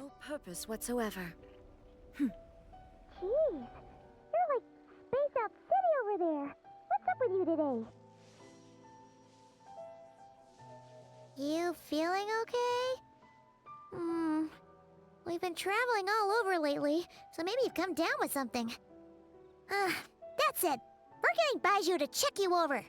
no purpose whatsoever. Jeez, you're like spaced out city over there. What's up with you today? You feeling okay? We've been traveling all over lately, so maybe you've come down with something. That's it. We're getting Baiju to check you over.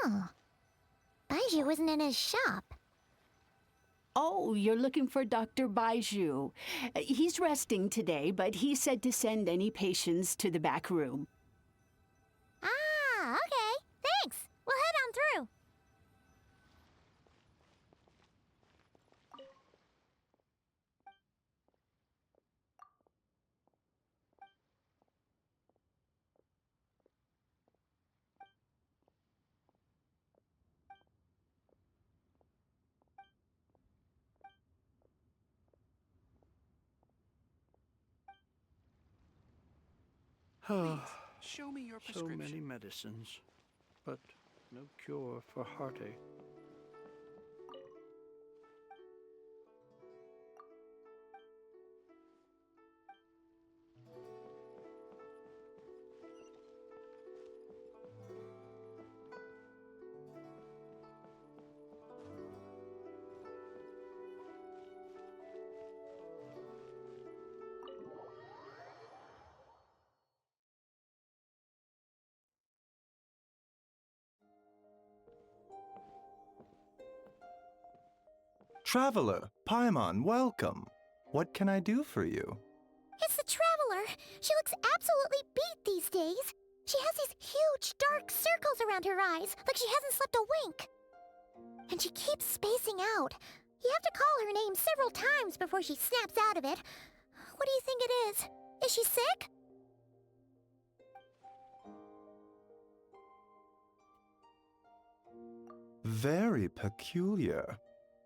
Oh. Baiju isn't in his shop. Oh, you're looking for Dr. Baiju. He's resting today, but he said to send any patients to the back room. Ah, okay. Thanks. We'll head on through. Show me your So prescription. many medicines, but no cure for heartache. Traveler, Paimon, welcome. What can I do for you? It's the Traveler. She looks absolutely beat these days. She has these huge dark circles around her eyes, like she hasn't slept a wink. And she keeps spacing out. You have to call her name several times before she snaps out of it. What do you think it is? Is she sick? Very peculiar.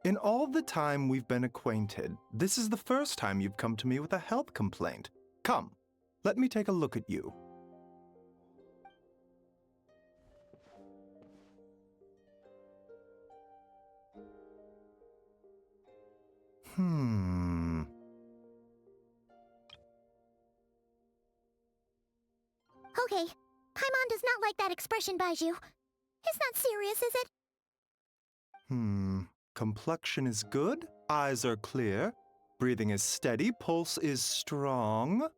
In all the time we've been acquainted, this is the first time you've come to me with a health complaint. Come, let me take a look at you. Okay, Paimon does not like that expression, Baiju. It's not serious, is it? Complexion is good, eyes are clear, breathing is steady, pulse is strong.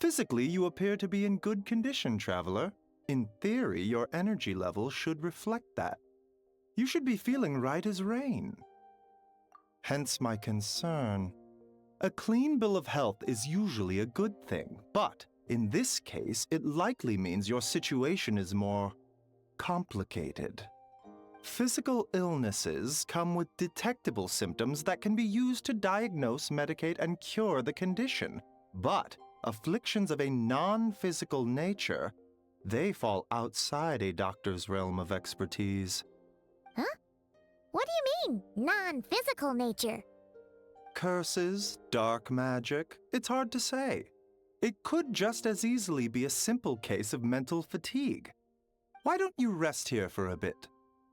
Physically, you appear to be in good condition, Traveler. In theory, your energy level should reflect that. You should be feeling right as rain. Hence my concern. A clean bill of health is usually a good thing, but in this case, it likely means your situation is more complicated. Physical illnesses come with detectable symptoms that can be used to diagnose, medicate, and cure the condition. But afflictions of a non-physical nature, they fall outside a doctor's realm of expertise. Huh? What do you mean, non-physical nature? Curses, dark magic, it's hard to say. It could just as easily be a simple case of mental fatigue. Why don't you rest here for a bit?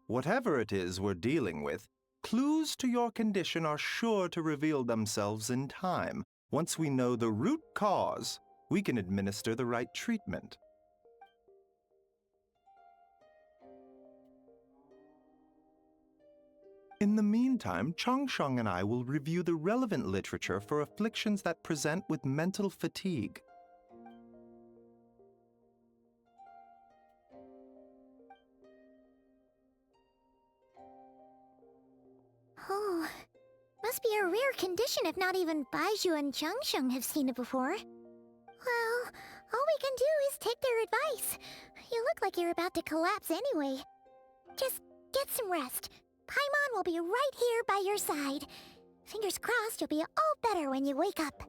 Whatever it is we're dealing with, clues to your condition are sure to reveal themselves in time. Once we know the root cause, we can administer the right treatment. In the meantime, Changsheng and I will review the relevant literature for afflictions that present with mental fatigue. Must be a rare condition if not even Baizhu and Changsheng have seen it before. Well, all we can do is take their advice. You look like you're about to collapse anyway. Just get some rest. Paimon will be right here by your side. Fingers crossed you'll be all better when you wake up.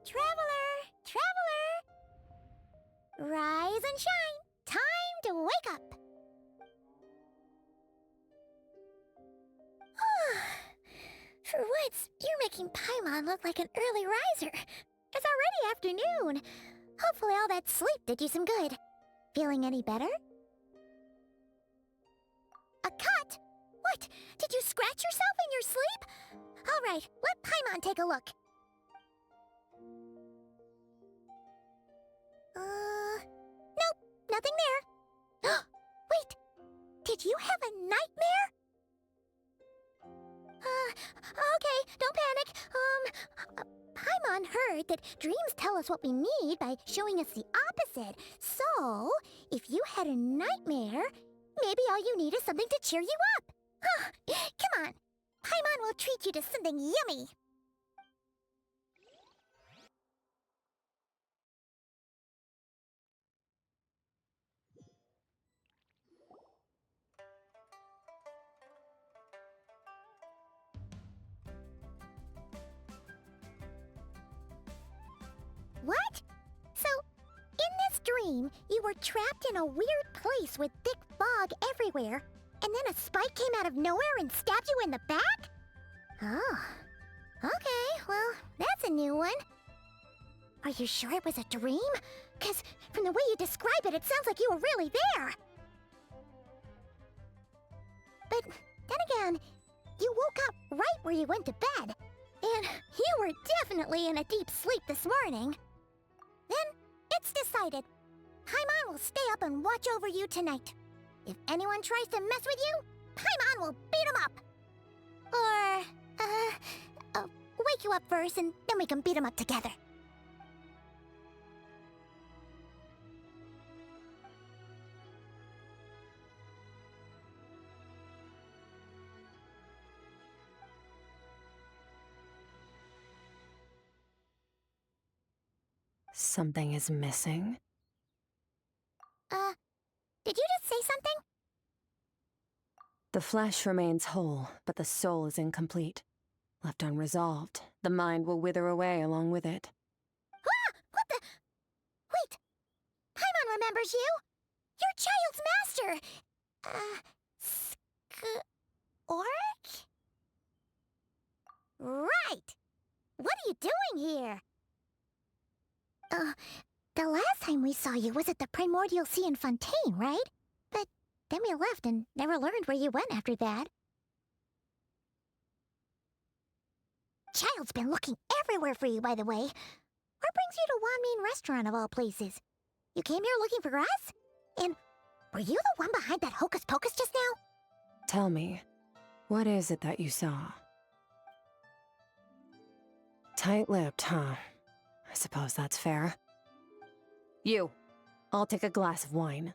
Traveler! Traveler! Rise and shine! Time to wake up! For once, you're making Paimon look like an early riser. It's already afternoon. Hopefully all that sleep did you some good. Feeling any better? A cut? What? Did you scratch yourself in your sleep? All right, let Paimon take a look. Nope, nothing there. Wait, did you have a nightmare? Okay, don't panic. Paimon heard that dreams tell us what we need by showing us the opposite. So, if you had a nightmare, maybe all you need is something to cheer you up. Come on, Paimon will treat you to something yummy. What? So, in this dream, you were trapped in a weird place with thick fog everywhere, and then a spike came out of nowhere and stabbed you in the back? Oh. Okay, well, that's a new one. Are you sure it was a dream? 'Cause from the way you describe it, it sounds like you were really there. But then again, you woke up right where you went to bed. And you were definitely in a deep sleep this morning. Then, it's decided. Paimon will stay up and watch over you tonight. If anyone tries to mess with you, Paimon will beat him up. Or, wake you up first and then we can beat him up together. Something is missing? Did you just say something? The flesh remains whole, but the soul is incomplete. Left unresolved, the mind will wither away along with it. Ah! What the? Wait! Paimon remembers you! Your child's master! Skirk? Right! What are you doing here? The last time we saw you was at the Primordial Sea in Fontaine, right? But then we left and never learned where you went after that. Child's been looking everywhere for you, by the way. What brings you to Wanmin Restaurant of all places? You came here looking for us? And were you the one behind that hocus pocus just now? Tell me, what is it that you saw? Tight-lipped, huh? I suppose that's fair. You, I'll take a glass of wine.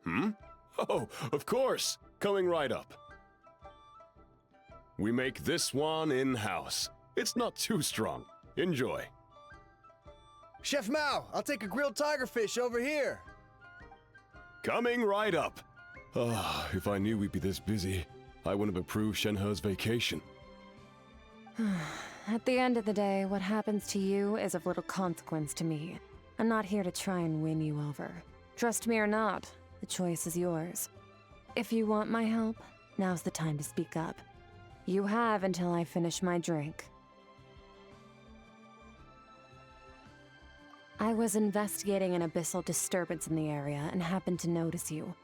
Hmm? Oh, of course! Coming right up. We make this one in-house. It's not too strong. Enjoy. Chef Mao, I'll take a grilled tigerfish over here. Coming right up. Ah, if I knew we'd be this busy, I wouldn't have approved Shenhe's vacation. At the end of the day, what happens to you is of little consequence to me. I'm not here to try and win you over. Trust me or not, the choice is yours. If you want my help, now's the time to speak up. You have until I finish my drink. I was investigating an abyssal disturbance in the area and happened to notice you.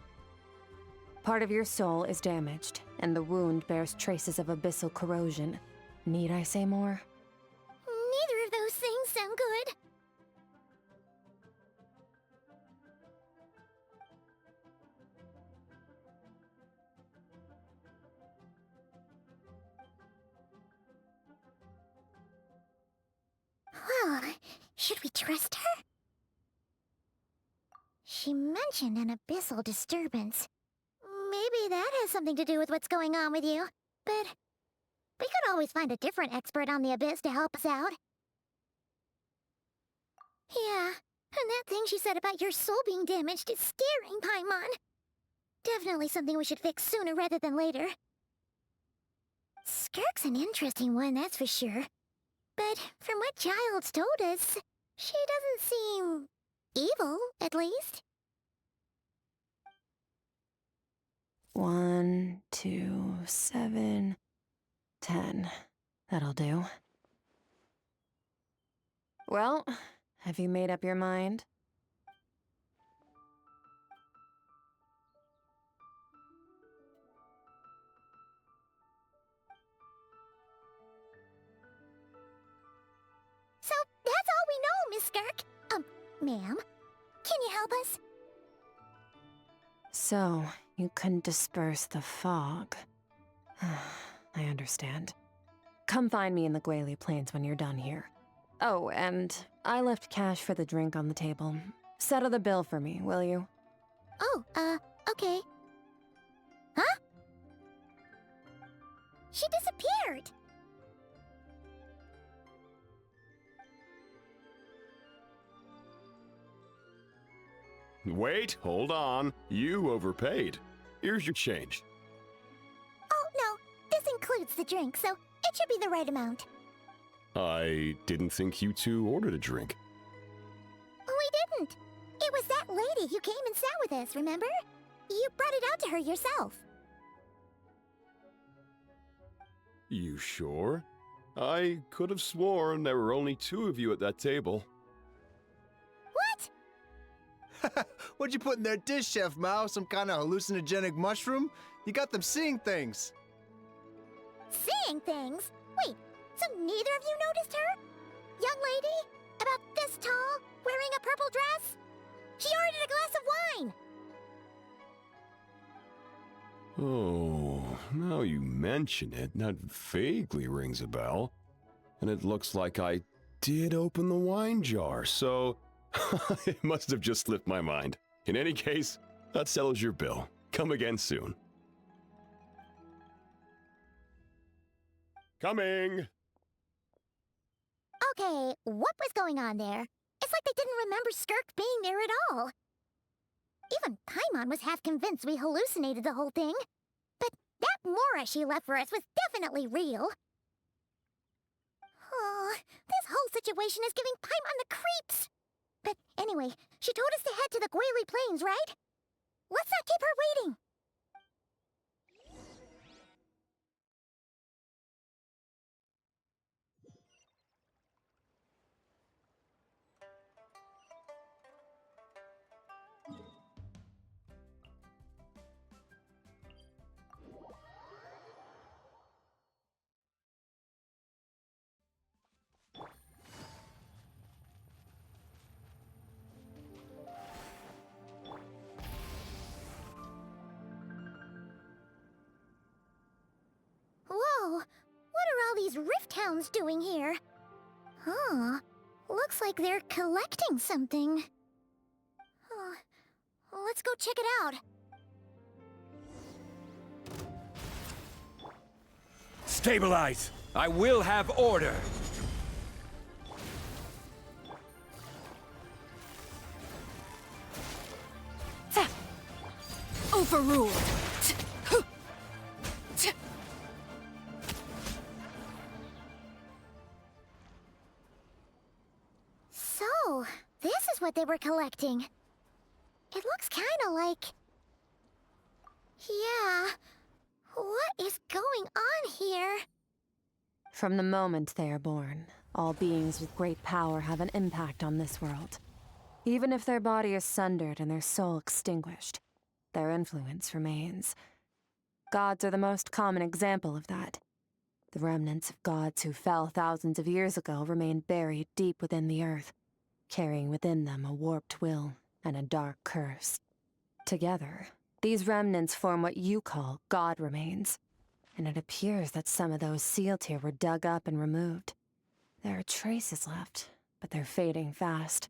Part of your soul is damaged, and the wound bears traces of abyssal corrosion. Need I say more? Neither of those things sound good. Well, should we trust her? She mentioned an abyssal disturbance. Maybe that has something to do with what's going on with you, but we could always find a different expert on the abyss to help us out. Yeah, and that thing she said about your soul being damaged is scaring, Paimon. Definitely something we should fix sooner rather than later. Skirk's an interesting one, that's for sure. But from what Child's told us, she doesn't seem evil, at least. 1, 2, 7, 10. That'll do. Well, have you made up your mind? So, that's all we know, Miss Skirk. Ma'am, can you help us? So, you couldn't disperse the fog. I understand. Come find me in the Gwali Plains when you're done here. Oh, and I left cash for the drink on the table. Settle the bill for me, will you? Oh, okay. Huh? She disappeared! Wait, hold on. You overpaid. Here's your change. Oh, no. This includes the drink, so it should be the right amount. I didn't think you two ordered a drink. We didn't. It was that lady who came and sat with us, remember? You brought it out to her yourself. You sure? I could have sworn there were only two of you at that table. What? What'd you put in their dish, Chef Mao? Some kind of hallucinogenic mushroom? You got them seeing things. Seeing things? Wait, so neither of you noticed her? Young lady? About this tall, wearing a purple dress? She ordered a glass of wine! Oh, now you mention it, that vaguely rings a bell. And it looks like I did open the wine jar, so it must have just slipped my mind. In any case, that settles your bill. Come again soon. Coming! Okay, what was going on there? It's like they didn't remember Skirk being there at all. Even Paimon was half convinced we hallucinated the whole thing. But that Mora she left for us was definitely real. Oh, this whole situation is giving Paimon the creeps. But anyway, she told us to head to the Gwali Plains, right? Let's not keep her waiting. what are all these rift hounds doing here? Huh. Looks like they're collecting something. Let's go check it out. Stabilize! I will have order! Overruled! So, this is what they were collecting. It looks kinda like... Yeah... What is going on here? From the moment they are born, all beings with great power have an impact on this world. Even if their body is sundered and their soul extinguished, their influence remains. Gods are the most common example of that. The remnants of gods who fell thousands of years ago remain buried deep within the earth, carrying within them a warped will and a dark curse. Together, these remnants form what you call god remains, and it appears that some of those sealed here were dug up and removed. There are traces left, but they're fading fast.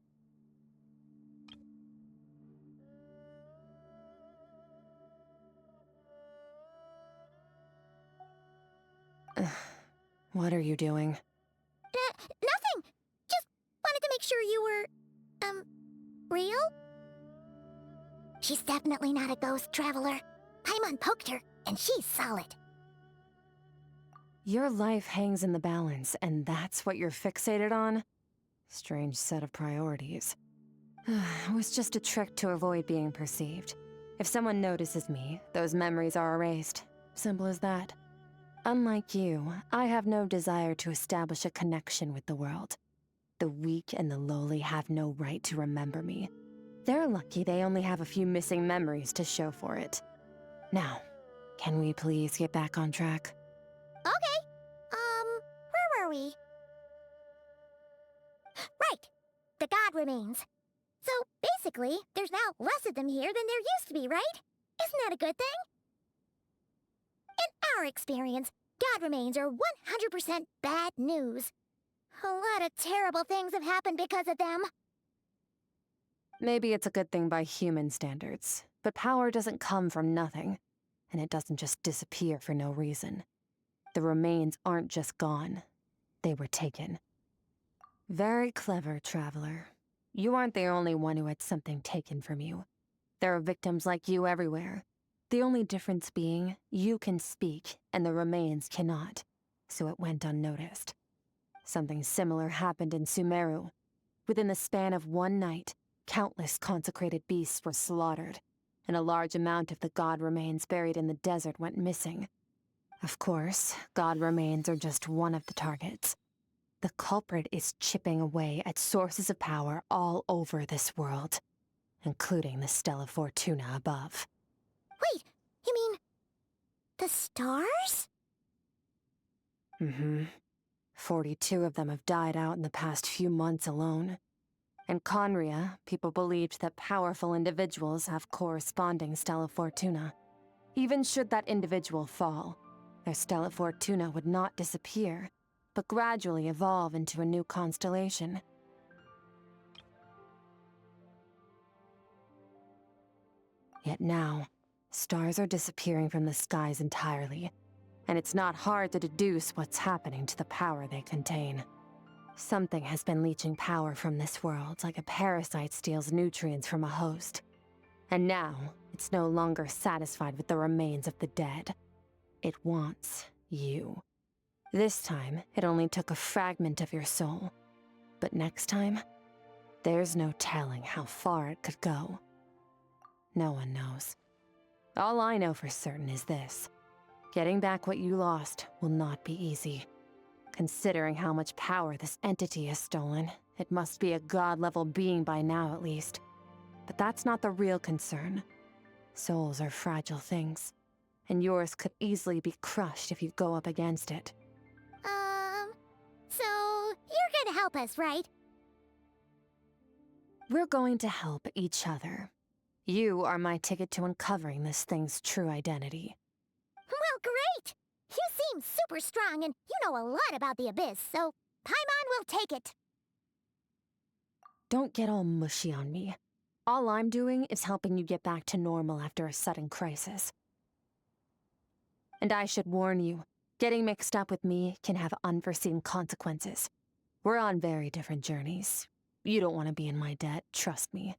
What are you doing? Nothing! Just wanted to make sure you were, real? She's definitely not a ghost traveler. Paimon poked her, and she's solid. Your life hangs in the balance, and that's what you're fixated on? Strange set of priorities. It was just a trick to avoid being perceived. If someone notices me, those memories are erased. Simple as that. Unlike you, I have no desire to establish a connection with the world. The weak and the lowly have no right to remember me. They're lucky they only have a few missing memories to show for it. Now, can we please get back on track? Okay. Where were we? Right. The god remains. So, basically, there's now less of them here than there used to be, right? Isn't that a good thing? In our experience, god remains are 100% bad news. A lot of terrible things have happened because of them. Maybe it's a good thing by human standards, but power doesn't come from nothing, and it doesn't just disappear for no reason. The remains aren't just gone, they were taken. Very clever, Traveler. You aren't the only one who had something taken from you. There are victims like you everywhere. The only difference being, you can speak, and the remains cannot, so it went unnoticed. Something similar happened in Sumeru. Within the span of one night, countless consecrated beasts were slaughtered, and a large amount of the god remains buried in the desert went missing. Of course, god remains are just one of the targets. The culprit is chipping away at sources of power all over this world, including the Stella Fortuna above. Wait, you mean... the stars? Mm-hmm. 42 of them have died out in the past few months alone. In Conria, people believed that powerful individuals have corresponding Stella Fortuna. Even should that individual fall, their Stella Fortuna would not disappear, but gradually evolve into a new constellation. Yet now, stars are disappearing from the skies entirely, and it's not hard to deduce what's happening to the power they contain. Something has been leeching power from this world like a parasite steals nutrients from a host. And now, it's no longer satisfied with the remains of the dead. It wants you. This time, it only took a fragment of your soul. But next time, there's no telling how far it could go. No one knows. All I know for certain is this. Getting back what you lost will not be easy. Considering how much power this entity has stolen, it must be a god-level being by now at least. But that's not the real concern. Souls are fragile things, and yours could easily be crushed if you go up against it. So you're gonna help us, right? We're going to help each other. You are my ticket to uncovering this thing's true identity. Well, great! You seem super strong and you know a lot about the Abyss, so Paimon will take it. Don't get all mushy on me. All I'm doing is helping you get back to normal after a sudden crisis. And I should warn you, getting mixed up with me can have unforeseen consequences. We're on very different journeys. You don't want to be in my debt, trust me.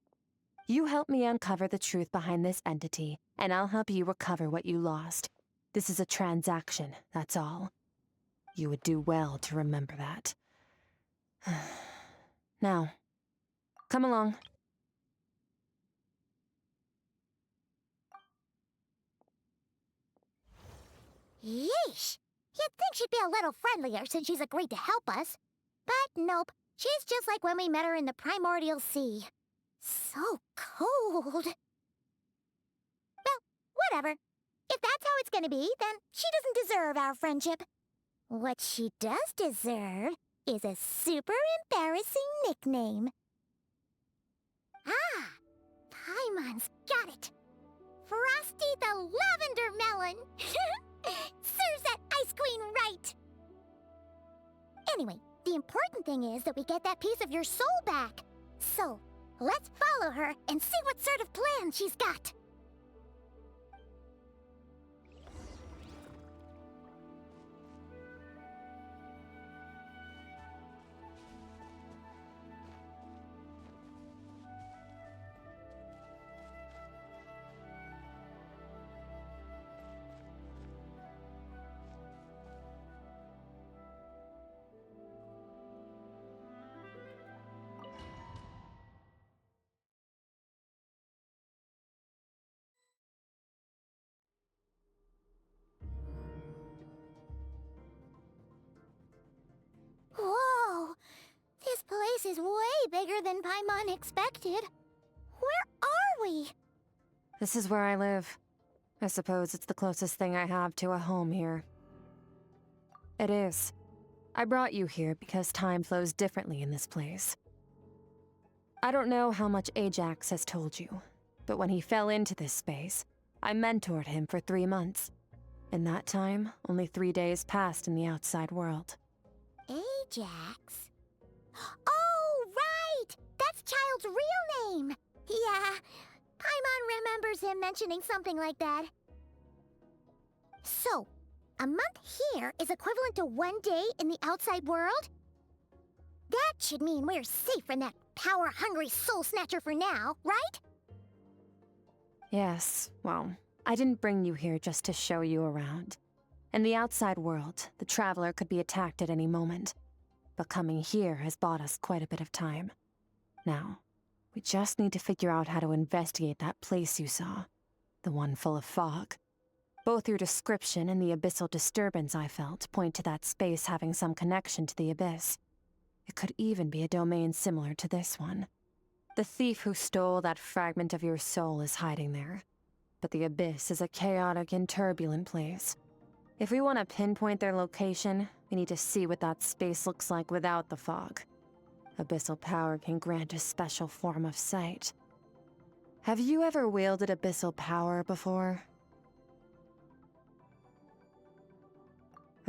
You help me uncover the truth behind this entity, and I'll help you recover what you lost. This is a transaction, that's all. You would do well to remember that. Now, come along. Yeesh! You'd think she'd be a little friendlier since she's agreed to help us. But nope, she's just like when we met her in the primordial sea. So cold. Well, whatever. If that's how it's gonna be, then she doesn't deserve our friendship. What she does deserve is a super embarrassing nickname. Ah! Paimon's got it. Frosty the Lavender Melon! Serves that Ice Queen right! Anyway, the important thing is that we get that piece of your soul back. So, let's follow her and see what sort of plan she's got. Whoa! This place is way bigger than Paimon expected. Where are we? This is where I live. I suppose it's the closest thing I have to a home here. It is. I brought you here because time flows differently in this place. I don't know how much Ajax has told you, but when he fell into this space, I mentored him for 3 months. In that time, only 3 days passed in the outside world. Ajax? Oh, right! That's Child's real name! Yeah, Paimon remembers him mentioning something like that. So, a month here is equivalent to 1 day in the outside world? That should mean we're safe from that power-hungry soul snatcher for now, right? Yes, well, I didn't bring you here just to show you around. In the outside world, the Traveler could be attacked at any moment. But coming here has bought us quite a bit of time. Now, we just need to figure out how to investigate that place you saw. The one full of fog. Both your description and the abyssal disturbance I felt point to that space having some connection to the Abyss. It could even be a domain similar to this one. The thief who stole that fragment of your soul is hiding there. But the Abyss is a chaotic and turbulent place. If we want to pinpoint their location, we need to see what that space looks like without the fog. Abyssal power can grant a special form of sight. Have you ever wielded abyssal power before?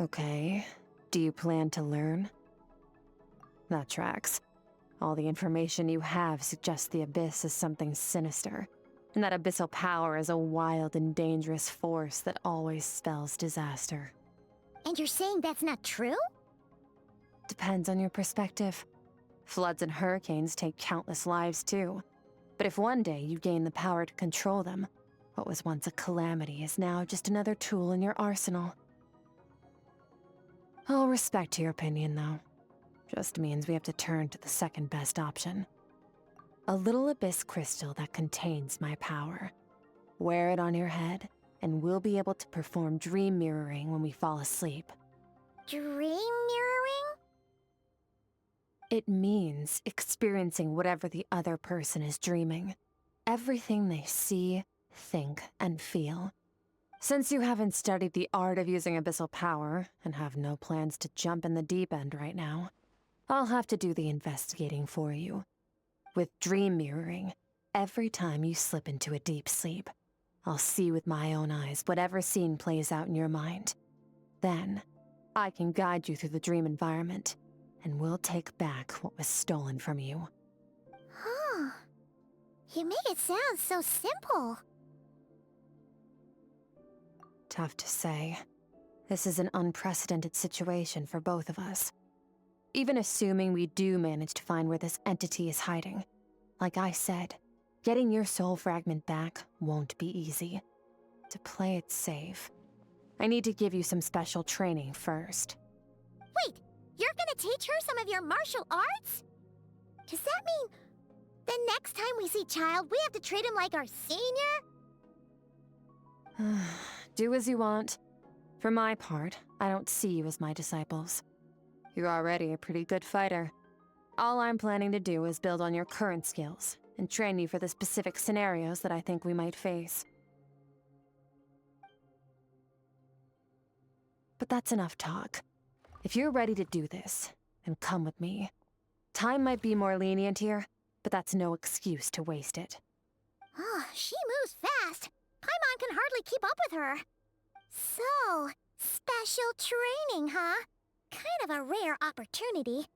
Okay. Do you plan to learn? That tracks. All the information you have suggests the Abyss is something sinister, and that abyssal power is a wild and dangerous force that always spells disaster. And you're saying that's not true? Depends on your perspective. Floods and hurricanes take countless lives too. But if one day you gain the power to control them, what was once a calamity is now just another tool in your arsenal. All respect to your opinion, though. Just means we have to turn to the second best option. A little abyss crystal that contains my power. Wear it on your head, and we'll be able to perform dream mirroring when we fall asleep. Dream mirroring? It means experiencing whatever the other person is dreaming. Everything they see, think, and feel. Since you haven't studied the art of using abyssal power, and have no plans to jump in the deep end right now, I'll have to do the investigating for you. With dream mirroring, every time you slip into a deep sleep, I'll see with my own eyes whatever scene plays out in your mind. Then, I can guide you through the dream environment, and we'll take back what was stolen from you. Huh. You make it sound so simple. Tough to say. This is an unprecedented situation for both of us. Even assuming we do manage to find where this entity is hiding, like I said, getting your soul fragment back won't be easy. To play it safe, I need to give you some special training first. Wait, you're gonna teach her some of your martial arts? Does that mean the next time we see Child, we have to treat him like our senior? Do as you want. For my part, I don't see you as my disciples. You're already a pretty good fighter. All I'm planning to do is build on your current skills and train you for the specific scenarios that I think we might face. But that's enough talk. If you're ready to do this, then come with me. Time might be more lenient here, but that's no excuse to waste it. Oh, she moves fast. Paimon can hardly keep up with her. So, special training, huh? Kind of a rare opportunity.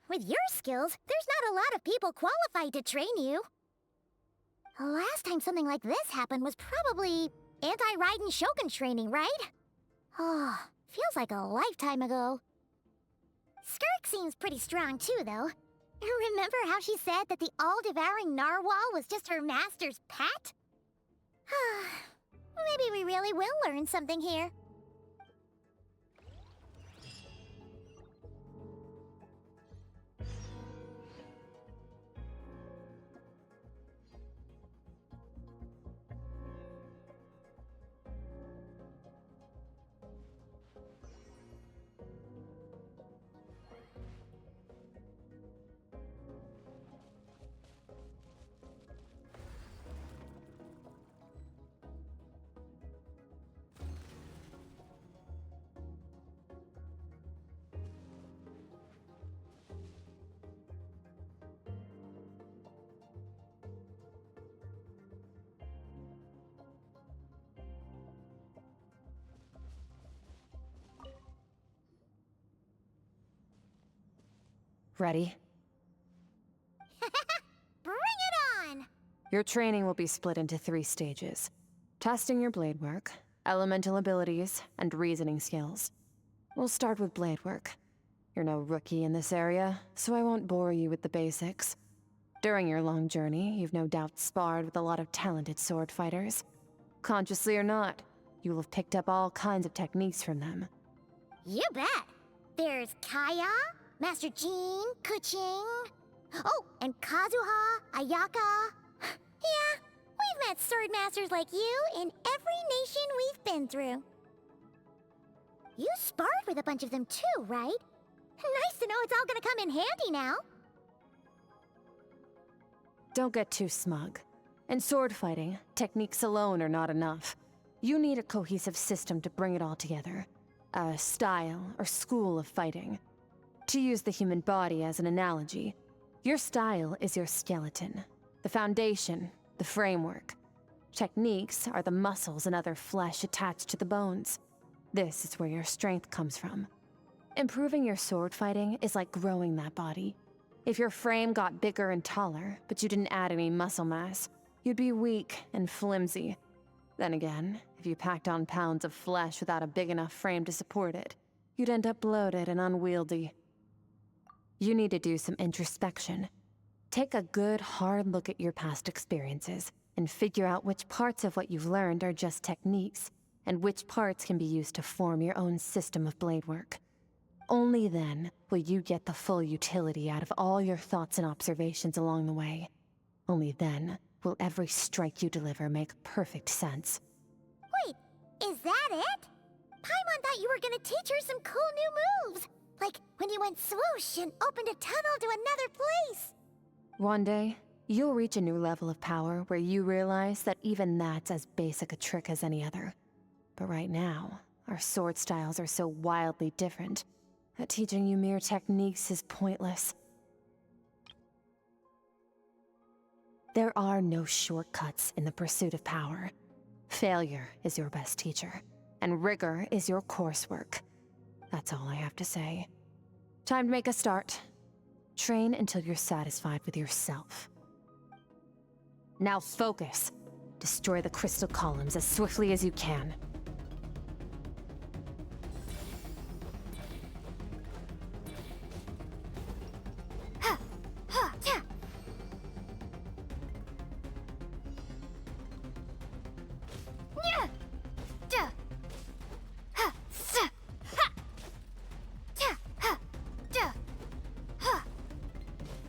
With your skills, there's not a lot of people qualified to train you. The last time something like this happened was probably anti-Raiden Shogun training, right? Oh, feels like a lifetime ago. Skirk seems pretty strong too, though. Remember how she said that the all-devouring narwhal was just her master's pet? Maybe we really will learn something here. Ready? Bring it on! Your training will be split into 3 stages. Testing your blade work, elemental abilities, and reasoning skills. We'll start with blade work. You're no rookie in this area, so I won't bore you with the basics. During your long journey, you've no doubt sparred with a lot of talented sword fighters. Consciously or not, you will have picked up all kinds of techniques from them. You bet! There's Kaya, Master Jean, Kuching... Oh, and Kazuha, Ayaka... Yeah, we've met sword masters like you in every nation we've been through. You sparred with a bunch of them too, right? Nice to know it's all gonna come in handy now. Don't get too smug. In sword fighting, techniques alone are not enough. You need a cohesive system to bring it all together. A style or school of fighting. To use the human body as an analogy, your style is your skeleton, the foundation, the framework. Techniques are the muscles and other flesh attached to the bones. This is where your strength comes from. Improving your sword fighting is like growing that body. If your frame got bigger and taller, but you didn't add any muscle mass, you'd be weak and flimsy. Then again, if you packed on pounds of flesh without a big enough frame to support it, you'd end up bloated and unwieldy. You need to do some introspection. Take a good, hard look at your past experiences and figure out which parts of what you've learned are just techniques, and which parts can be used to form your own system of blade work. Only then will you get the full utility out of all your thoughts and observations along the way. Only then will every strike you deliver make perfect sense. Wait, is that it? Paimon thought you were gonna teach her some cool new moves. Like when you went swoosh and opened a tunnel to another place. One day, you'll reach a new level of power where you realize that even that's as basic a trick as any other. But right now, our sword styles are so wildly different that teaching you mere techniques is pointless. There are no shortcuts in the pursuit of power. Failure is your best teacher, and rigor is your coursework. That's all I have to say. Time to make a start. Train until you're satisfied with yourself. Now focus. Destroy the crystal columns as swiftly as you can.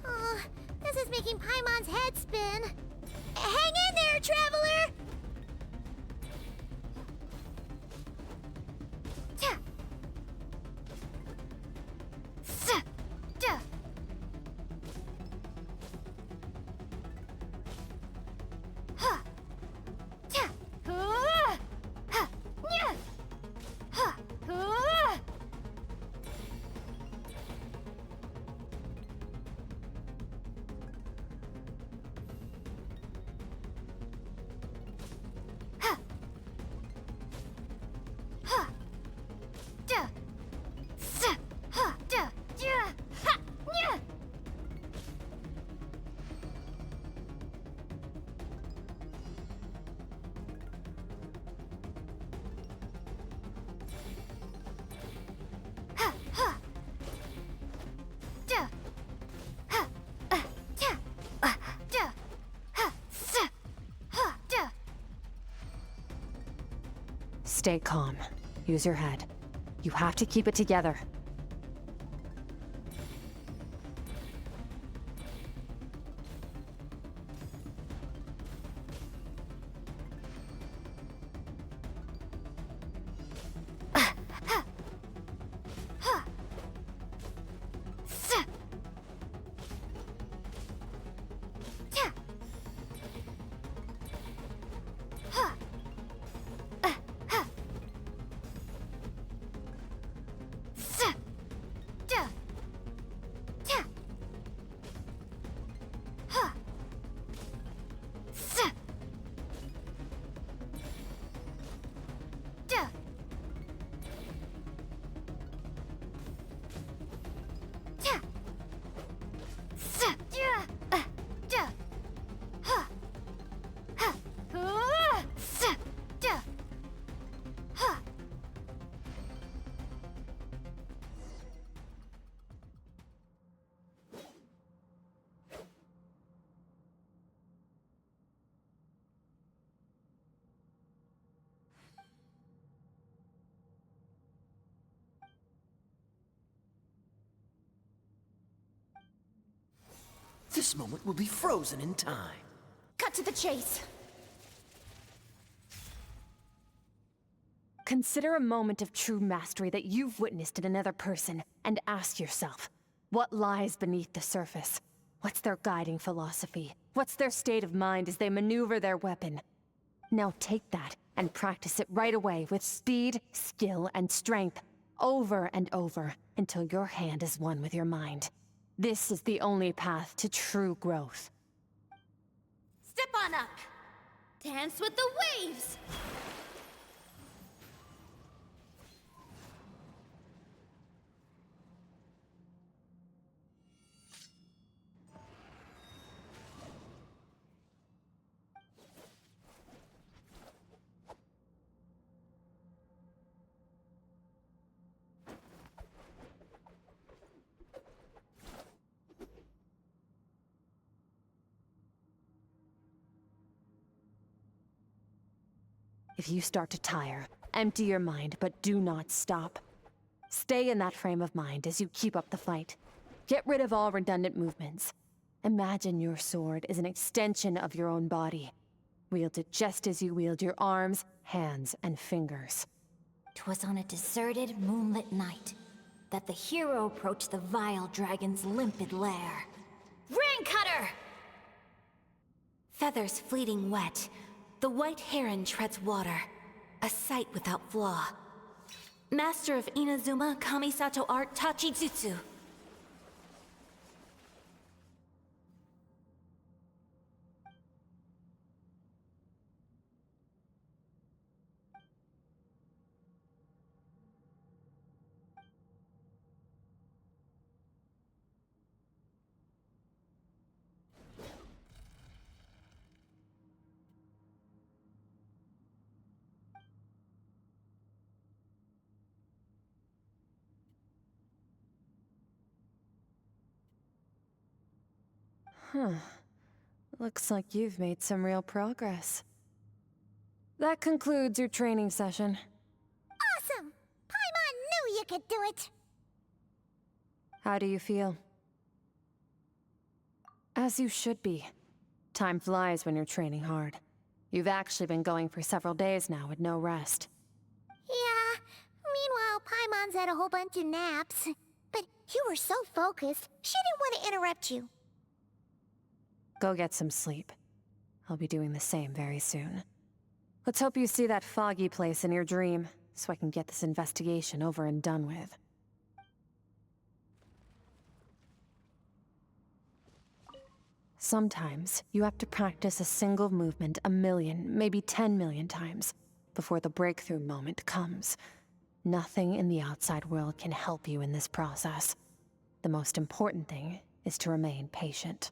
Oh, this is making Paimon's head spin. Hang in there, traveler! Stay calm. Use your head. You have to keep it together. This moment will be frozen in time. Cut to the chase. Consider a moment of true mastery that you've witnessed in another person, and ask yourself, what lies beneath the surface? What's their guiding philosophy? What's their state of mind as they maneuver their weapon? Now take that and practice it right away with speed, skill, and strength, over and over, until your hand is one with your mind. This is the only path to true growth. Step on up. Dance with the waves. If you start to tire, empty your mind, but do not stop. Stay in that frame of mind as you keep up the fight. Get rid of all redundant movements. Imagine your sword is an extension of your own body. Wield it just as you wield your arms, hands, and fingers. 'Twas on a deserted, moonlit night that the hero approached the vile dragon's limpid lair. Rain Cutter! Feathers fleeting wet, the white heron treads water, a sight without flaw. Master of Inazuma Kamisato art Tachijutsu. Looks like you've made some real progress. That concludes your training session. Awesome! Paimon knew you could do it! How do you feel? As you should be. Time flies when you're training hard. You've actually been going for several days now with no rest. Yeah, meanwhile Paimon's had a whole bunch of naps. But you were so focused, she didn't want to interrupt you. Go get some sleep. I'll be doing the same very soon. Let's hope you see that foggy place in your dream, so I can get this investigation over and done with. Sometimes, you have to practice a single movement 1,000,000, maybe 10,000,000 times, before the breakthrough moment comes. Nothing in the outside world can help you in this process. The most important thing is to remain patient.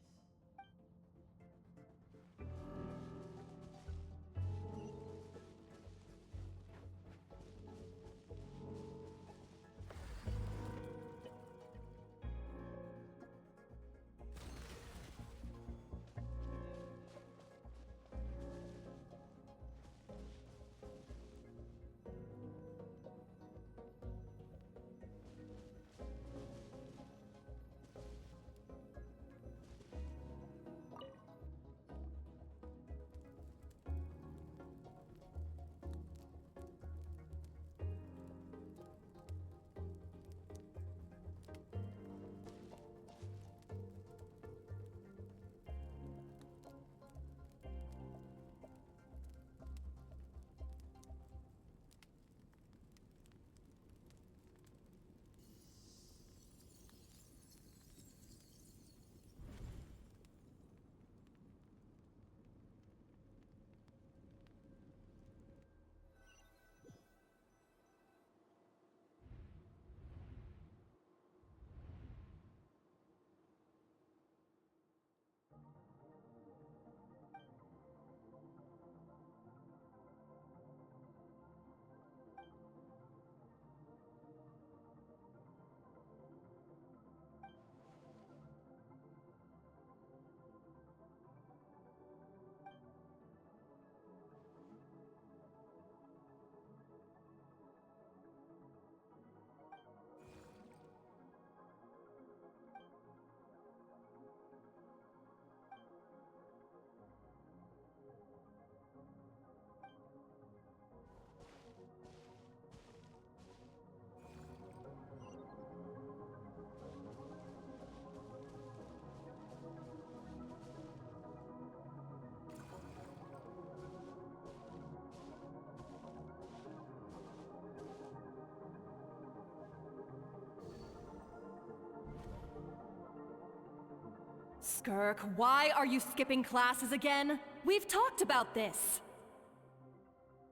Skirk, why are you skipping classes again? We've talked about this.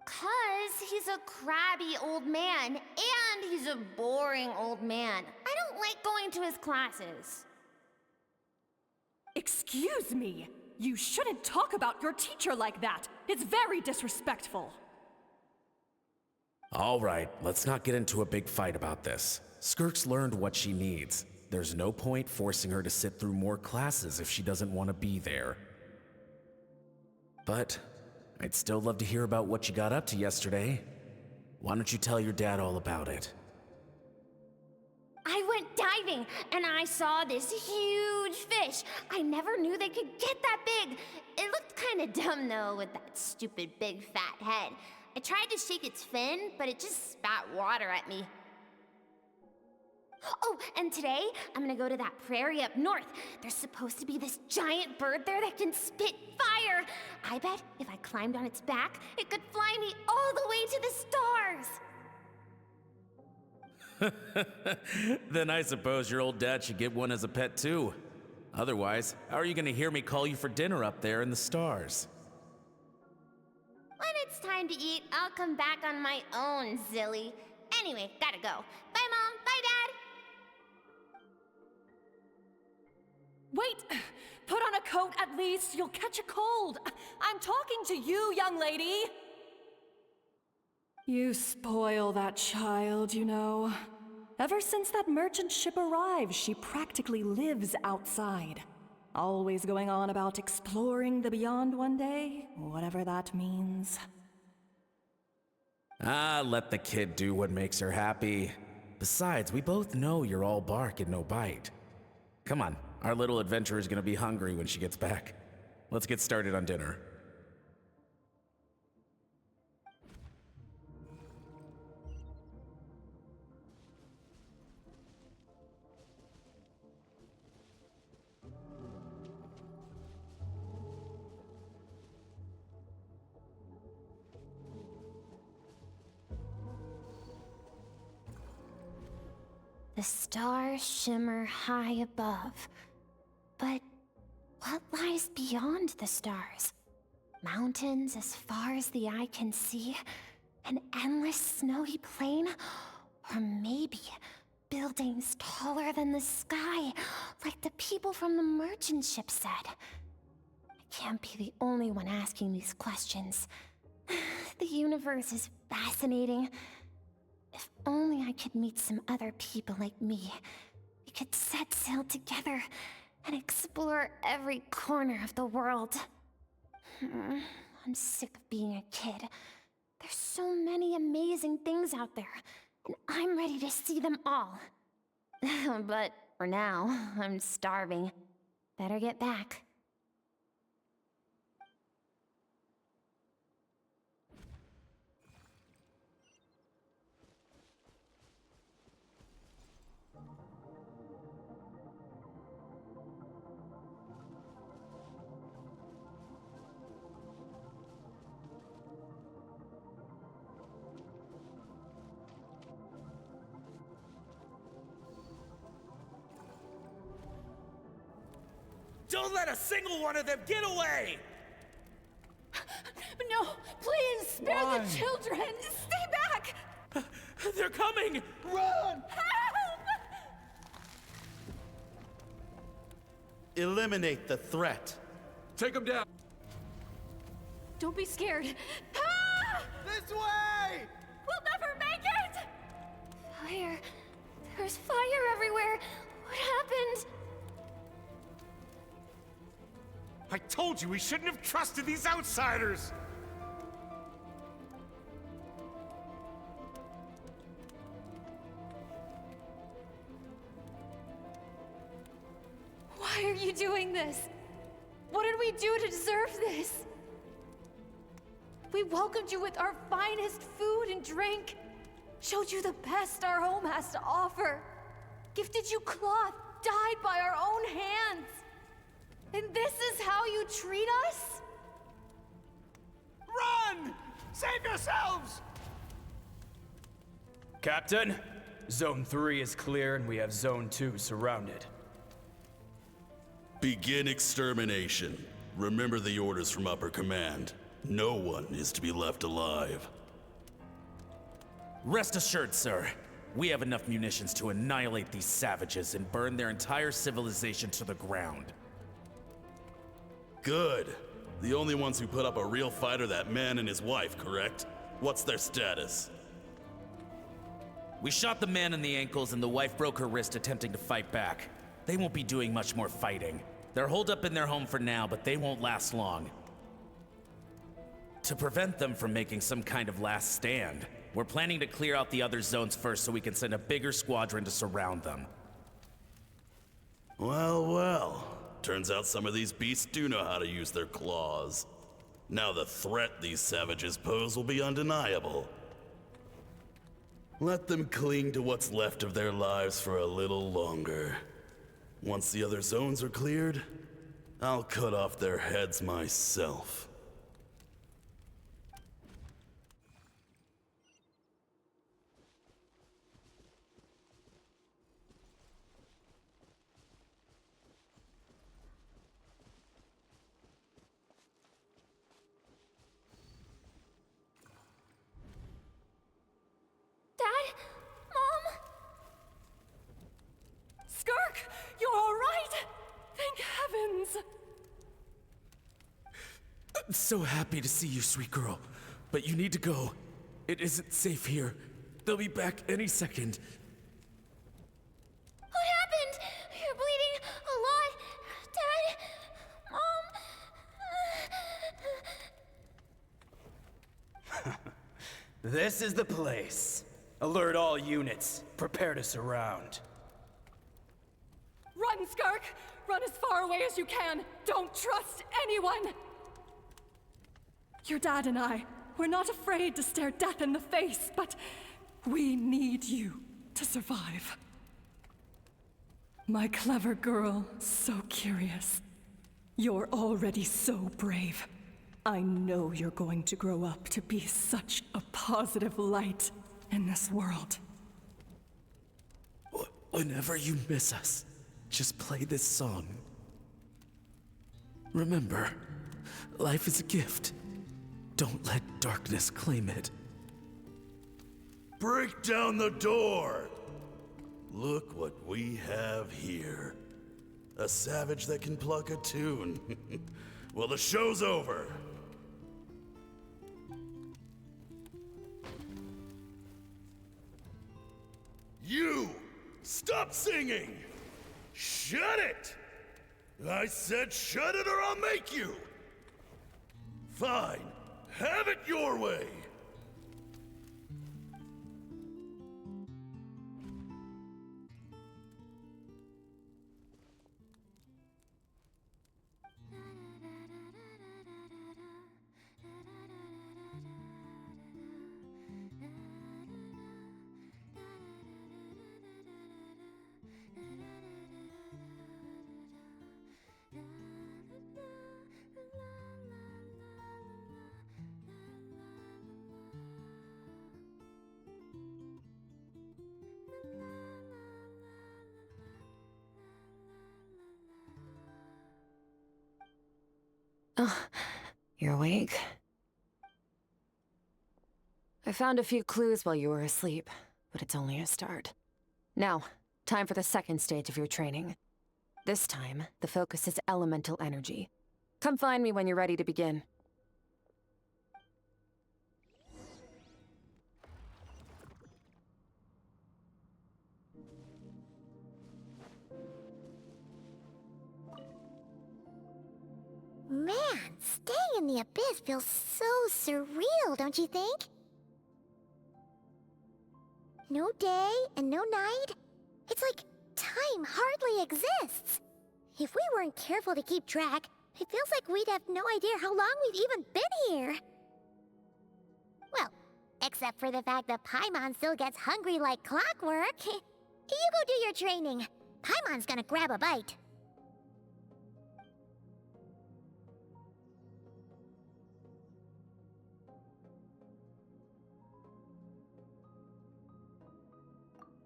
'Cause he's a crabby old man, and he's a boring old man. I don't like going to his classes. Excuse me! You shouldn't talk about your teacher like that! It's very disrespectful! All right, let's not get into a big fight about this. Skirk's learned what she needs. There's no point forcing her to sit through more classes if she doesn't want to be there. But I'd still love to hear about what you got up to yesterday. Why don't you tell your dad all about it? I went diving, and I saw this huge fish. I never knew they could get that big. It looked kinda dumb, though, with that stupid big fat head. I tried to shake its fin, but it just spat water at me. Oh, and today, I'm gonna go to that prairie up north. There's supposed to be this giant bird there that can spit fire. I bet if I climbed on its back, it could fly me all the way to the stars. Then I suppose your old dad should get one as a pet too. Otherwise, how are you gonna hear me call you for dinner up there in the stars? When it's time to eat, I'll come back on my own, Zilly. Anyway, gotta go. Bye, Mom. Bye, Dad. Wait! Put on a coat at least, you'll catch a cold! I'm talking to you, young lady! You spoil that child, you know. Ever since that merchant ship arrived, she practically lives outside. Always going on about exploring the beyond one day, whatever that means. Ah, let the kid do what makes her happy. Besides, we both know you're all bark and no bite. Come on, our little adventurer is gonna be hungry when she gets back. Let's get started on dinner. The stars shimmer high above. But what lies beyond the stars? Mountains as far as the eye can see? An endless snowy plain? Or maybe buildings taller than the sky, like the people from the merchant ship said? I can't be the only one asking these questions. The universe is fascinating. If only I could meet some other people like me. We could set sail together and explore every corner of the world. I'm sick of being a kid. There's so many amazing things out there, and I'm ready to see them all. But for now, I'm starving. Better get back. Don't let a single one of them get away! No, please, spare Why? the children! Stay back! They're coming! Run! Help! Eliminate the threat. Take them down! Don't be scared. Ah! This way! We'll never make it! Fire. There's fire everywhere. What happened? I told you we shouldn't have trusted these outsiders! Why are you doing this? What did we do to deserve this? We welcomed you with our finest food and drink, showed you the best our home has to offer, gifted you cloth dyed by our own hands. And this is how you treat us? Run! Save yourselves! Captain, Zone 3 is clear and we have Zone 2 surrounded. Begin extermination. Remember the orders from upper command. No one is to be left alive. Rest assured, sir. We have enough munitions to annihilate these savages and burn their entire civilization to the ground. Good. The only ones who put up a real fight are that man and his wife, correct? What's their status? We shot the man in the ankles and the wife broke her wrist attempting to fight back. They won't be doing much more fighting. They're holed up in their home for now, but they won't last long. To prevent them from making some kind of last stand, we're planning to clear out the other zones first so we can send a bigger squadron to surround them. Well, well. Turns out some of these beasts do know how to use their claws. Now the threat these savages pose will be undeniable. Let them cling to what's left of their lives for a little longer. Once the other zones are cleared, I'll cut off their heads myself. Dad? Mom? Skirk, you're all right? Thank heavens! I'm so happy to see you, sweet girl. But you need to go. It isn't safe here. They'll be back any second. What happened? You're bleeding a lot. Dad? This is the place. Alert all units. Prepare to surround. Run, Skirk! Run as far away as you can! Don't trust anyone! Your dad and I, we're not afraid to stare death in the face, but we need you to survive. My clever girl, so curious. You're already so brave. I know you're going to grow up to be such a positive light in this world. Whenever you miss us, just play this song. Remember, life is a gift. Don't let darkness claim it. Break down the door! Look what we have here. A savage that can pluck a tune. Well, the show's over. You! Stop singing! Shut it! I said shut it or I'll make you! Fine. Have it your way! Oh, you're awake? I found a few clues while you were asleep, but it's only a start. Now, time for the second stage of your training. This time, the focus is elemental energy. Come find me when you're ready to begin. Man, staying in the abyss feels so surreal, don't you think? No day and no night. It's like time hardly exists. If we weren't careful to keep track, it feels like we'd have no idea how long we've even been here. Well, except for the fact that Paimon still gets hungry like clockwork. You go do your training. Paimon's gonna grab a bite.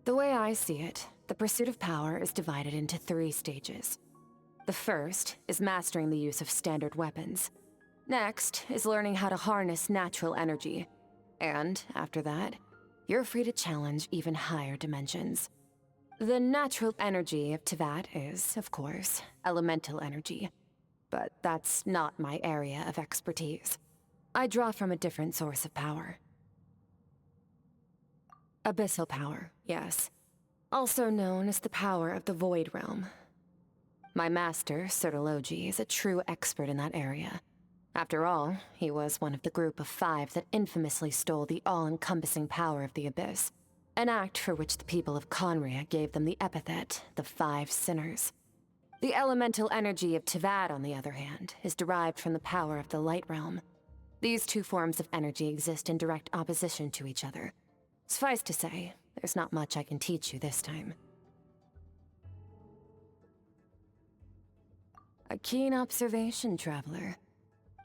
The way I see it, the pursuit of power is divided into 3 stages. The first is mastering the use of standard weapons. Next is learning how to harness natural energy. And after that, you're free to challenge even higher dimensions. The natural energy of Teyvat is, of course, elemental energy. But that's not my area of expertise. I draw from a different source of power. Abyssal power, yes. Also known as the power of the Void Realm. My master, Sertologi, is a true expert in that area. After all, he was one of the group of 5 that infamously stole the all-encompassing power of the Abyss, an act for which the people of Conria gave them the epithet, the 5 Sinners. The elemental energy of Teyvat, on the other hand, is derived from the power of the Light Realm. These 2 forms of energy exist in direct opposition to each other. Suffice to say, there's not much I can teach you this time. A keen observation, traveler.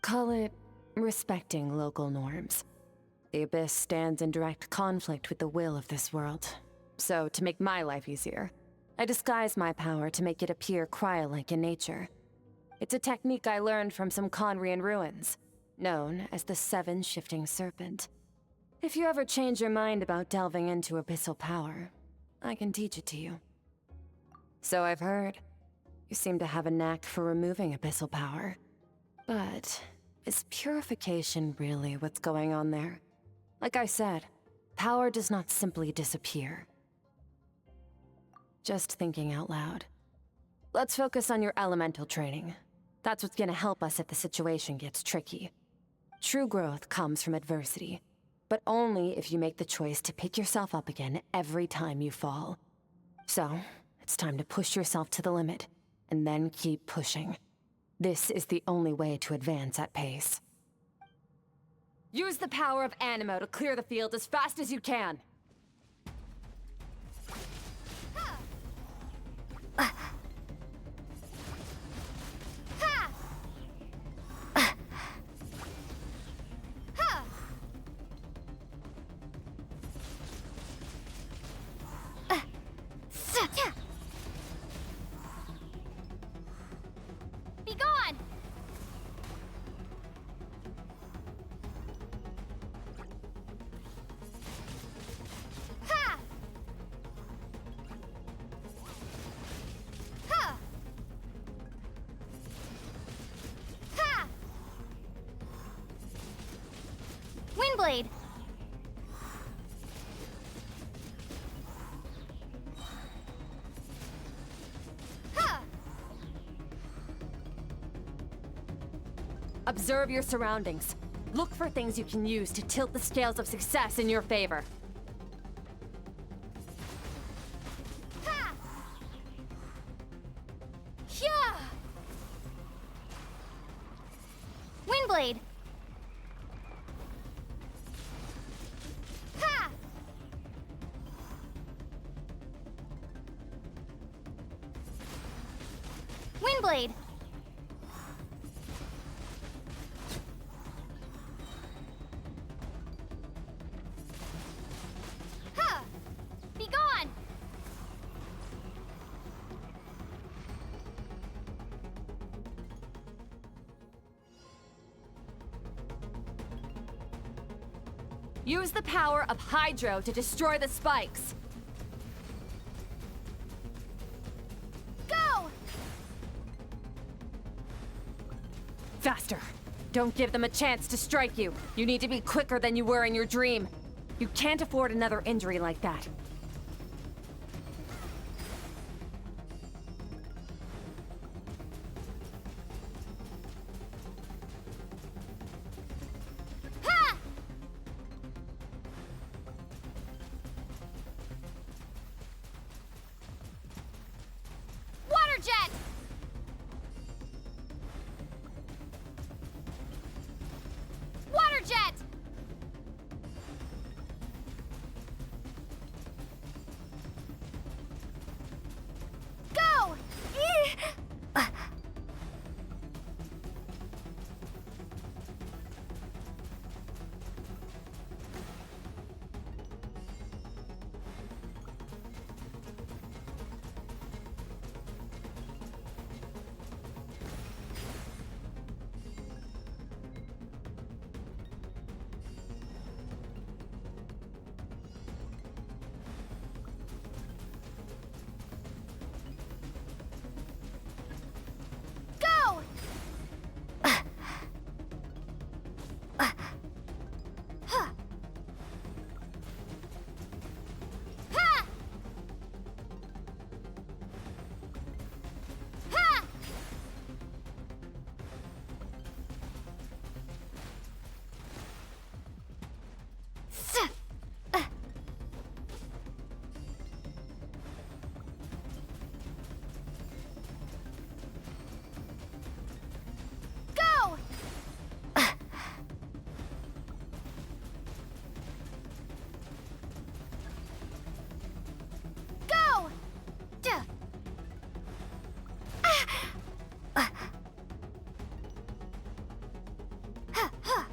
Call it respecting local norms. The Abyss stands in direct conflict with the will of this world. So, to make my life easier, I disguise my power to make it appear cryo-like in nature. It's a technique I learned from some Conrian ruins, known as the 7 Shifting Serpent. If you ever change your mind about delving into abyssal power, I can teach it to you. So I've heard. You seem to have a knack for removing abyssal power. But is purification really what's going on there? Like I said, power does not simply disappear. Just thinking out loud. Let's focus on your elemental training. That's what's gonna help us if the situation gets tricky. True growth comes from adversity. but only if you make the choice to pick yourself up again every time you fall. So, it's time to push yourself to the limit, and then keep pushing. This is the only way to advance at pace. Use the power of Animo to clear the field as fast as you can. Be gone! Ha! Ha! Ha! Windblade! Observe your surroundings. Look for things you can use to tilt the scales of success in your favor. Ha! Yeah! Windblade! Ha! Windblade! Ha! Be gone! Use the power of Hydro to destroy the spikes. Go! Faster. Don't give them a chance to strike you. You need to be quicker than you were in your dream. You can't afford another injury like that. Ha! Water jet! Water jet! Go! Go! Ha! Ha! Ha! Go! Go! Duh. Ha, ha.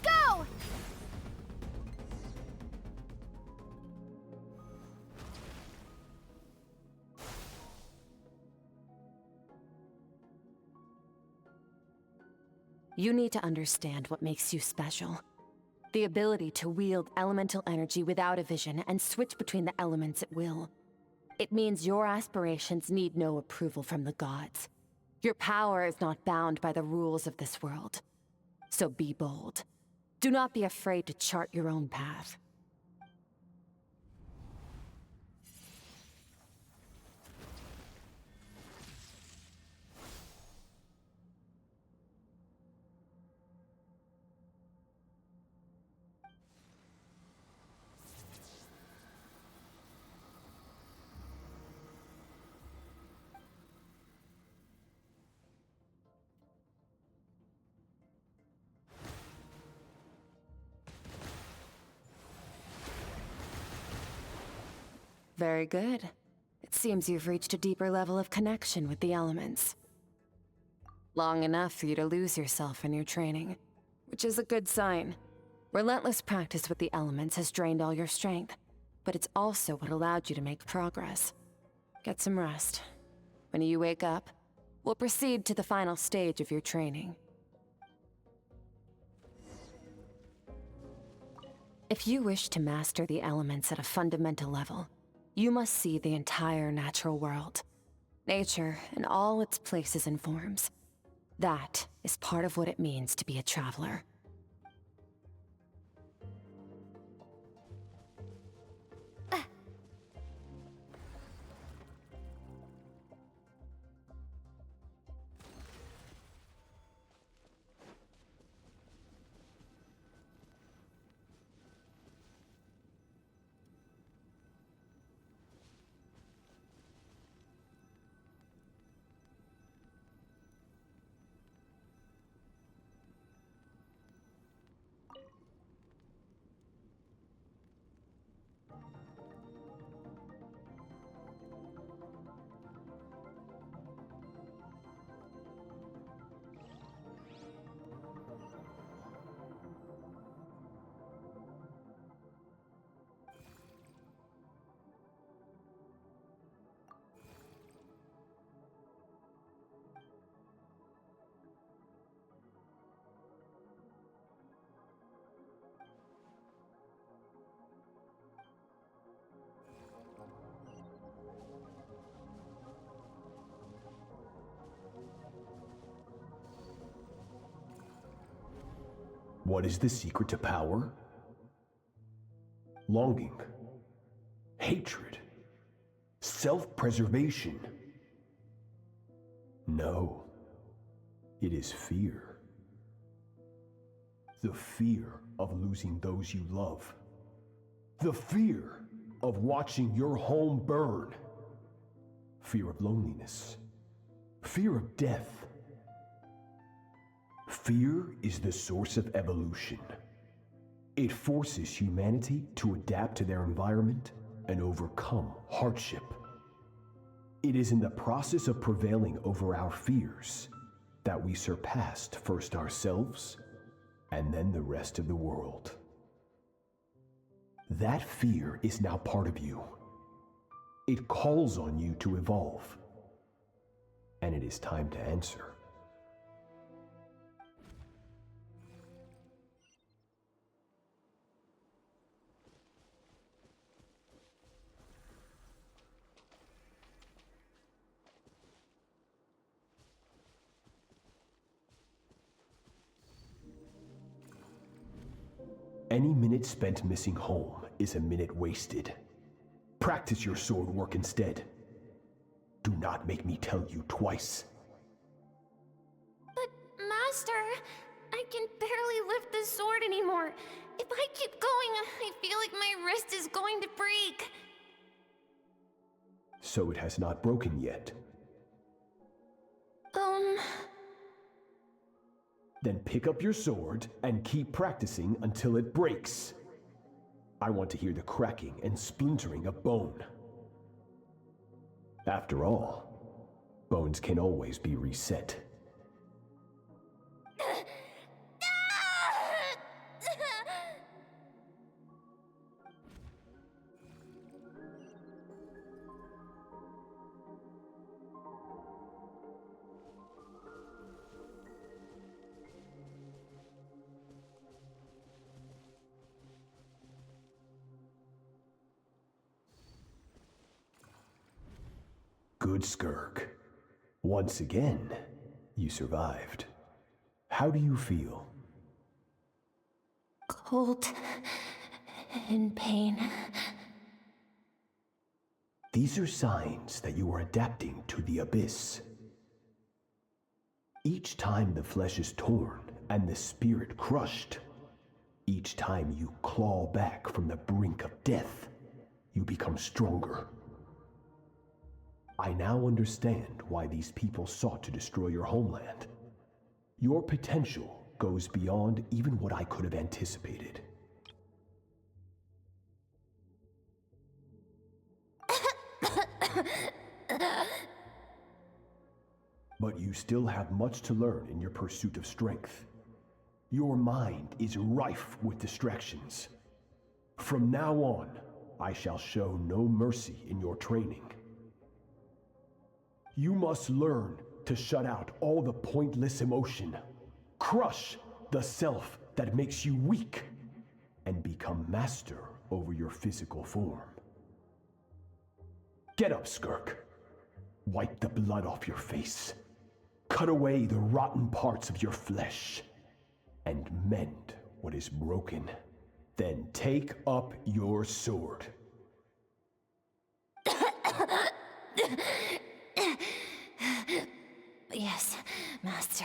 Go! You need to understand what makes you special. The ability to wield elemental energy without a vision and switch between the elements at will. It means your aspirations need no approval from the gods. Your power is not bound by the rules of this world. So be bold. Do not be afraid to chart your own path. Very good. It seems you've reached a deeper level of connection with the elements. Long enough for you to lose yourself in your training, which is a good sign. Relentless practice with the elements has drained all your strength, but it's also what allowed you to make progress. Get some rest. When you wake up, we'll proceed to the final stage of your training. If you wish to master the elements at a fundamental level, you must see the entire natural world. Nature in all its places and forms. That is part of what it means to be a traveler. What is the secret to power? Longing, hatred, self-preservation. No, it is fear. The fear of losing those you love. The fear of watching your home burn. Fear of loneliness. Fear of death. Fear is the source of evolution. It forces humanity to adapt to their environment and overcome hardship. It is in the process of prevailing over our fears that we surpassed first ourselves and then the rest of the world. That fear is now part of you. It calls on you to evolve. And it is time to answer. Any minute spent missing home is a minute wasted. Practice your sword work instead. Do not make me tell you twice. But, Master, I can barely lift the sword anymore. If I keep going, I feel like my wrist is going to break. So it has not broken yet. Then pick up your sword and keep practicing until it breaks. I want to hear the cracking and splintering of bone. After all, bones can always be reset. Good, Skirk. Once again, you survived. How do you feel? Cold and pain. These are signs that you are adapting to the abyss. Each time the flesh is torn and the spirit crushed, each time you claw back from the brink of death, you become stronger. I now understand why these people sought to destroy your homeland. Your potential goes beyond even what I could have anticipated. But you still have much to learn in your pursuit of strength. Your mind is rife with distractions. From now on, I shall show no mercy in your training. You must learn to shut out all the pointless emotion, crush the self that makes you weak, and become master over your physical form. Get up, Skirk. Wipe the blood off your face. Cut away the rotten parts of your flesh. And mend what is broken. Then take up your sword. Yes, Master.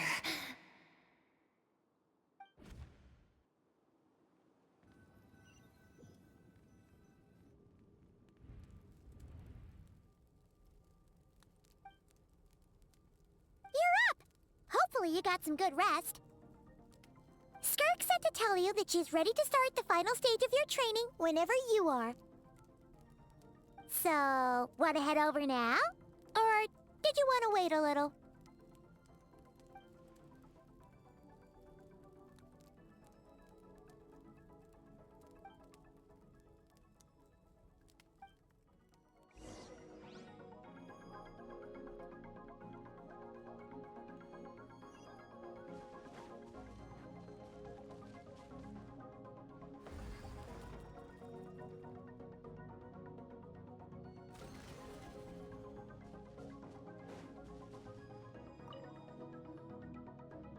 You're up! Hopefully you got some good rest. Skirk said to tell you that she's ready to start the final stage of your training whenever you are. So, want to head over now? Or did you want to wait a little?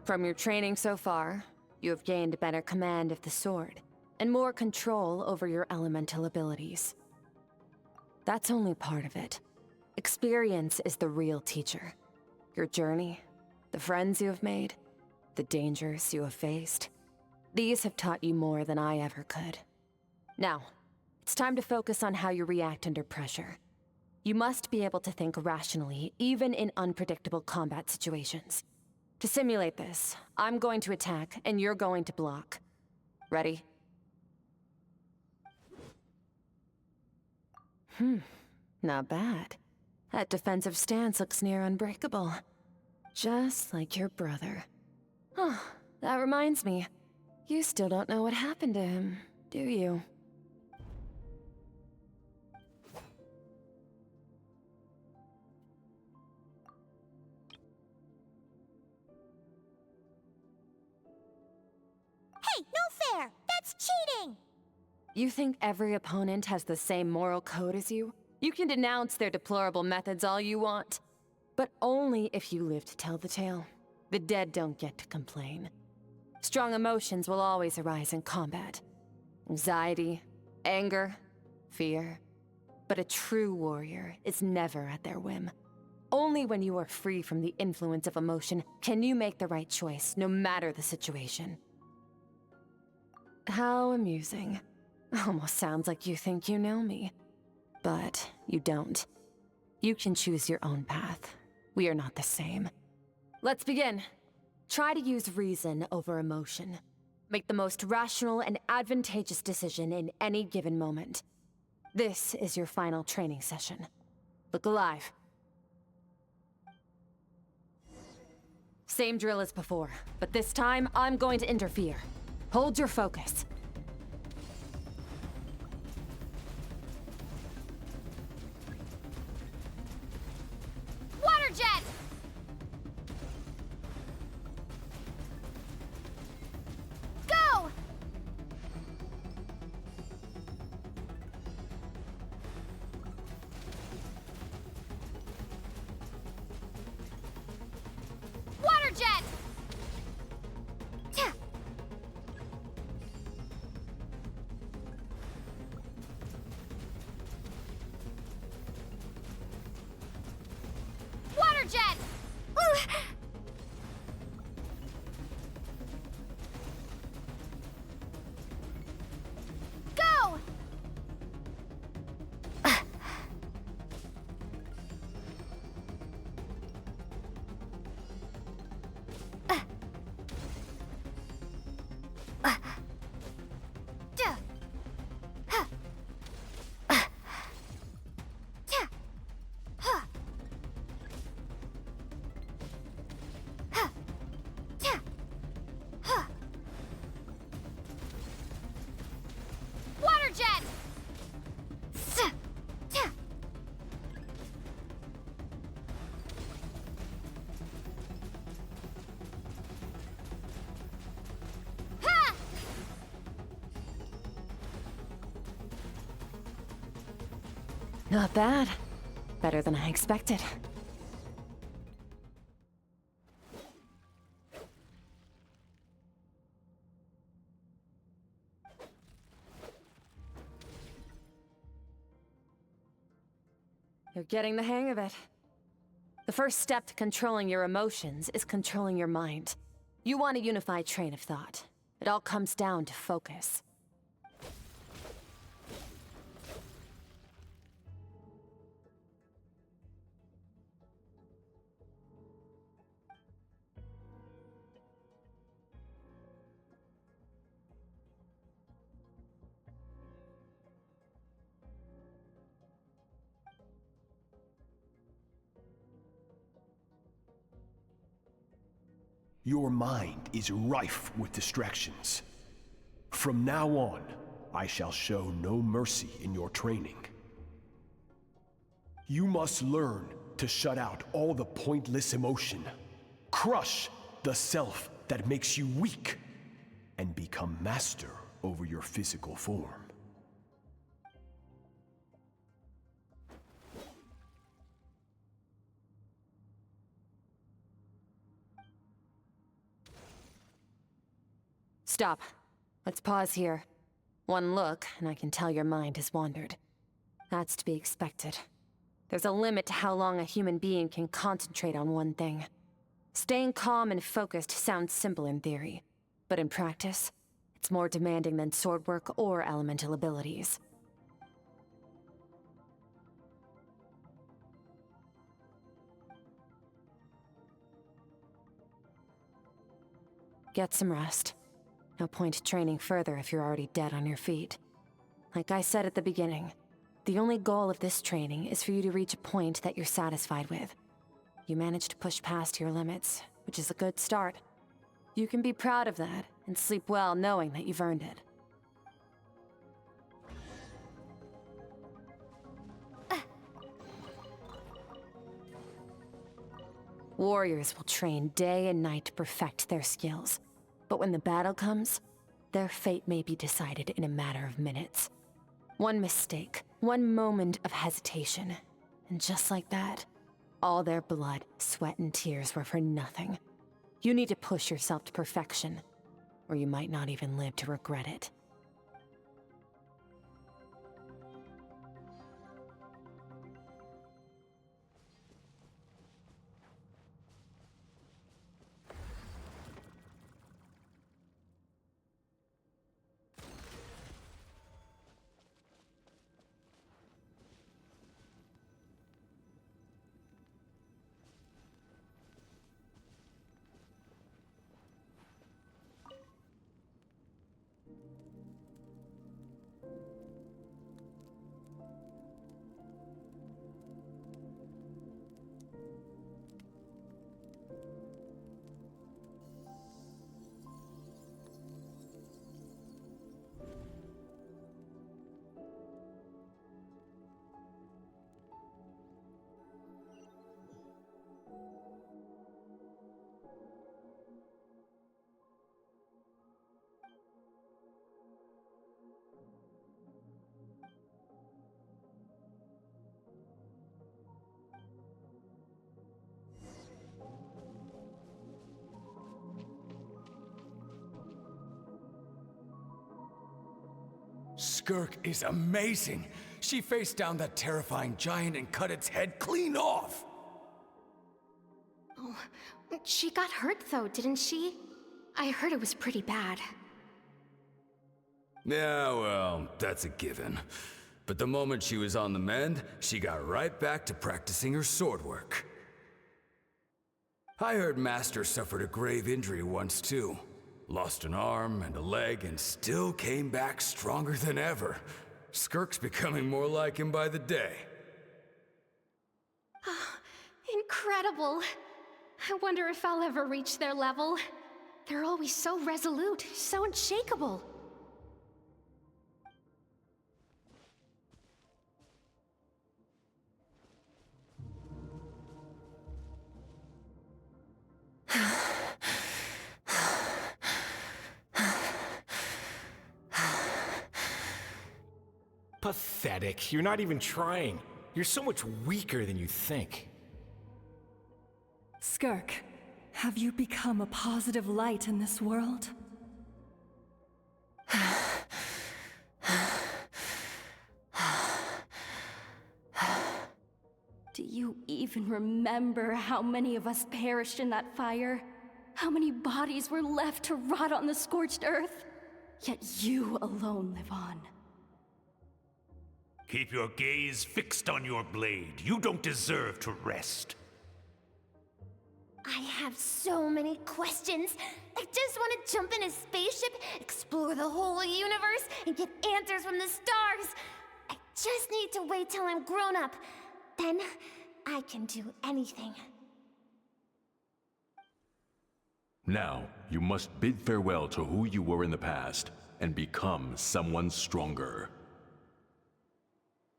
From your training so far, you have gained better command of the sword, and more control over your elemental abilities. That's only part of it. Experience is the real teacher. Your journey, the friends you have made, the dangers you have faced. These have taught you more than I ever could. Now, it's time to focus on how you react under pressure. You must be able to think rationally, even in unpredictable combat situations. To simulate this, I'm going to attack, and you're going to block. Ready? Not bad. That defensive stance looks near unbreakable. Just like your brother. Oh, that reminds me. You still don't know what happened to him, do you? Hey, no fair! That's cheating! You think every opponent has the same moral code as you? You can denounce their deplorable methods all you want, but only if you live to tell the tale. The dead don't get to complain. Strong emotions will always arise in combat. Anxiety, anger, fear. But a true warrior is never at their whim. Only when you are free from the influence of emotion can you make the right choice, no matter the situation. How amusing. Almost sounds like you think you know me. But you don't. You can choose your own path. We are not the same. Let's begin. Try to use reason over emotion. Make the most rational and advantageous decision in any given moment. This is your final training session. Look alive. Same drill as before, but this time I'm going to interfere. Hold your focus. Water jet! Go! Water jet! Not bad. Better than I expected. You're getting the hang of it. The first step to controlling your emotions is controlling your mind. You want a unified train of thought. It all comes down to focus. Your mind is rife with distractions. From now on, I shall show no mercy in your training. You must learn to shut out all the pointless emotion, crush the self that makes you weak, and become master over your physical form. Stop. Let's pause here. One look, and I can tell your mind has wandered. That's to be expected. There's a limit to how long a human being can concentrate on one thing. Staying calm and focused sounds simple in theory, but in practice, it's more demanding than sword work or elemental abilities. Get some rest. No point training further if you're already dead on your feet. Like I said at the beginning, the only goal of this training is for you to reach a point that you're satisfied with. You managed to push past your limits, which is a good start. You can be proud of that and sleep well knowing that you've earned it. Warriors will train day and night to perfect their skills. But when the battle comes, their fate may be decided in a matter of minutes. One mistake, one moment of hesitation, and just like that, all their blood, sweat, and tears were for nothing. You need to push yourself to perfection, or you might not even live to regret it. Skirk is amazing. She faced down that terrifying giant and cut its head clean off. Oh, she got hurt though, didn't she? I heard it was pretty bad. Yeah, well, that's a given. But the moment she was on the mend, she got right back to practicing her sword work. I heard Master suffered a grave injury once too. Lost an arm and a leg and still came back stronger than ever. Skirk's becoming more like him by the day. Incredible! I wonder if I'll ever reach their level. They're always so resolute, so unshakable. Pathetic. You're not even trying. You're so much weaker than you think. Skirk, have you become a positive light in this world? Do you even remember how many of us perished in that fire? How many bodies were left to rot on the scorched earth? Yet you alone live on. Keep your gaze fixed on your blade. You don't deserve to rest. I have so many questions. I just want to jump in a spaceship, explore the whole universe, and get answers from the stars. I just need to wait till I'm grown up. Then, I can do anything. Now, you must bid farewell to who you were in the past, and become someone stronger.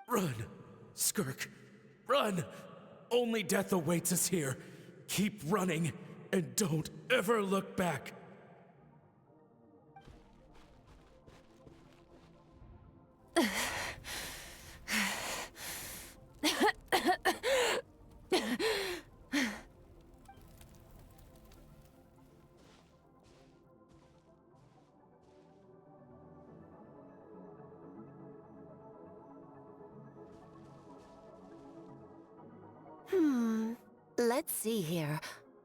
Run! Skirk! Run! Only death awaits us here. Keep running, and don't ever look back. Let's see here.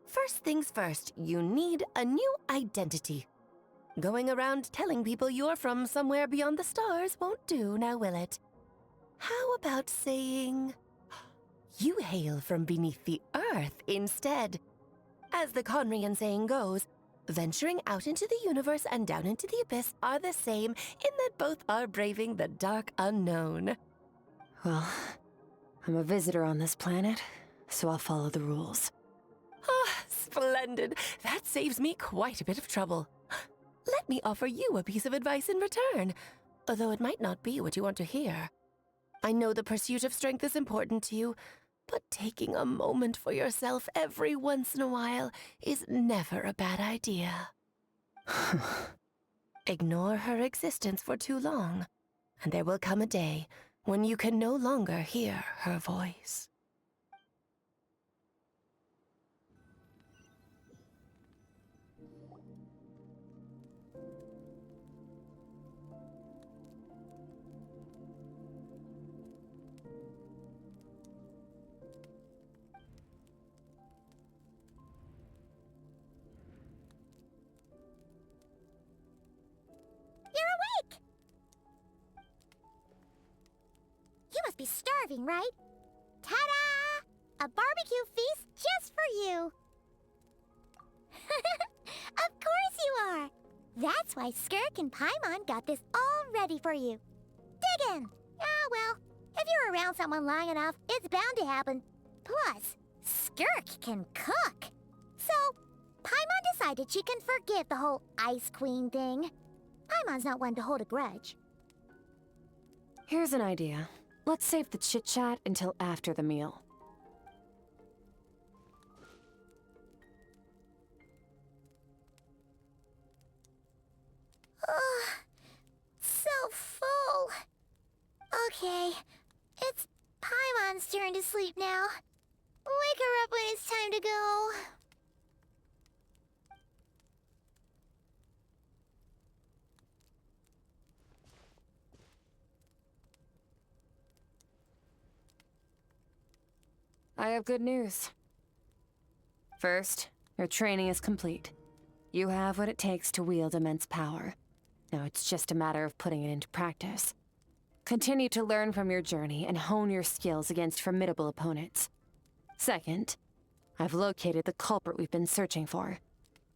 First things first, you need a new identity. Going around telling people you're from somewhere beyond the stars won't do, now will it? How about saying you hail from beneath the earth instead? As the Conrian saying goes, venturing out into the universe and down into the abyss are the same in that both are braving the dark unknown. Well, I'm a visitor on this planet, so I'll follow the rules. Ah, splendid. That saves me quite a bit of trouble. Let me offer you a piece of advice in return, although it might not be what you want to hear. I know the pursuit of strength is important to you, but taking a moment for yourself every once in a while is never a bad idea. Ignore her existence for too long, and there will come a day when you can no longer hear her voice. You must be starving, right? Ta-da! A barbecue feast just for you! Of course you are! That's why Skirk and Paimon got this all ready for you. Dig in! Ah, well, if you're around someone long enough, it's bound to happen. Plus, Skirk can cook. So, Paimon decided she can forgive the whole Ice Queen thing. Paimon's not one to hold a grudge. Here's an idea. Let's save the chit-chat until after the meal. Ugh, so full. Okay, it's Paimon's turn to sleep now. Wake her up when it's time to go. I have good news. First, your training is complete. You have what it takes to wield immense power. Now it's just a matter of putting it into practice. Continue to learn from your journey and hone your skills against formidable opponents. Second, I've located the culprit we've been searching for.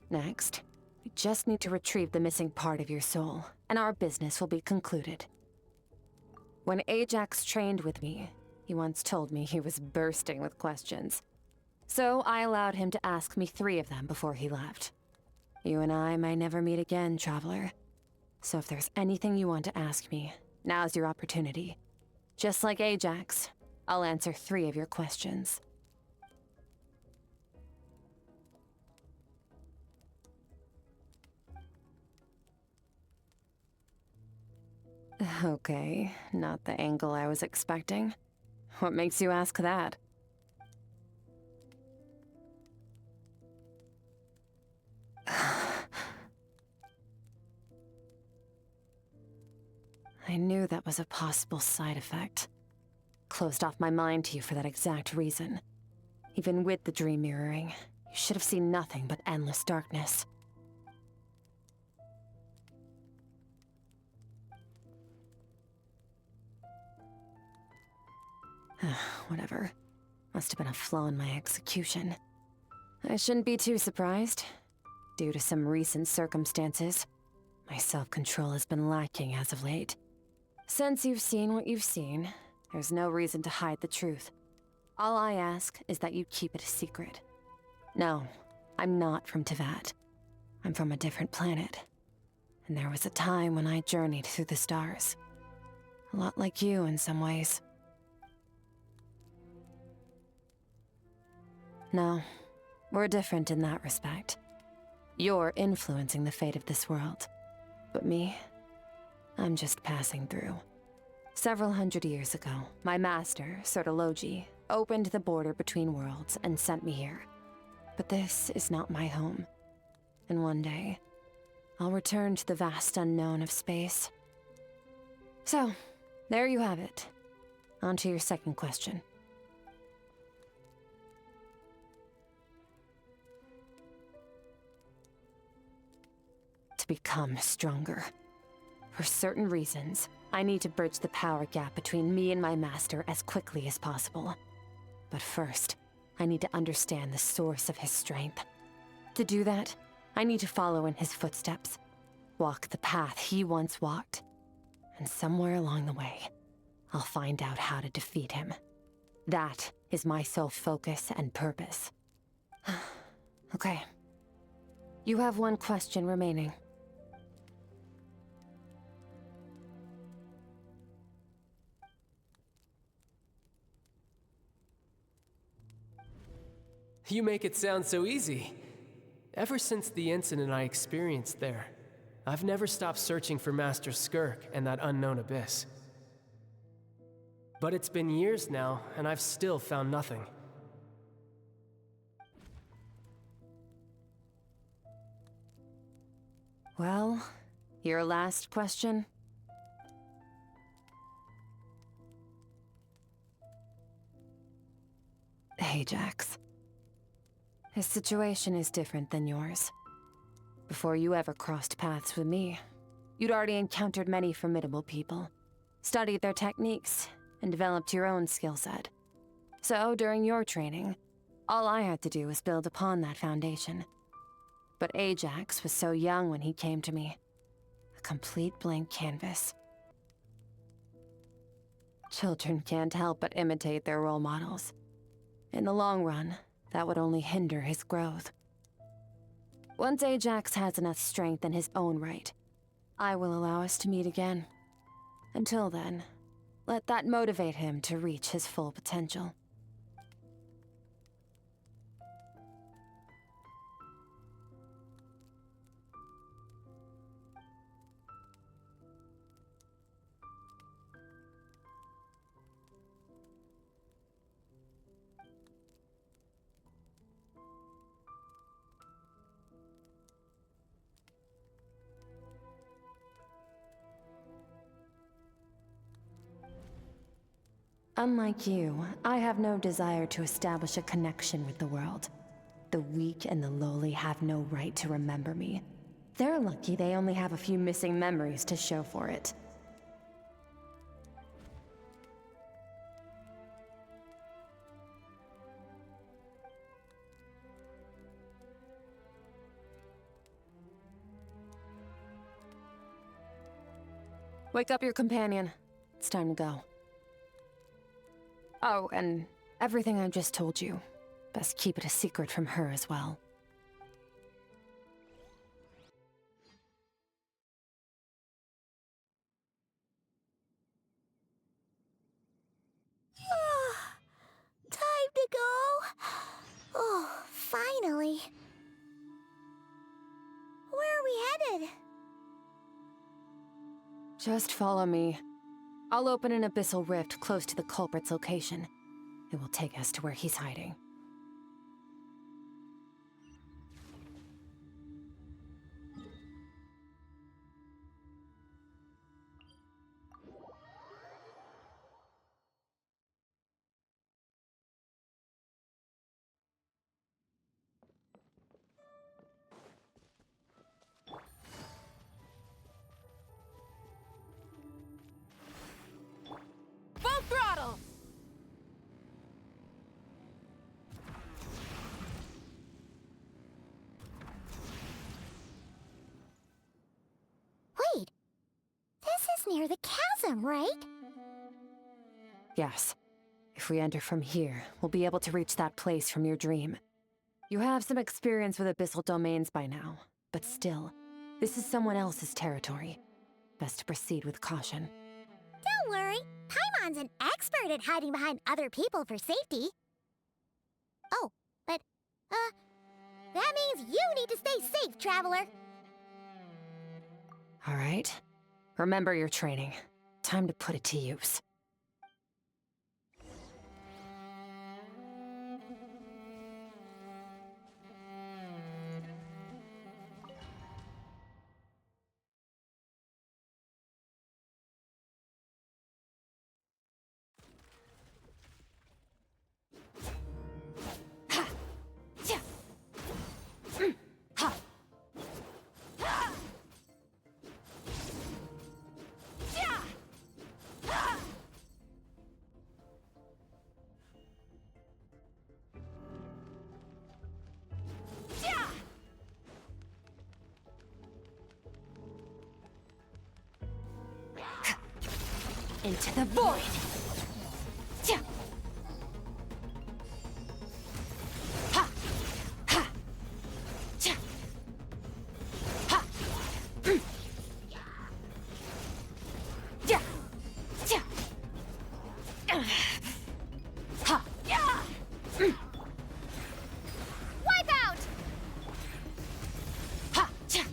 Next, we just need to retrieve the missing part of your soul, and our business will be concluded. When Ajax trained with me, he once told me he was bursting with questions. So I allowed him to ask me 3 of them before he left. You and I may never meet again, Traveler. So if there's anything you want to ask me, now's your opportunity. Just like Ajax, I'll answer 3 of your questions. Okay, not the angle I was expecting. What makes you ask that? I knew that was a possible side effect. Closed off my mind to you for that exact reason. Even with the dream mirroring, you should have seen nothing but endless darkness. Whatever. Must have been a flaw in my execution. I shouldn't be too surprised. Due to some recent circumstances, my self-control has been lacking as of late. Since you've seen what you've seen, there's no reason to hide the truth. All I ask is that you keep it a secret. No, I'm not from Tevat. I'm from a different planet. And there was a time when I journeyed through the stars. A lot like you in some ways. No, we're different in that respect. You're influencing the fate of this world. But me, I'm just passing through. Several hundred years ago, my master, Sertologi, opened the border between worlds and sent me here. But this is not my home. And one day, I'll return to the vast unknown of space. So, there you have it. On to your second question. To become stronger. For certain reasons, I need to bridge the power gap between me and my master as quickly as possible. But first, I need to understand the source of his strength. To do that, I need to follow in his footsteps, walk the path he once walked, and somewhere along the way, I'll find out how to defeat him. That is my sole focus and purpose. Okay. You have one question remaining. You make it sound so easy. Ever since the incident I experienced there, I've never stopped searching for Master Skirk and that unknown abyss. But it's been years now, and I've still found nothing. Well, your last question? Ajax. His situation is different than yours. Before you ever crossed paths with me, you'd already encountered many formidable people, studied their techniques, and developed your own skill set. So, during your training, all I had to do was build upon that foundation. But Ajax was so young when he came to me. A complete blank canvas. Children can't help but imitate their role models. In the long run, that would only hinder his growth. Once Ajax has enough strength in his own right, I will allow us to meet again. Until then, let that motivate him to reach his full potential. Unlike you, I have no desire to establish a connection with the world. The weak and the lowly have no right to remember me. They're lucky they only have a few missing memories to show for it. Wake up your companion. It's time to go. Oh, and everything I just told you. Best keep it a secret from her as well. Time to go. Oh, finally. Where are we headed? Just follow me. I'll open an abyssal rift close to the culprit's location. It will take us to where he's hiding. Full throttle! Wait, this is near the chasm, right? Yes. If we enter from here, we'll be able to reach that place from your dream. You have some experience with abyssal domains by now, but still, this is someone else's territory. Best to proceed with caution. Don't worry, Paimon's an expert at hiding behind other people for safety. Oh, but, that means you need to stay safe, Traveler. All right. Remember your training. Time to put it to use. Into the void! Tja! Ha! Ha! Tja! Ha! Ja! Tja! Ha! Ja! Wipe out! Ha! Tja!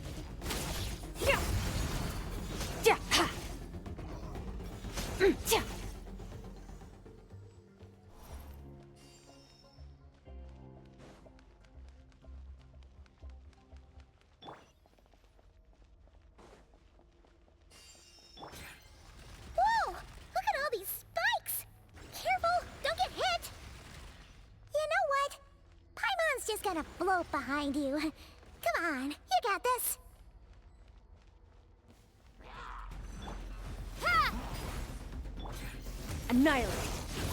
Ja! Ja! Ha! Tja! Whoa! Look at all these spikes! Careful, don't get hit! You know what? Paimon's just gonna float behind you. Come on, you got this. Ha! Annihilate.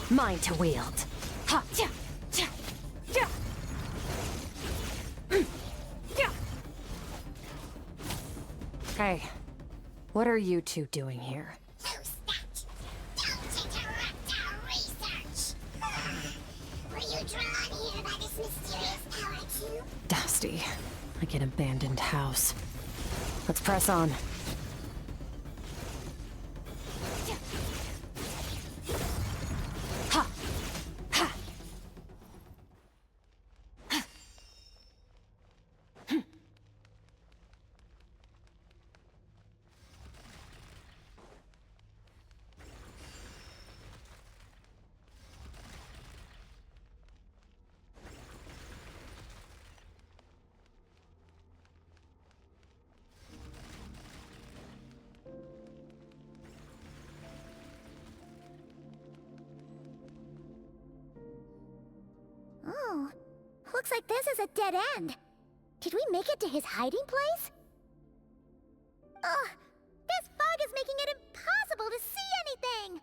Mine to wield. Ha! Tja! Tja! Ja! Ja! Hey, what are you two doing here? Who's that? Don't interrupt our research! Were you drawn here by this mysterious power too? Dusty. Like an abandoned house. Let's press on. Ha! Ha! Oh, looks like this is a dead end. Did we make it to his hiding place? Ugh, this fog is making it impossible to see anything!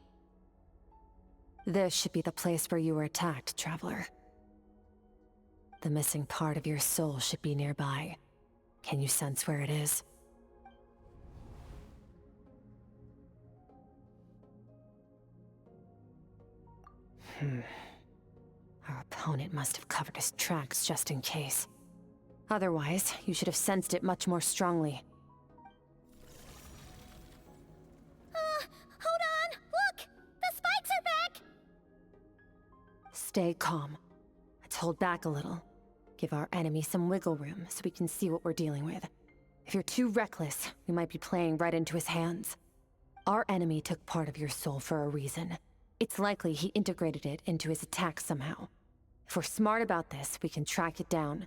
This should be the place where you were attacked, Traveler. The missing part of your soul should be nearby. Can you sense where it is? Our opponent must have covered his tracks just in case. Otherwise, you should have sensed it much more strongly. Hold on! Look! The spikes are back! Stay calm. Let's hold back a little. Give our enemy some wiggle room so we can see what we're dealing with. If you're too reckless, we might be playing right into his hands. Our enemy took part of your soul for a reason. It's likely he integrated it into his attack somehow. If we're smart about this, we can track it down.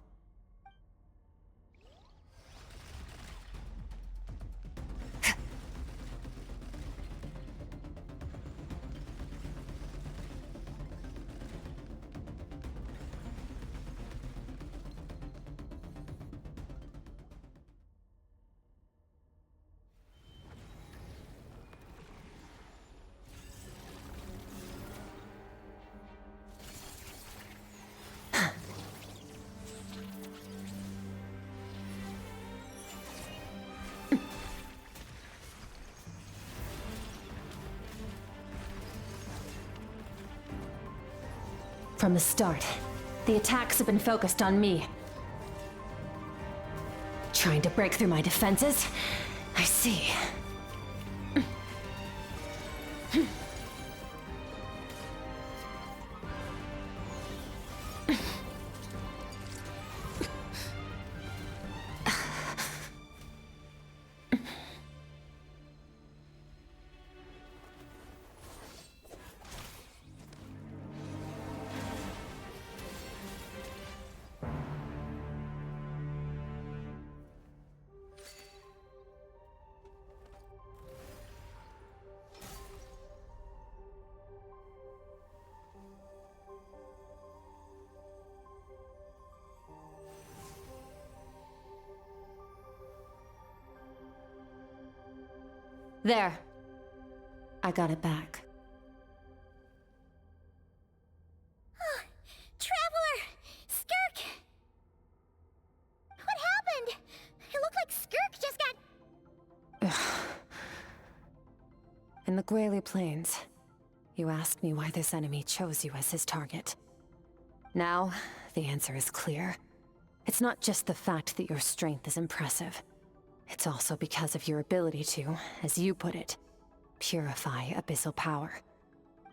From the start, the attacks have been focused on me. Trying to break through my defenses? I see. There. I got it back. Traveler! Skirk! What happened? It looked like Skirk just got... In the Gwali Plains, you asked me why this enemy chose you as his target. Now, the answer is clear. It's not just the fact that your strength is impressive. It's also because of your ability to, as you put it, purify abyssal power.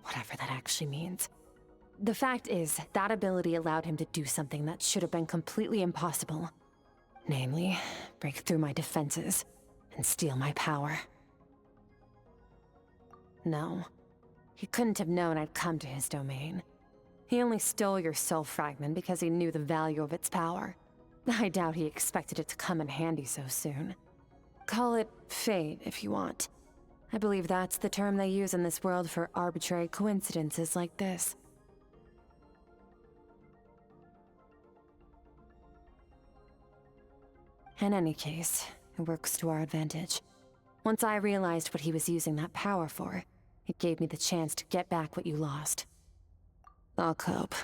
Whatever that actually means. The fact is, that ability allowed him to do something that should have been completely impossible. Namely, break through my defenses and steal my power. No, he couldn't have known I'd come to his domain. He only stole your soul fragment because he knew the value of its power. I doubt he expected it to come in handy so soon. Call it fate, if you want. I believe that's the term they use in this world for arbitrary coincidences like this. In any case, it works to our advantage. Once I realized what he was using that power for, it gave me the chance to get back what you lost. I'll cope.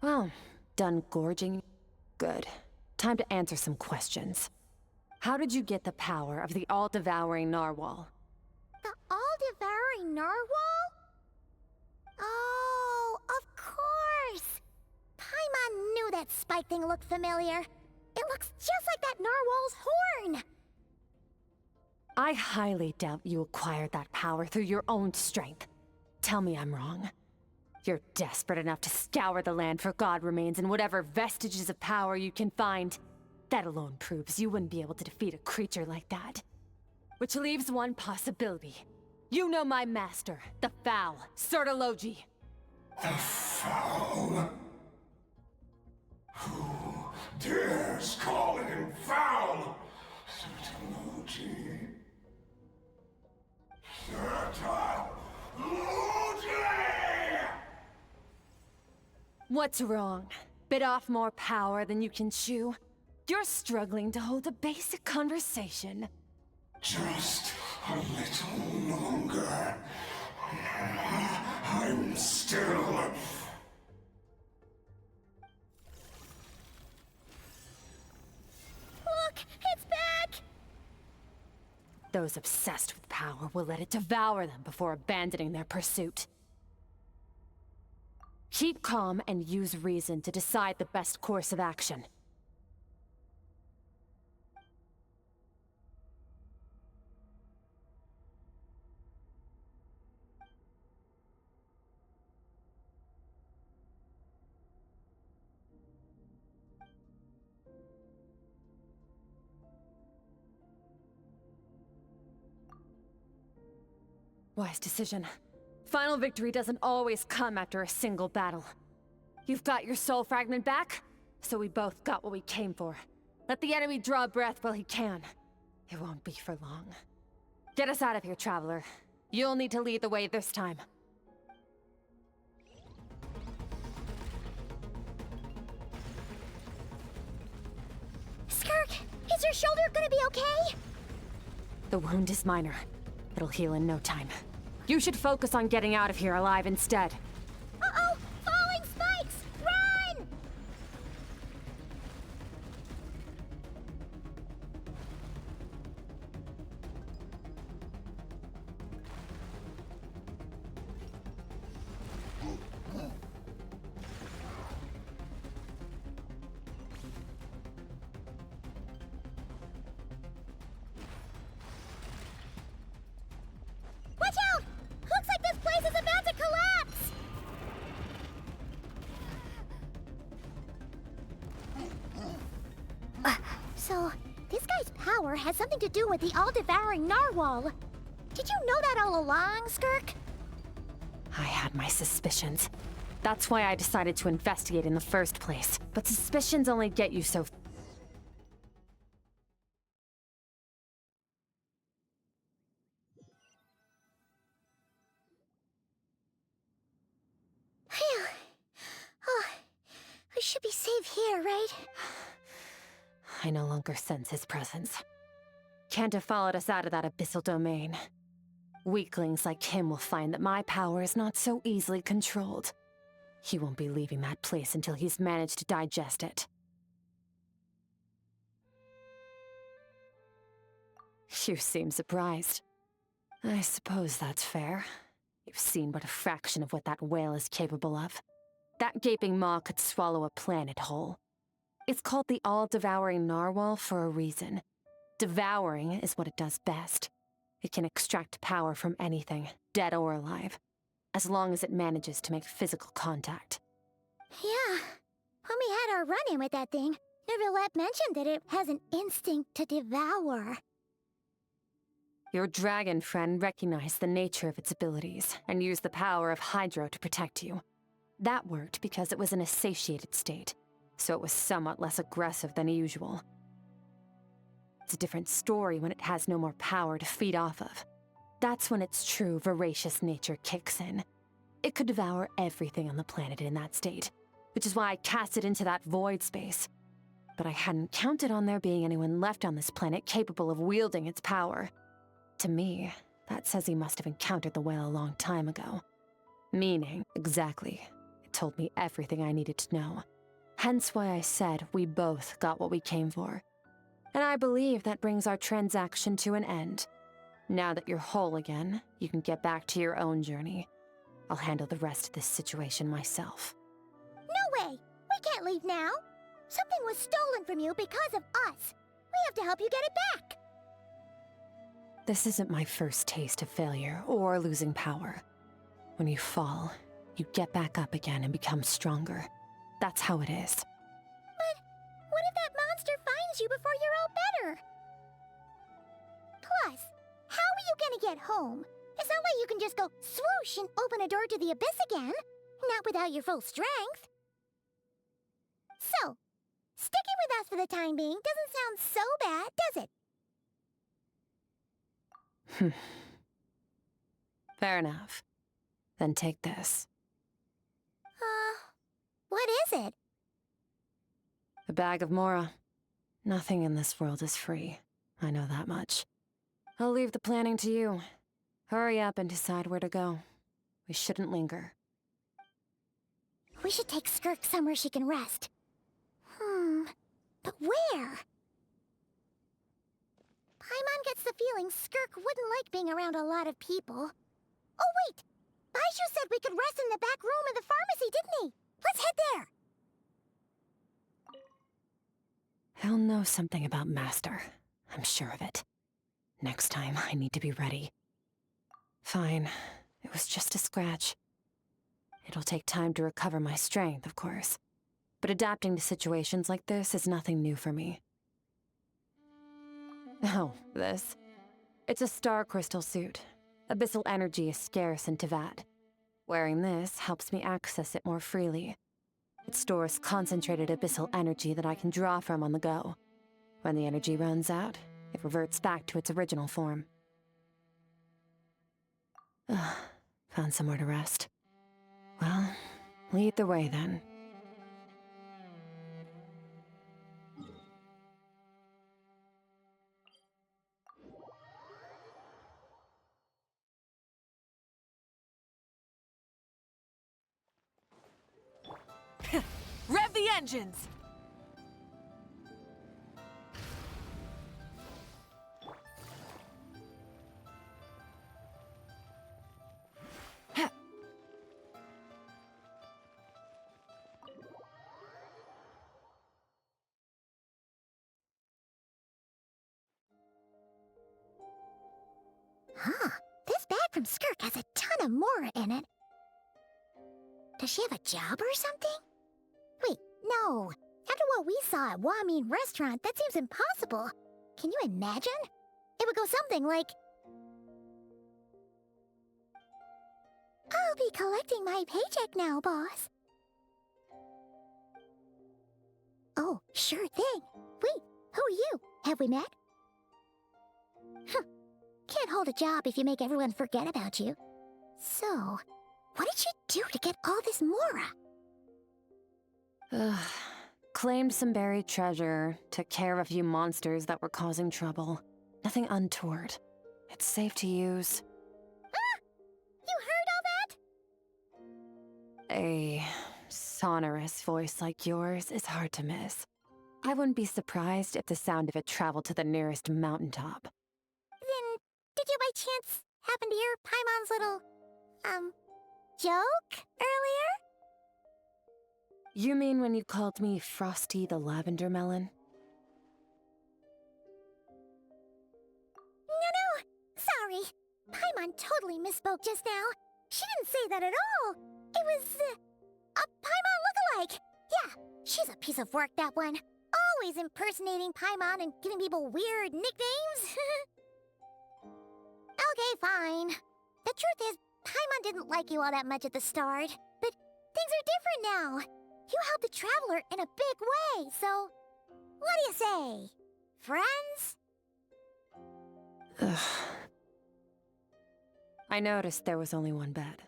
Well, done gorging? Good. Time to answer some questions. How did you get the power of the all-devouring narwhal? The all-devouring narwhal? Oh, of course! Paimon knew that spike thing looked familiar. It looks just like that narwhal's horn! I highly doubt you acquired that power through your own strength. Tell me I'm wrong. You're desperate enough to scour the land for god remains and whatever vestiges of power you can find. That alone proves you wouldn't be able to defeat a creature like that. Which leaves one possibility. You know my master, the Foul, Sertologi. The Foul? Who dares call him Foul? Sertologi. Sertologi! What's wrong? Bit off more power than you can chew? You're struggling to hold a basic conversation. Just a little longer. I'm still... Look, it's back! Those obsessed with power will let it devour them before abandoning their pursuit. Keep calm and use reason to decide the best course of action. Wise decision. Final victory doesn't always come after a single battle. You've got your soul fragment back, so we both got what we came for. Let the enemy draw breath while he can. It won't be for long. Get us out of here, Traveler. You'll need to lead the way this time. Skirk, is your shoulder gonna be okay? The wound is minor. It'll heal in no time. You should focus on getting out of here alive instead. Uh-oh! Falling spikes! Run! Watch out! Looks like this place is about to collapse! So, this guy's power has something to do with the all-devouring narwhal. Did you know that all along, Skirk? I had my suspicions. That's why I decided to investigate in the first place. But suspicions only get you so... Phew. Oh, we should be safe here, right? I no longer sense his presence. Can't have followed us out of that abyssal domain. Weaklings like him will find that my power is not so easily controlled. He won't be leaving that place until he's managed to digest it. You seem surprised. I suppose that's fair. You've seen but a fraction of what that whale is capable of. That gaping maw could swallow a planet whole. It's called the all-devouring narwhal for a reason. Devouring is what it does best. It can extract power from anything, dead or alive, as long as it manages to make physical contact. Yeah. When we had our run-in with that thing, Neverlet mentioned that it has an instinct to devour. Your dragon friend recognized the nature of its abilities and used the power of Hydro to protect you. That worked because it was in a satiated state, so it was somewhat less aggressive than usual. It's a different story when it has no more power to feed off of. That's when its true voracious nature kicks in. It could devour everything on the planet in that state, which is why I cast it into that void space. But I hadn't counted on there being anyone left on this planet capable of wielding its power. To me, that says he must have encountered the whale a long time ago. Meaning, exactly, it told me everything I needed to know. Hence why I said we both got what we came for. And I believe that brings our transaction to an end. Now that you're whole again, you can get back to your own journey. I'll handle the rest of this situation myself. No way! We can't leave now! Something was stolen from you because of us. We have to help you get it back! This isn't my first taste of failure or losing power. When you fall, you get back up again and become stronger. That's how it is. But what if that monster finds you before you're all better? Plus, how are you gonna get home? It's not like you can just go swoosh and open a door to the abyss again. Not without your full strength. So, sticking with us for the time being doesn't sound so bad, does it? Fair enough. Then take this. What is it? A bag of Mora. Nothing in this world is free. I know that much. I'll leave the planning to you. Hurry up and decide where to go. We shouldn't linger. We should take Skirk somewhere she can rest. But where? Paimon gets the feeling Skirk wouldn't like being around a lot of people. Oh wait! Baizhu said we could rest in the back room of the pharmacy, didn't he? Let's head there! He'll know something about Master. I'm sure of it. Next time, I need to be ready. Fine. It was just a scratch. It'll take time to recover my strength, of course. But adapting to situations like this is nothing new for me. Oh, this. It's a star crystal suit. Abyssal energy is scarce in Teyvat. Wearing this helps me access it more freely. It stores concentrated abyssal energy that I can draw from on the go. When the energy runs out, it reverts back to its original form. Found somewhere to rest. Well, lead the way then. Rev the engines! Huh. This bag from Skirk has a ton of Mora in it. Does she have a job or something? Wait, no. After what we saw at Wamin Restaurant, that seems impossible. Can you imagine? It would go something like... I'll be collecting my paycheck now, boss. Oh, sure thing. Wait, who are you? Have we met? Huh. Can't hold a job if you make everyone forget about you. So, what did you do to get all this Mora? Claimed some buried treasure, took care of a few monsters that were causing trouble. Nothing untoward. It's safe to use. Ah! You heard all that? A sonorous voice like yours is hard to miss. I wouldn't be surprised if the sound of it traveled to the nearest mountaintop. Then, did you by chance happen to hear Paimon's little, joke earlier? You mean when you called me Frosty the Lavender Melon? No, sorry. Paimon totally misspoke just now. She didn't say that at all. It was, a Paimon lookalike. Yeah, she's a piece of work, that one. Always impersonating Paimon and giving people weird nicknames. Okay, fine. The truth is, Paimon didn't like you all that much at the start, but things are different now. You helped the Traveler in a big way, so what do you say? Friends? Ugh. I noticed there was only one bed.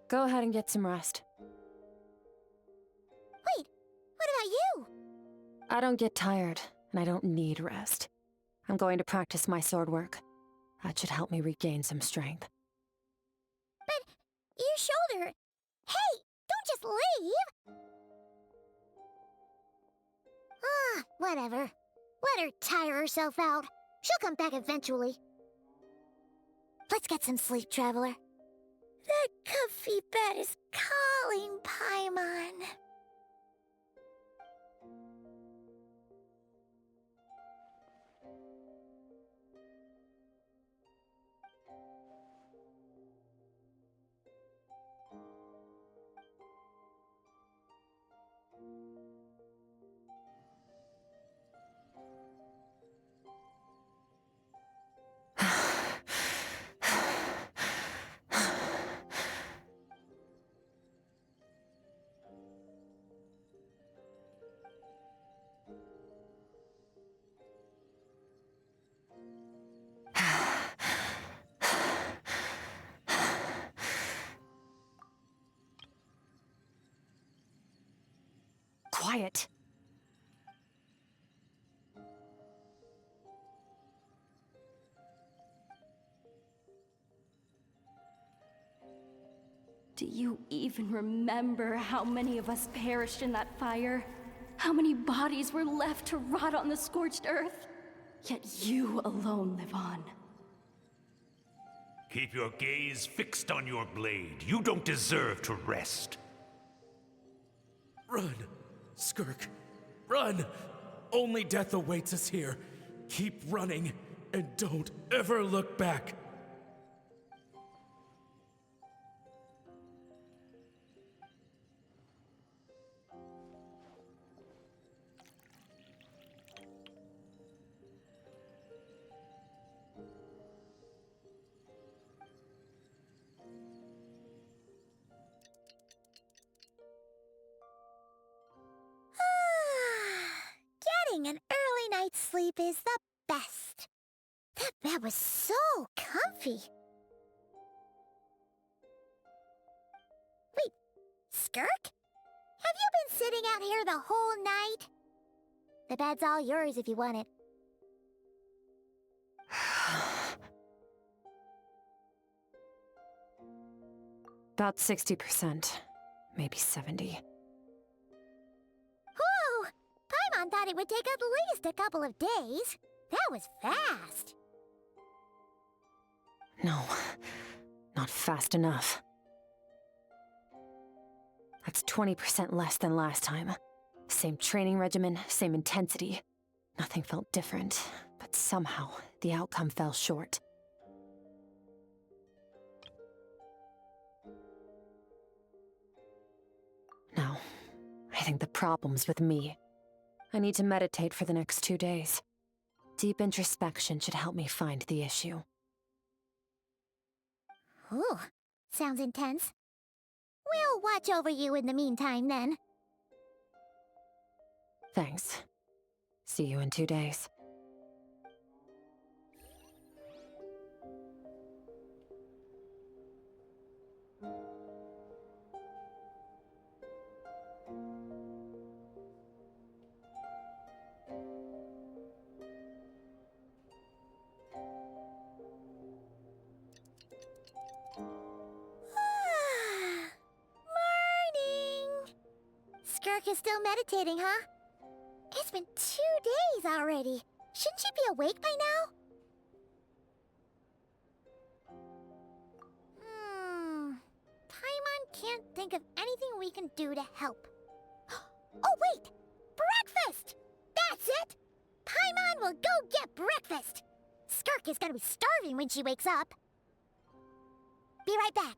Go ahead and get some rest. Wait, what about you? I don't get tired, and I don't need rest. I'm going to practice my sword work. That should help me regain some strength. But your shoulder... Hey, don't just leave! Ah, whatever. Let her tire herself out. She'll come back eventually. Let's get some sleep, Traveler. That comfy bed is calling, Paimon. Quiet. Do you even remember how many of us perished in that fire? How many bodies were left to rot on the scorched earth? Yet you alone live on. Keep your gaze fixed on your blade. You don't deserve to rest. Run, Skirk. Run! Only death awaits us here. Keep running, and don't ever look back. night's sleep is the best. That bed was so comfy. Wait, Skirk? Have you been sitting out here the whole night? The bed's all yours if you want it. About 60%, maybe 70. Whew! Paimon thought it would take at least a couple of days. That was fast. No, not fast enough. That's 20% less than last time. Same training regimen, same intensity. Nothing felt different, but somehow the outcome fell short. No, I think the problem's with me. I need to meditate for the next 2 days. Deep introspection should help me find the issue. Ooh, sounds intense. We'll watch over you in the meantime, then. Thanks. See you in 2 days. Morning! Skirk is still meditating, huh? It's been 2 days already. Shouldn't she be awake by now? Paimon can't think of anything we can do to help. Oh, wait! Breakfast! That's it! Paimon will go get breakfast! Skirk is gonna be starving when she wakes up. Be right back.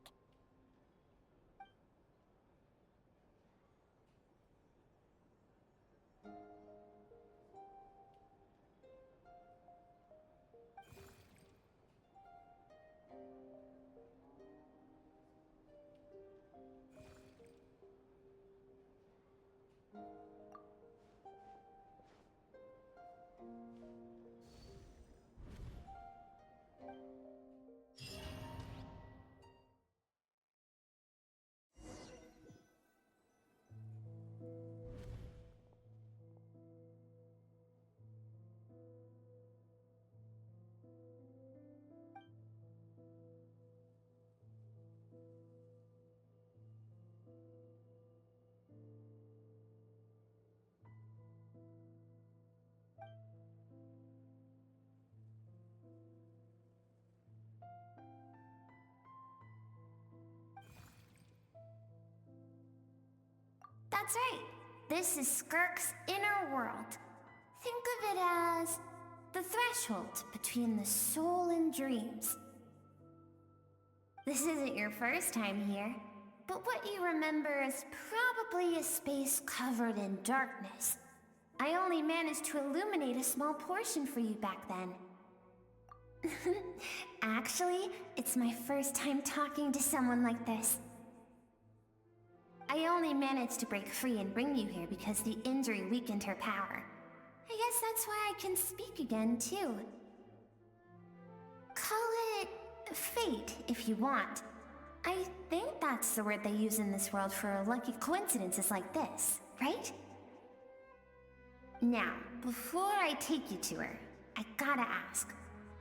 That's right. This is Skirk's inner world. Think of it as the threshold between the soul and dreams. This isn't your first time here, but what you remember is probably a space covered in darkness. I only managed to illuminate a small portion for you back then. Actually, it's my first time talking to someone like this. I only managed to break free and bring you here because the injury weakened her power. I guess that's why I can speak again, too. Call it fate, if you want. I think that's the word they use in this world for lucky coincidences like this, right? Now, before I take you to her, I gotta ask.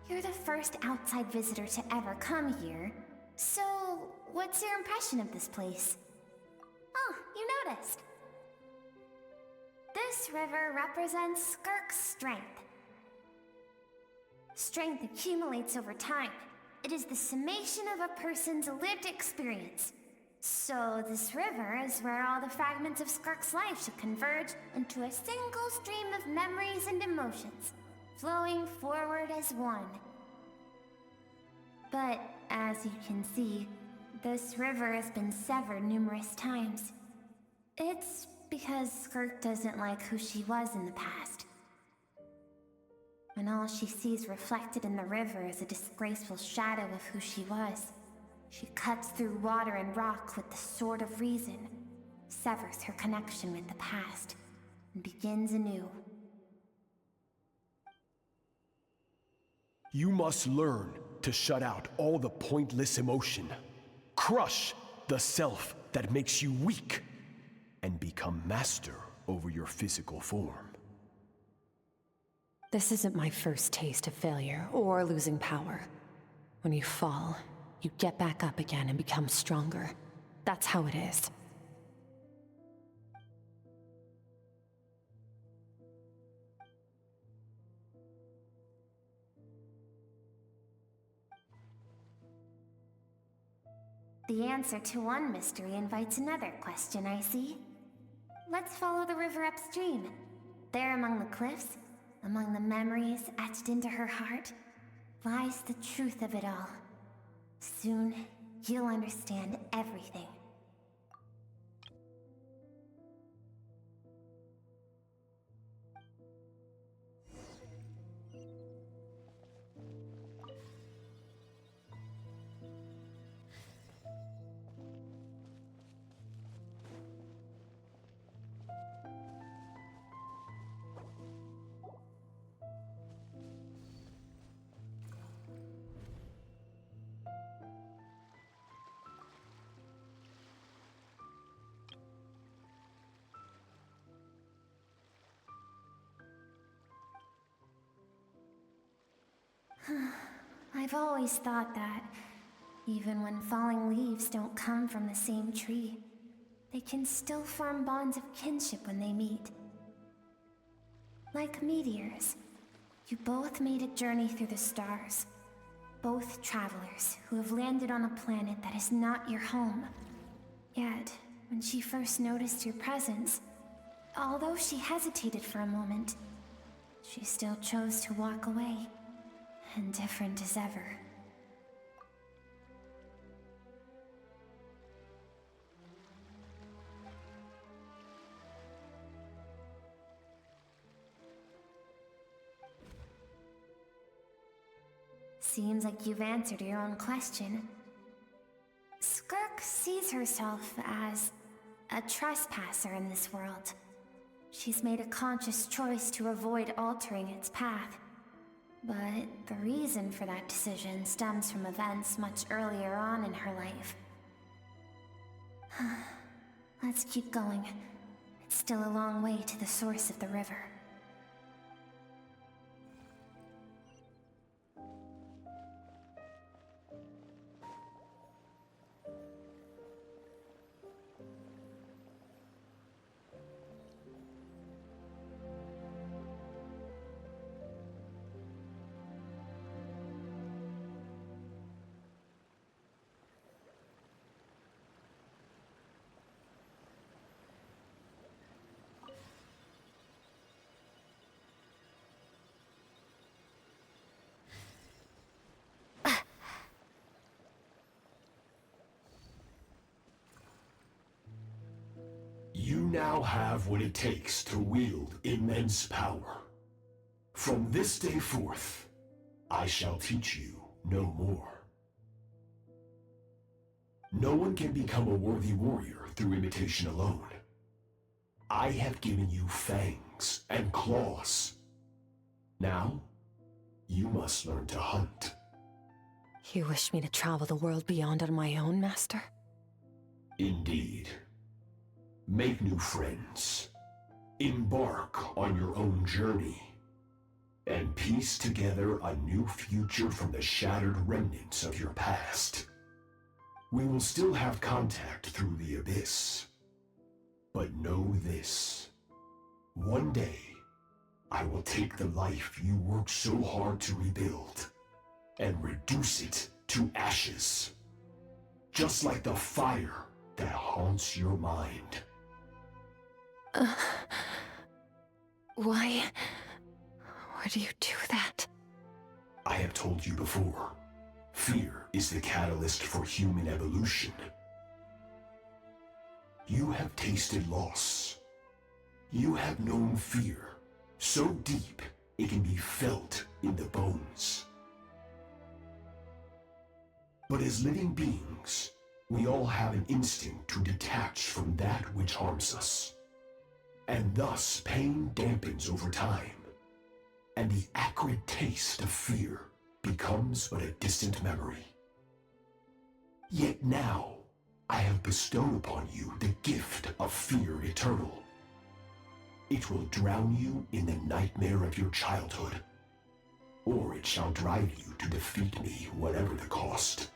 You're the first outside visitor to ever come here, so what's your impression of this place? Oh, you noticed. This river represents Skirk's strength. Strength accumulates over time. It is the summation of a person's lived experience. So this river is where all the fragments of Skirk's life should converge into a single stream of memories and emotions, flowing forward as one. But as you can see, this river has been severed numerous times. It's because Skirk doesn't like who she was in the past. And all she sees reflected in the river is a disgraceful shadow of who she was. She cuts through water and rock with the sword of reason, severs her connection with the past, and begins anew. You must learn to shut out all the pointless emotion, crush the self that makes you weak, and become master over your physical form. This isn't my first taste of failure or losing power. When you fall, you get back up again and become stronger. That's how it is. The answer to one mystery invites another question, I see. Let's follow the river upstream. There among the cliffs, among the memories etched into her heart, lies the truth of it all. Soon, you'll understand everything. I've always thought that, even when falling leaves don't come from the same tree, they can still form bonds of kinship when they meet. Like meteors, you both made a journey through the stars. Both travelers who have landed on a planet that is not your home. Yet, when she first noticed your presence, although she hesitated for a moment, she still chose to walk away. Indifferent as ever. Seems like you've answered your own question. Skirk sees herself as a trespasser in this world. She's made a conscious choice to avoid altering its path. But the reason for that decision stems from events much earlier on in her life. Let's keep going. It's still a long way to the source of the river. You now have what it takes to wield immense power. From this day forth, I shall teach you no more. No one can become a worthy warrior through imitation alone. I have given you fangs and claws. Now, you must learn to hunt. You wish me to travel the world beyond on my own, Master? Indeed. Make new friends. Embark on your own journey. And piece together a new future from the shattered remnants of your past. We will still have contact through the abyss. But know this. One day, I will take the life you worked so hard to rebuild and reduce it to ashes. Just like the fire that haunts your mind. Why do you do that? I have told you before, fear is the catalyst for human evolution. You have tasted loss. You have known fear, so deep it can be felt in the bones. But as living beings, we all have an instinct to detach from that which harms us. And thus pain dampens over time, and the acrid taste of fear becomes but a distant memory. Yet now, I have bestowed upon you the gift of fear eternal. It will drown you in the nightmare of your childhood, or it shall drive you to defeat me, whatever the cost.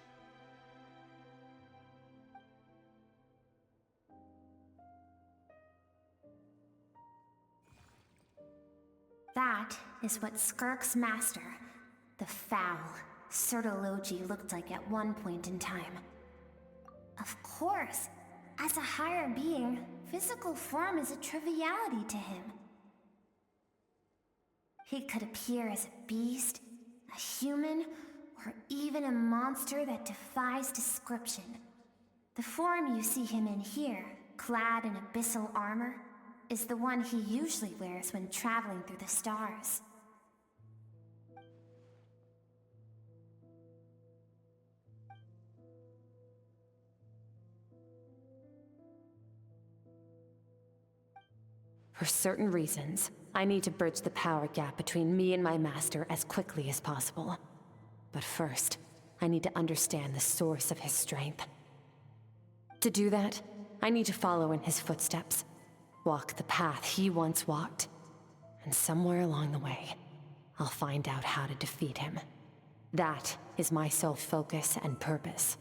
That is what Skirk's master, the foul Sertologi, looked like at one point in time. Of course, as a higher being, physical form is a triviality to him. He could appear as a beast, a human, or even a monster that defies description. The form you see him in here, clad in abyssal armor, is the one he usually wears when traveling through the stars. For certain reasons, I need to bridge the power gap between me and my master as quickly as possible. But first, I need to understand the source of his strength. To do that, I need to follow in his footsteps, walk the path he once walked, and somewhere along the way, I'll find out how to defeat him. That is my sole focus and purpose.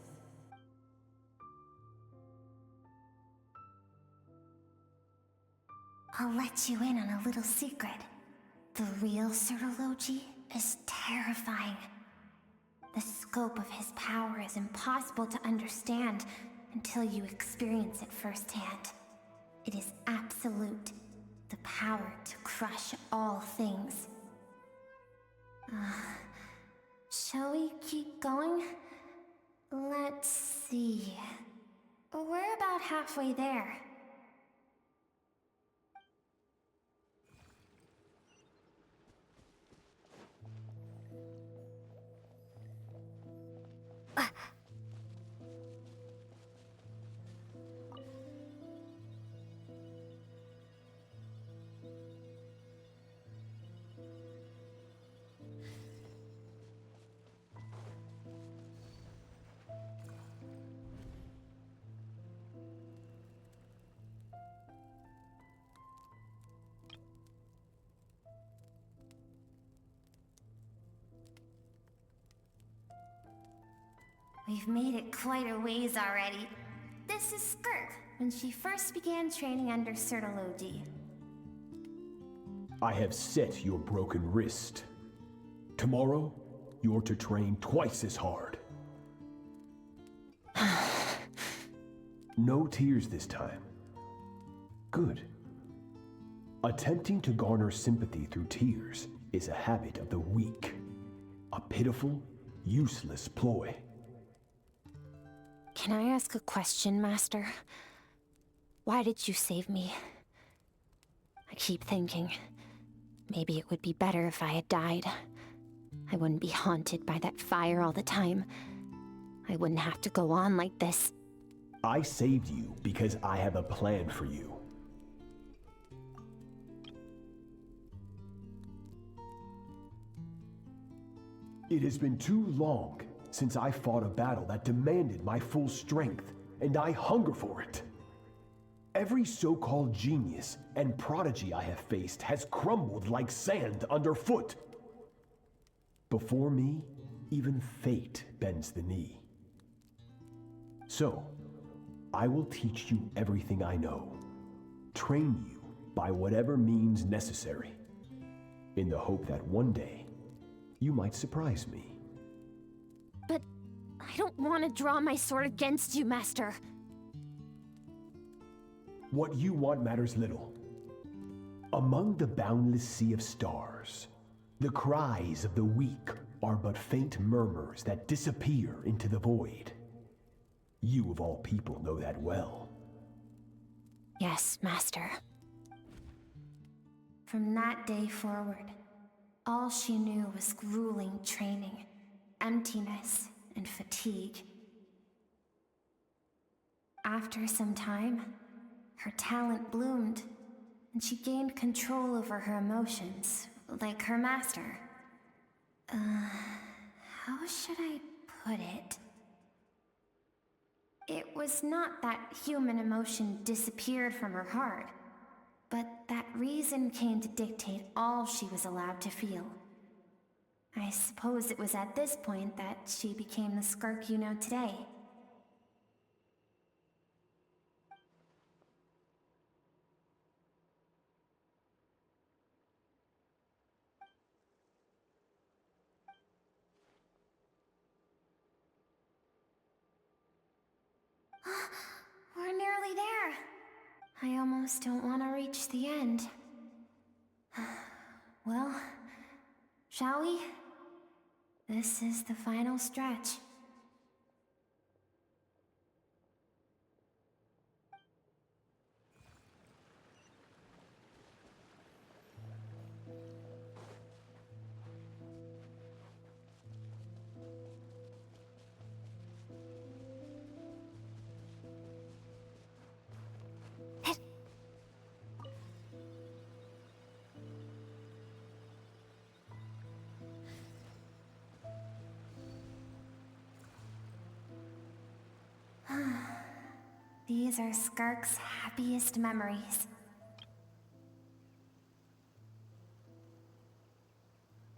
I'll let you in on a little secret. The real Sertologi is terrifying. The scope of his power is impossible to understand until you experience it firsthand. It is absolute, the power to crush all things. Shall we keep going? Let's see. We're about halfway there. We've made it quite a ways already. This is Skirk, when she first began training under Sertologi. I have set your broken wrist. Tomorrow, you're to train twice as hard. No tears this time. Good. Attempting to garner sympathy through tears is a habit of the weak. A pitiful, useless ploy. Can I ask a question, Master? Why did you save me? I keep thinking, maybe it would be better if I had died. I wouldn't be haunted by that fire all the time. I wouldn't have to go on like this. I saved you because I have a plan for you. It has been too long since I fought a battle that demanded my full strength, and I hunger for it. Every so-called genius and prodigy I have faced has crumbled like sand underfoot. Before me, even fate bends the knee. So, I will teach you everything I know, train you by whatever means necessary, in the hope that one day, you might surprise me. But I don't want to draw my sword against you, Master. What you want matters little. Among the boundless sea of stars, the cries of the weak are but faint murmurs that disappear into the void. You of all people know that well. Yes, Master. From that day forward, all she knew was grueling training, emptiness, and fatigue. After some time, her talent bloomed, and she gained control over her emotions, like her master. How should I put it? It was not that human emotion disappeared from her heart, but that reason came to dictate all she was allowed to feel. I suppose it was at this point that she became the Skirk you know today. We're nearly there. I almost don't want to reach the end. Well, shall we? This is the final stretch. These are Skirk's happiest memories.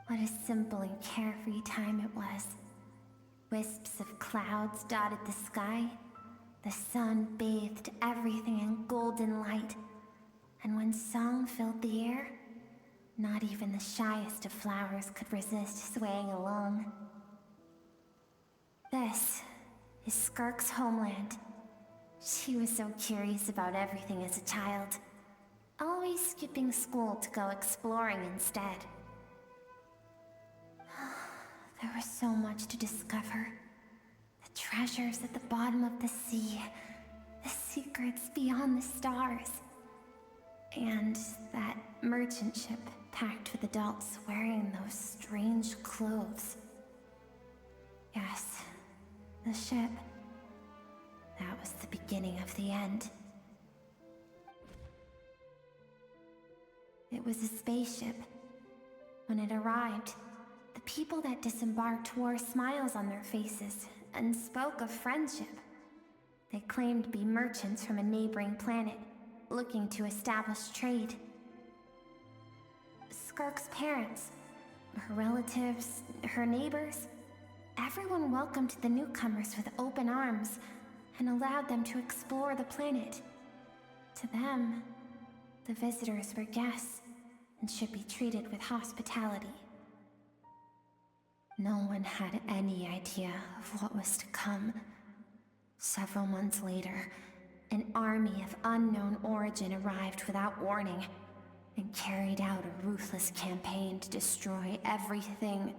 What a simple and carefree time it was. Wisps of clouds dotted the sky. The sun bathed everything in golden light. And when song filled the air, not even the shyest of flowers could resist swaying along. This is Skirk's homeland. She was so curious about everything as a child, always skipping school to go exploring instead. There was so much to discover. The treasures at the bottom of the sea, the secrets beyond the stars, and that merchant ship packed with adults wearing those strange clothes. Yes, the ship. That was the beginning of the end. It was a spaceship. When it arrived, the people that disembarked wore smiles on their faces and spoke of friendship. They claimed to be merchants from a neighboring planet, looking to establish trade. Skirk's parents, her relatives, her neighbors, everyone welcomed the newcomers with open arms and allowed them to explore the planet. To them, the visitors were guests and should be treated with hospitality. No one had any idea of what was to come. Several months later, an army of unknown origin arrived without warning and carried out a ruthless campaign to destroy everything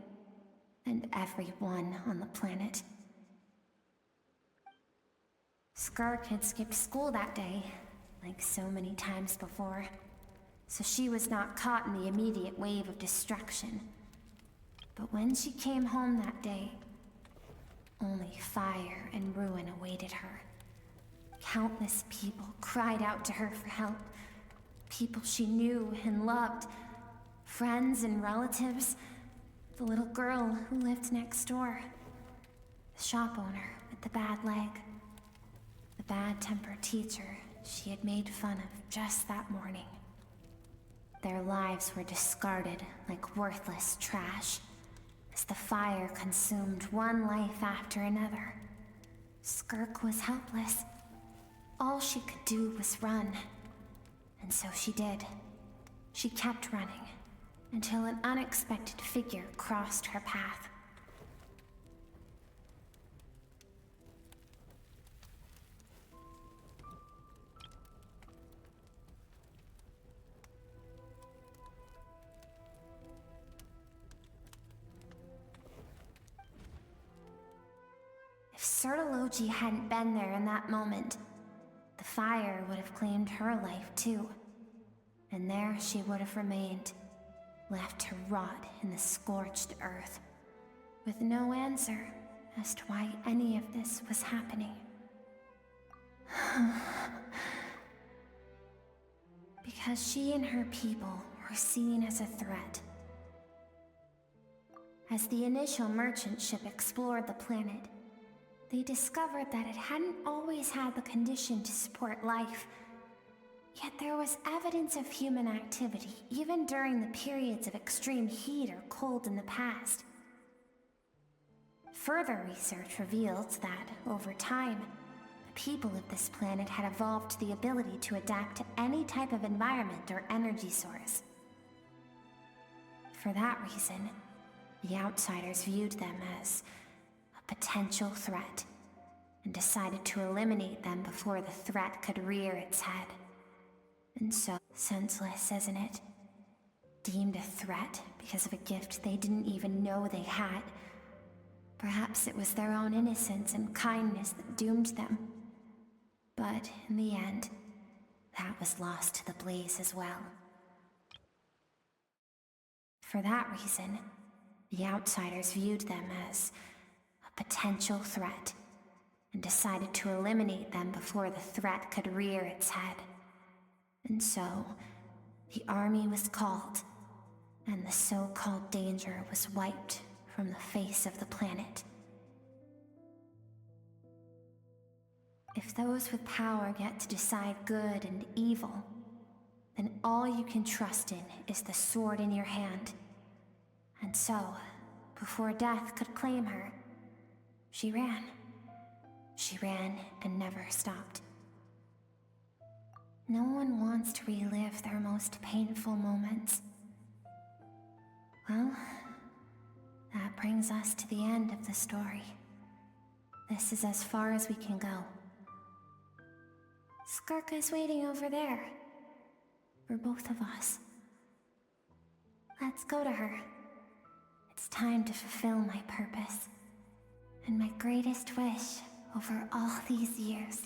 and everyone on the planet. Skirk had skipped school that day, like so many times before, so she was not caught in the immediate wave of destruction. But when she came home that day, only fire and ruin awaited her. Countless people cried out to her for help. People she knew and loved, friends and relatives, the little girl who lived next door, the shop owner with the bad leg, the bad-tempered teacher she had made fun of just that morning. Their lives were discarded like worthless trash as the fire consumed one life after another. Skirk was helpless. All she could do was run. And so she did. She kept running until an unexpected figure crossed her path. If Sertology hadn't been there in that moment, the fire would have claimed her life too. And there she would have remained, left to rot in the scorched earth, with no answer as to why any of this was happening. Because she and her people were seen as a threat. As the initial merchant ship explored the planet, they discovered that it hadn't always had the condition to support life. Yet there was evidence of human activity, even during the periods of extreme heat or cold in the past. Further research revealed that, over time, the people of this planet had evolved the ability to adapt to any type of environment or energy source. For that reason, the outsiders viewed them as a potential threat, and decided to eliminate them before the threat could rear its head. And so, senseless, isn't it? Deemed a threat because of a gift they didn't even know they had. Perhaps it was their own innocence and kindness that doomed them. But in the end, that was lost to the blaze as well. For that reason, the outsiders viewed them as a potential threat, and decided to eliminate them before the threat could rear its head. And so, the army was called, and the so-called danger was wiped from the face of the planet. If those with power get to decide good and evil, then all you can trust in is the sword in your hand. And so, before death could claim her, she ran. She ran and never stopped. No one wants to relive their most painful moments. Well, that brings us to the end of the story. This is as far as we can go. Skirk is waiting over there. For both of us. Let's go to her. It's time to fulfill my purpose. And my greatest wish over all these years.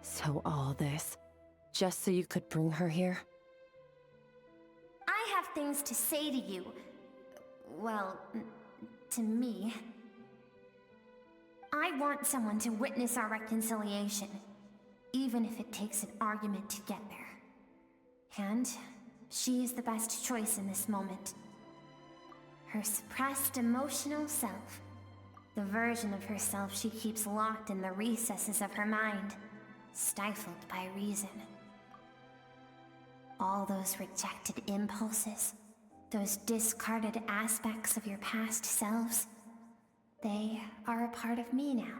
So all this, just so you could bring her here? I have things to say to you. Well, to me. I want someone to witness our reconciliation, even if it takes an argument to get there. And she is the best choice in this moment. Her suppressed emotional self. The version of herself she keeps locked in the recesses of her mind, stifled by reason. All those rejected impulses, those discarded aspects of your past selves, they are a part of me now.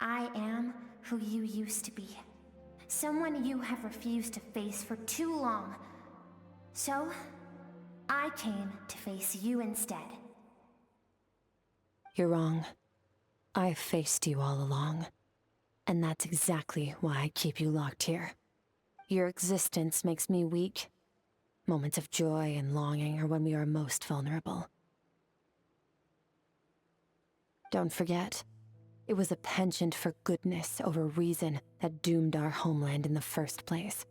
I am who you used to be. Someone you have refused to face for too long. So, I came to face you instead. You're wrong. I've faced you all along. And that's exactly why I keep you locked here. Your existence makes me weak. Moments of joy and longing are when we are most vulnerable. Don't forget, it was a penchant for goodness over reason that doomed our homeland in the first place.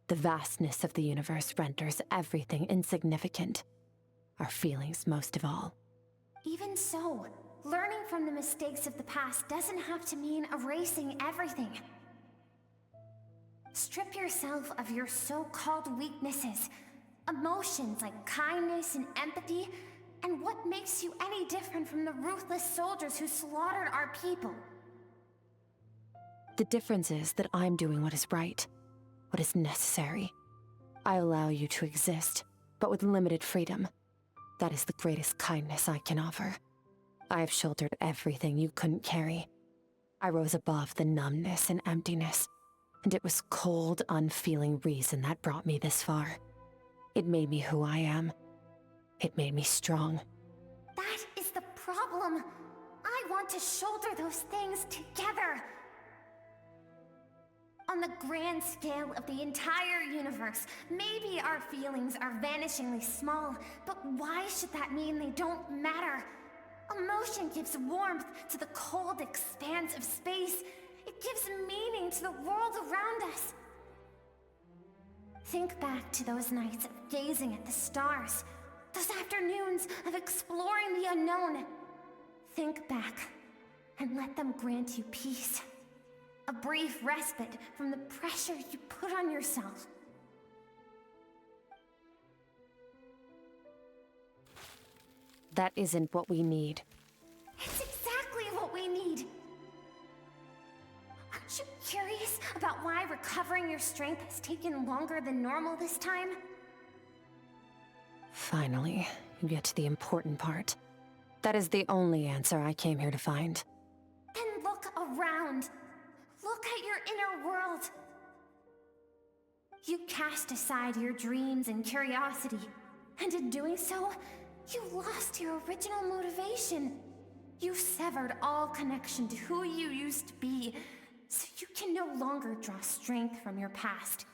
The vastness of the universe renders everything insignificant. Our feelings most of all. Even so, learning from the mistakes of the past doesn't have to mean erasing everything. Strip yourself of your so-called weaknesses, emotions like kindness and empathy, and what makes you any different from the ruthless soldiers who slaughtered our people? The difference is that I'm doing what is right, what is necessary. I allow you to exist, but with limited freedom. That is the greatest kindness I can offer. I have shouldered everything you couldn't carry. I rose above the numbness and emptiness, and it was cold, unfeeling reason that brought me this far. It made me who I am. It made me strong. That is the problem. I want to shoulder those things together. On the grand scale of the entire universe, maybe our feelings are vanishingly small, but why should that mean they don't matter? motion gives warmth to the cold expanse of space. It gives meaning to the world around us. Think back to those nights of gazing at the stars, those afternoons of exploring the unknown. Think back and let them grant you peace. A brief respite from the pressure you put on yourself. That isn't what we need. It's exactly what we need. Aren't you curious about why recovering your strength has taken longer than normal this time? Finally, you get to the important part. That is the only answer I came here to find. Then look around. Look at your inner world. You cast aside your dreams and curiosity, and in doing so, you lost your original motivation. You severed all connection to who you used to be, so you can no longer draw strength from your past.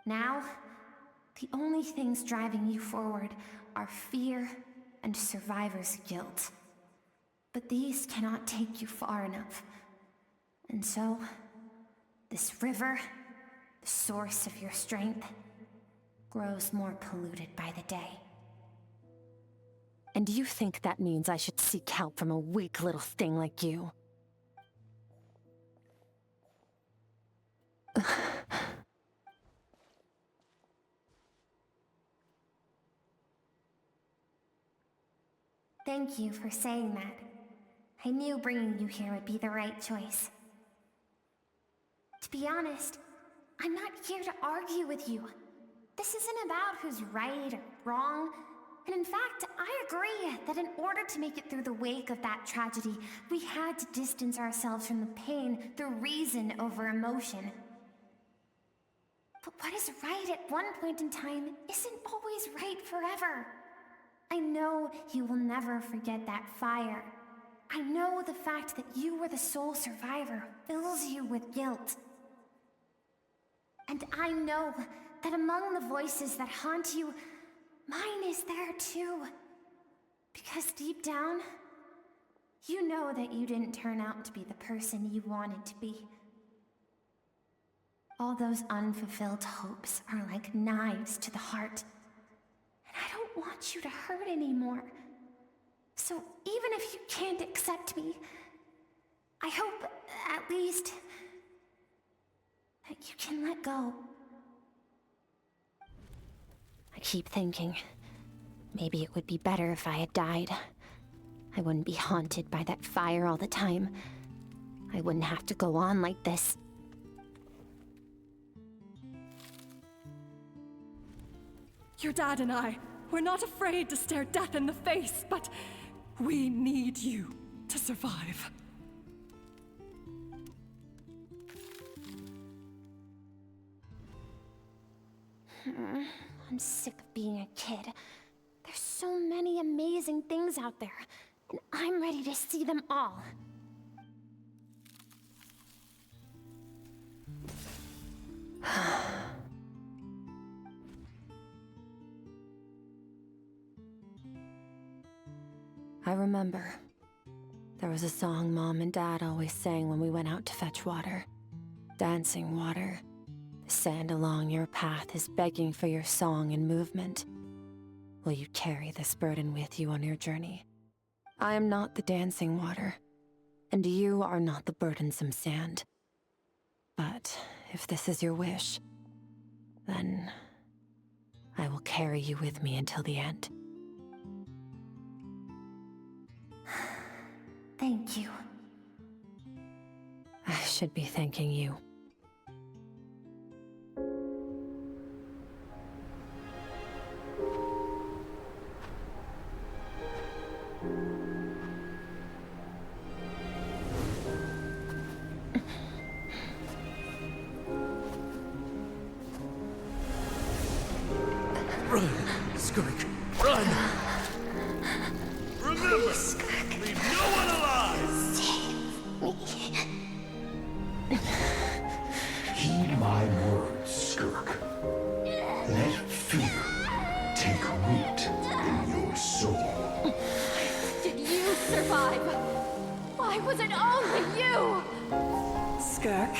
Now, the only things driving you forward are fear and survivor's guilt. But these cannot take you far enough. And so, this river, the source of your strength, grows more polluted by the day. And you think that means I should seek help from a weak little thing like you? Thank you for saying that. I knew bringing you here would be the right choice. To be honest, I'm not here to argue with you. This isn't about who's right or wrong. And in fact, I agree that in order to make it through the wake of that tragedy, we had to distance ourselves from the pain through reason over emotion. But what is right at one point in time isn't always right forever. I know you will never forget that fire. I know the fact that you were the sole survivor fills you with guilt. And I know that among the voices that haunt you, mine is there too. Because deep down, you know that you didn't turn out to be the person you wanted to be. All those unfulfilled hopes are like knives to the heart. And I don't want you to hurt anymore. So even if you can't accept me, I hope, at least, that you can let go. I keep thinking, maybe it would be better if I had died. I wouldn't be haunted by that fire all the time. I wouldn't have to go on like this. Your dad and I, we're not afraid to stare death in the face, but we need you to survive. I'm sick of being a kid. There's so many amazing things out there, and I'm ready to see them all. I remember. There was a song Mom and Dad always sang when we went out to fetch water. Dancing water. The sand along your path is begging for your song and movement. Will you carry this burden with you on your journey? I am not the dancing water, and you are not the burdensome sand. But if this is your wish, then I will carry you with me until the end. Thank you. I should be thanking you. Run, Skirk, run! Remember, leave no one alive! Heed my words, Skirk. Let fear take root in your soul. Why was it only you? Skirk,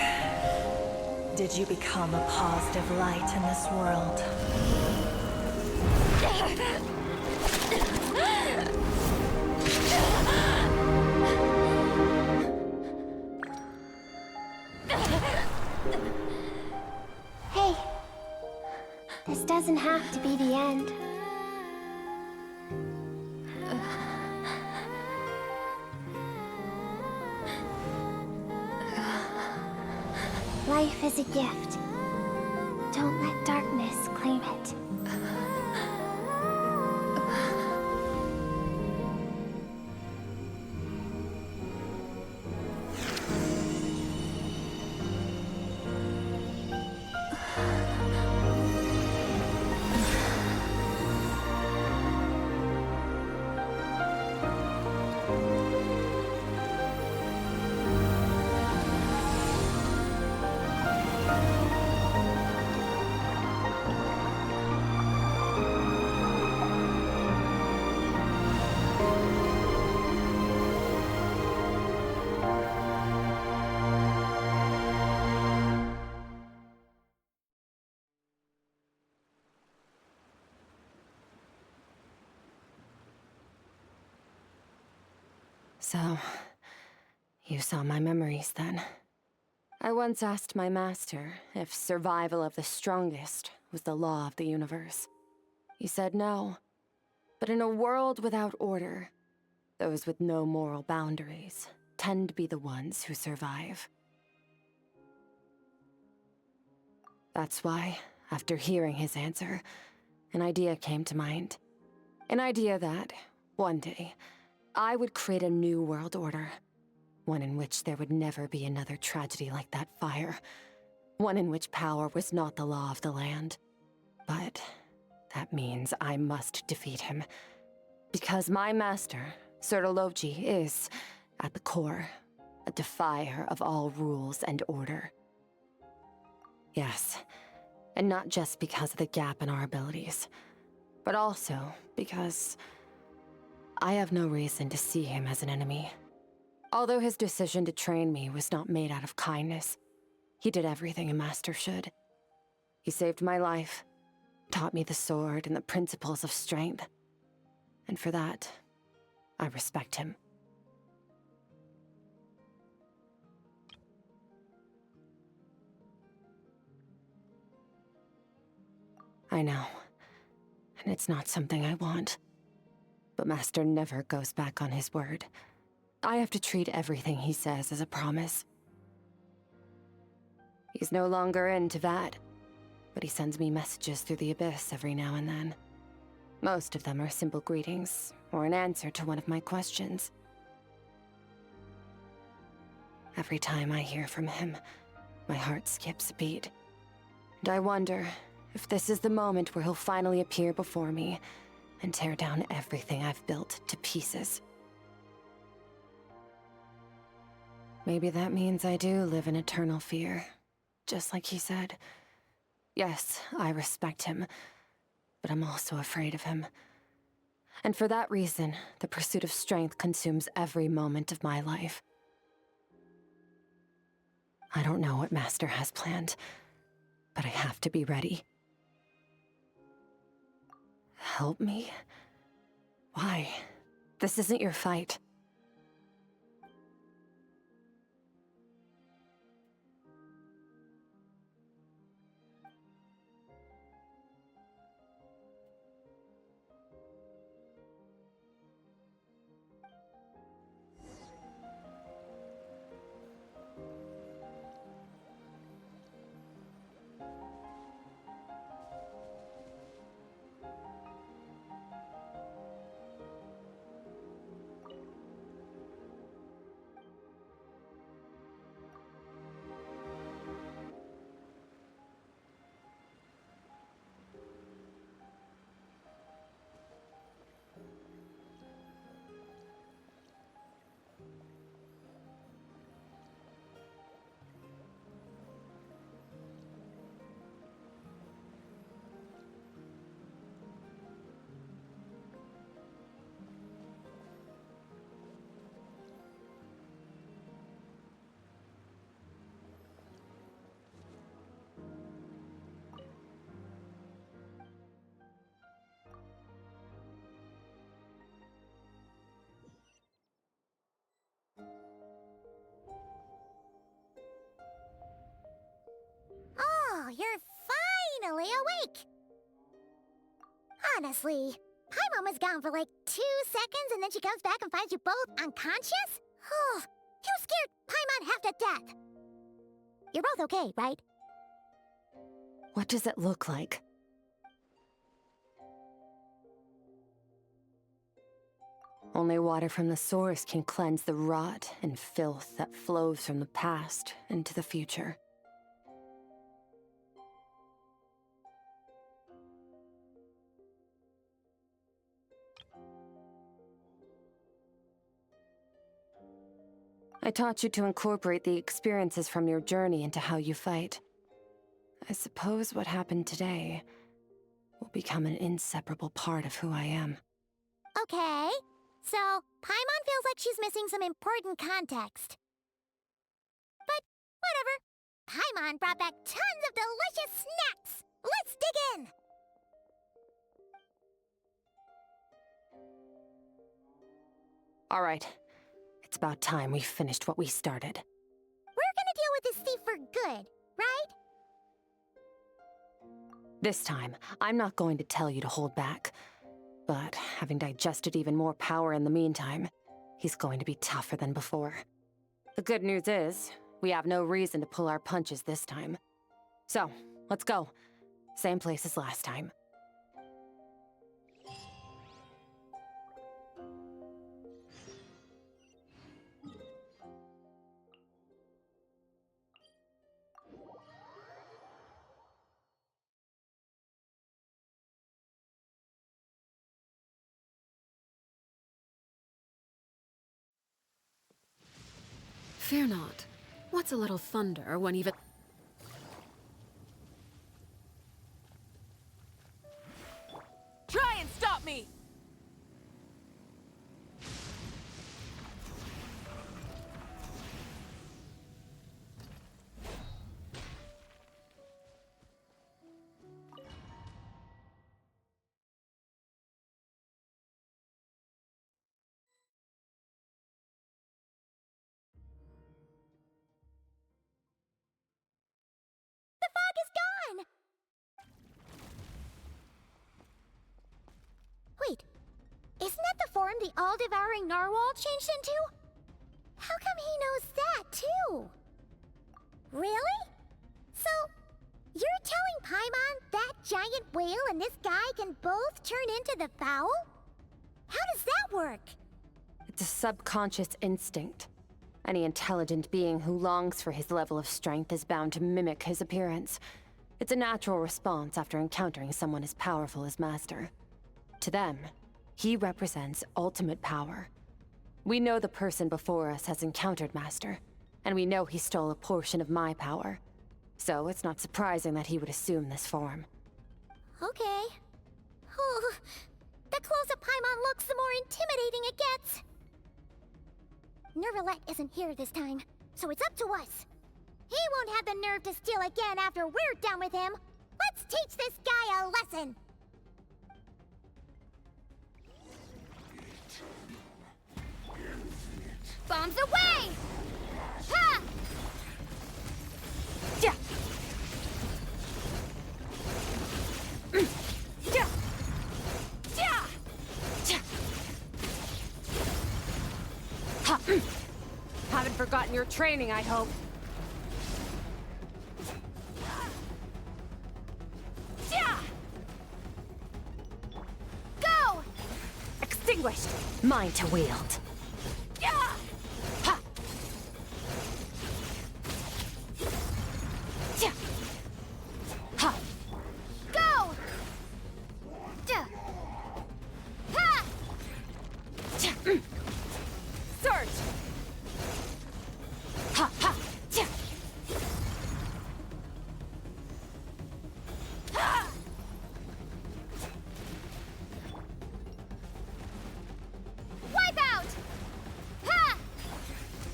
did you become a positive light in this world? Hey, this doesn't have to be the end. Life is a gift. Don't let darkness claim it. So, you saw my memories then. I once asked my master if survival of the strongest was the law of the universe. He said no. But in a world without order, those with no moral boundaries tend to be the ones who survive. That's why, after hearing his answer, an idea came to mind. An idea that, one day, I would create a new world order. One in which there would never be another tragedy like that fire. One in which power was not the law of the land. But that means I must defeat him. Because my master, Sertologi, is, at the core, a defier of all rules and order. Yes, and not just because of the gap in our abilities, but also because I have no reason to see him as an enemy. Although his decision to train me was not made out of kindness, he did everything a master should. He saved my life, taught me the sword and the principles of strength. And for that, I respect him. I know, and it's not something I want. But Master never goes back on his word. I have to treat everything he says as a promise. He's no longer into that, but he sends me messages through the abyss every now and then. Most of them are simple greetings, or an answer to one of my questions. Every time I hear from him, my heart skips a beat. And I wonder if this is the moment where he'll finally appear before me and tear down everything I've built to pieces. Maybe that means I do live in eternal fear, just like he said. Yes, I respect him, but I'm also afraid of him. And for that reason, the pursuit of strength consumes every moment of my life. I don't know what Master has planned, but I have to be ready. Help me? Why? This isn't your fight. Honestly, Paimon was gone for like 2 seconds and then she comes back and finds you both unconscious? Oh, you scared Paimon half to death. You're both okay, right? What does it look like? Only water from the source can cleanse the rot and filth that flows from the past into the future. I taught you to incorporate the experiences from your journey into how you fight. I suppose what happened today will become an inseparable part of who I am. Okay, so Paimon feels like she's missing some important context. But whatever. Paimon brought back tons of delicious snacks. Let's dig in! All right. It's about time we finished what we started. We're gonna deal with this thief for good, right? This time, I'm not going to tell you to hold back. But having digested even more power in the meantime, he's going to be tougher than before. The good news is, we have no reason to pull our punches this time. So, let's go. Same place as last time. Fear not. What's a little thunder when even... Try and stop me! Wait, isn't that the form the all-devouring narwhal changed into? How come he knows that, too? Really? So, you're telling Paimon that giant whale and this guy can both turn into the fowl? How does that work? It's a subconscious instinct. Any intelligent being who longs for his level of strength is bound to mimic his appearance. It's a natural response after encountering someone as powerful as Master. To them, he represents ultimate power. We know the person before us has encountered Master, and we know he stole a portion of my power. So it's not surprising that he would assume this form. Okay. Oh, the closer Paimon looks, the more intimidating it gets. Nervalette isn't here this time, so it's up to us. He won't have the nerve to steal again after we're done with him. Let's teach this guy a lesson. Bombs away! Ha! Yeah. Yeah. Yeah. Yeah. Ha. Haven't forgotten your training, I hope. Yeah. Go! Extinguished. Mine to wield. Yeah. Ha. Yeah. Ha. Go. Yeah. Ha. Yeah. Surge. Ha ha. Yeah. Ha. Wipe out. Ha.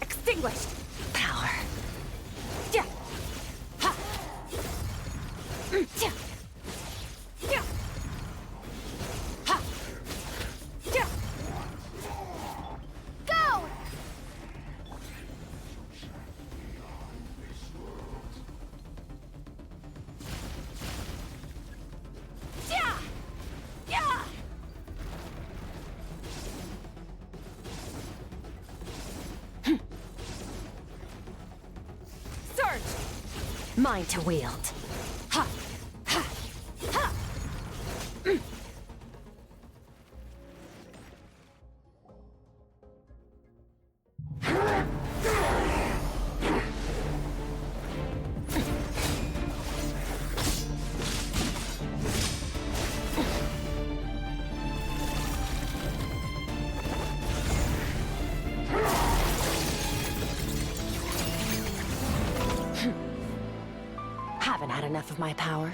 Extinguished. Power. Yeah. Ha. Yeah. Yeah. Ha. Yeah. Go. Yeah. Yeah. mine to wield. Ha! Ha! Ha! Haven't had enough of my power.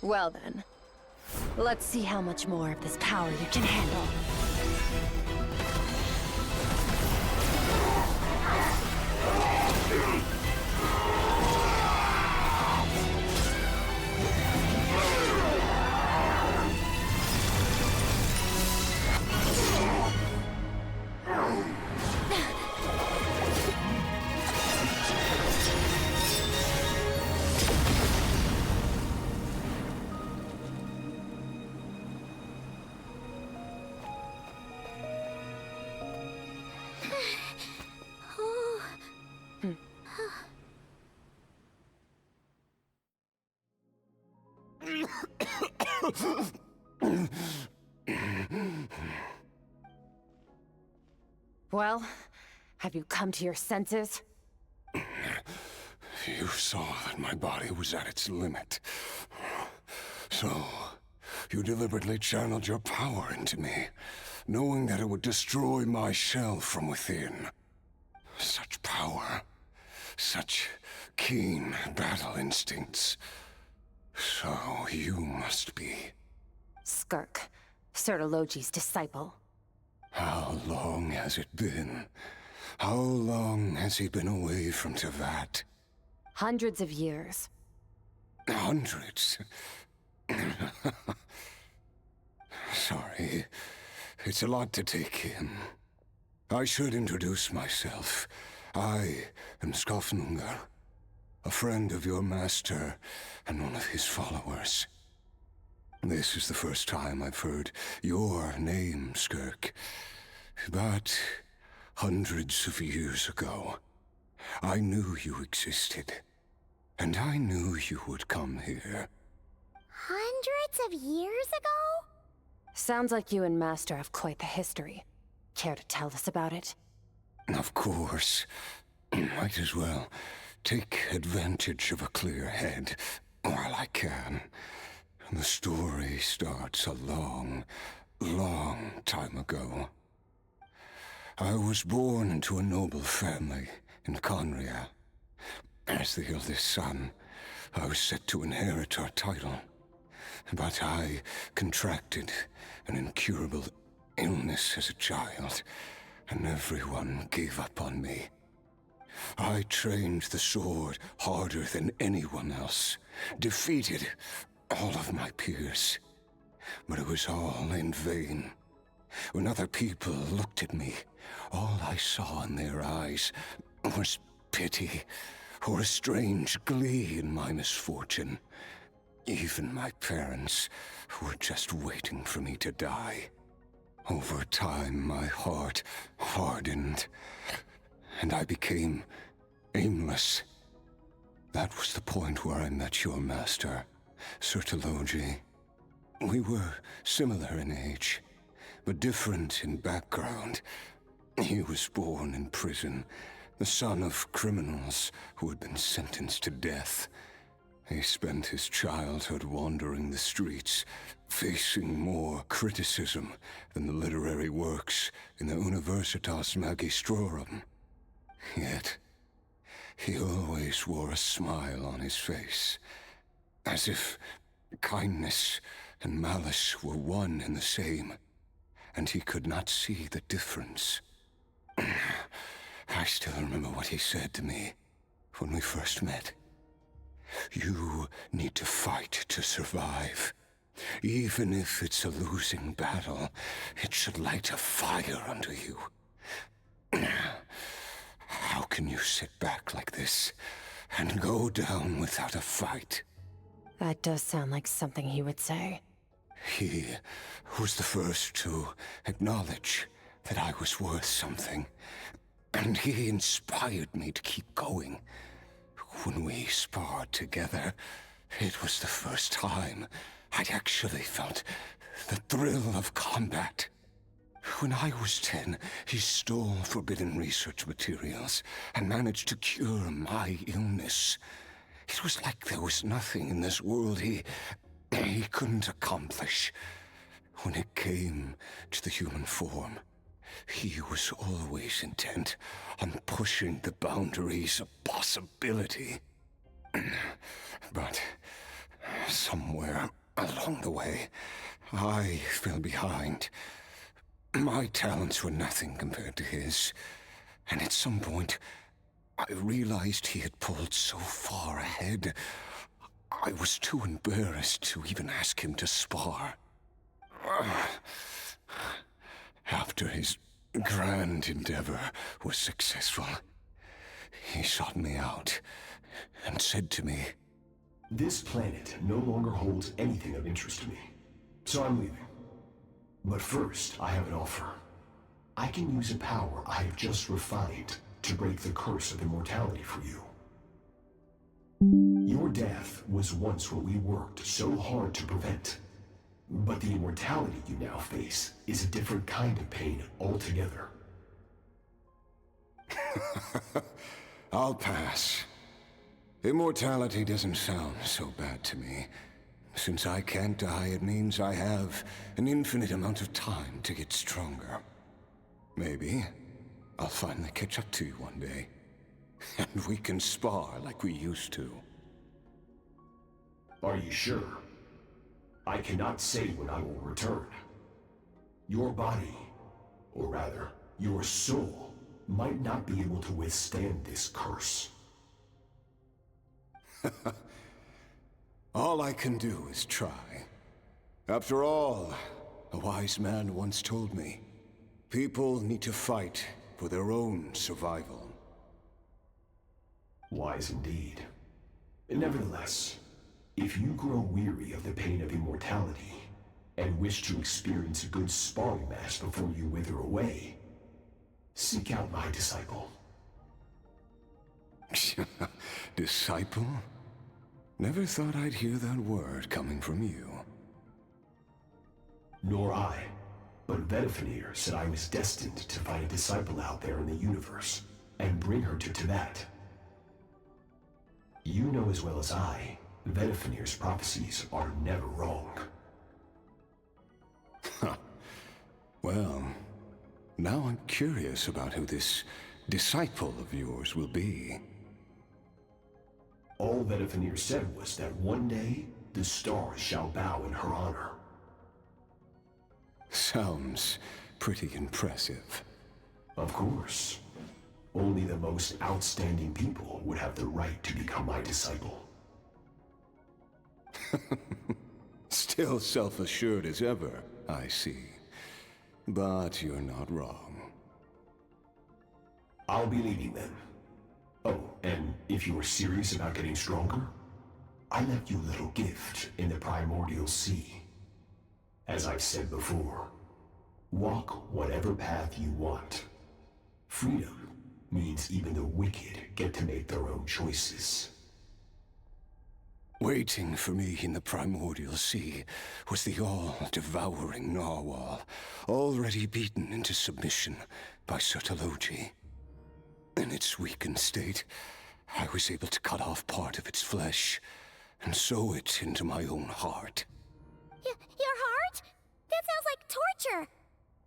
Well then, let's see how much more of this power you can handle. Well, have you come to your senses? You saw that my body was at its limit. So, you deliberately channeled your power into me, knowing that it would destroy my shell from within. Such power, such keen battle instincts. So you must be... Skirk, Sertologi's disciple. How long has it been? How long has he been away from Tevat? Hundreds of years. Hundreds? Sorry, it's a lot to take in. I should introduce myself. I am Skofnungar, a friend of your master and one of his followers. This is the first time I've heard your name, Skirk. But hundreds of years ago, I knew you existed. And I knew you would come here. Hundreds of years ago? Sounds like you and Master have quite the history. Care to tell us about it? Of course. Might as well take advantage of a clear head while I can. The story starts a long, long time ago. I was born into a noble family in Conria. As the eldest son, I was set to inherit our title. But I contracted an incurable illness as a child, and everyone gave up on me. I trained the sword harder than anyone else, defeated all of my peers. But it was all in vain. When other people looked at me, all I saw in their eyes was pity, or a strange glee in my misfortune. Even my parents were just waiting for me to die. Over time, my heart hardened, and I became aimless. That was the point where I met your master, Sertologi. We were similar in age, but different in background. He was born in prison, the son of criminals who had been sentenced to death. He spent his childhood wandering the streets, facing more criticism than the literary works in the Universitas Magistrorum. Yet, he always wore a smile on his face, as if kindness and malice were one and the same, and he could not see the difference. I still remember what he said to me when we first met. You need to fight to survive. Even if it's a losing battle, it should light a fire under you. How can you sit back like this and go down without a fight? That does sound like something he would say. He was the first to acknowledge that I was worth something, and he inspired me to keep going. When we sparred together, it was the first time I'd actually felt the thrill of combat. When I was 10, he stole forbidden research materials and managed to cure my illness. It was like there was nothing in this world he couldn't accomplish. When it came to the human form, he was always intent on pushing the boundaries of possibility. But somewhere along the way, I fell behind. My talents were nothing compared to his, and at some point, I realized he had pulled so far ahead, I was too embarrassed to even ask him to spar. After his grand endeavor was successful, he sought me out and said to me, "This planet no longer holds anything of interest to me, so I'm leaving. But first, I have an offer. I can use a power I have just refined to break the curse of immortality for you. Your death was once what we worked so hard to prevent. But the immortality you now face is a different kind of pain altogether." I'll pass. Immortality doesn't sound so bad to me. Since I can't die, it means I have an infinite amount of time to get stronger. Maybe I'll finally catch up to you one day, and we can spar like we used to. Are you sure? I cannot say when I will return. Your body, or rather, your soul, might not be able to withstand this curse. All I can do is try. After all, a wise man once told me, people need to fight for their own survival. Wise indeed. Nevertheless, if you grow weary of the pain of immortality, and wish to experience a good sparring match before you wither away, seek out my disciple. Disciple? Never thought I'd hear that word coming from you. Nor I. But Vedifenir said I was destined to find a disciple out there in the universe, and bring her to Tibet. You know as well as I, Vedifenir's prophecies are never wrong. Well, now I'm curious about who this disciple of yours will be. All Vedifenir said was that one day, the stars shall bow in her honor. Sounds pretty impressive. Of course. Only the most outstanding people would have the right to become my disciple. Still self-assured as ever, I see. But you're not wrong. I'll be leaving then. Oh, and if you were serious about getting stronger, I left you a little gift in the primordial sea. As I've said before, walk whatever path you want. Freedom means even the wicked get to make their own choices. Waiting for me in the primordial sea was the all-devouring narwhal, already beaten into submission by Sertologi. In its weakened state, I was able to cut off part of its flesh and sew it into my own heart. Your heart? That sounds like torture.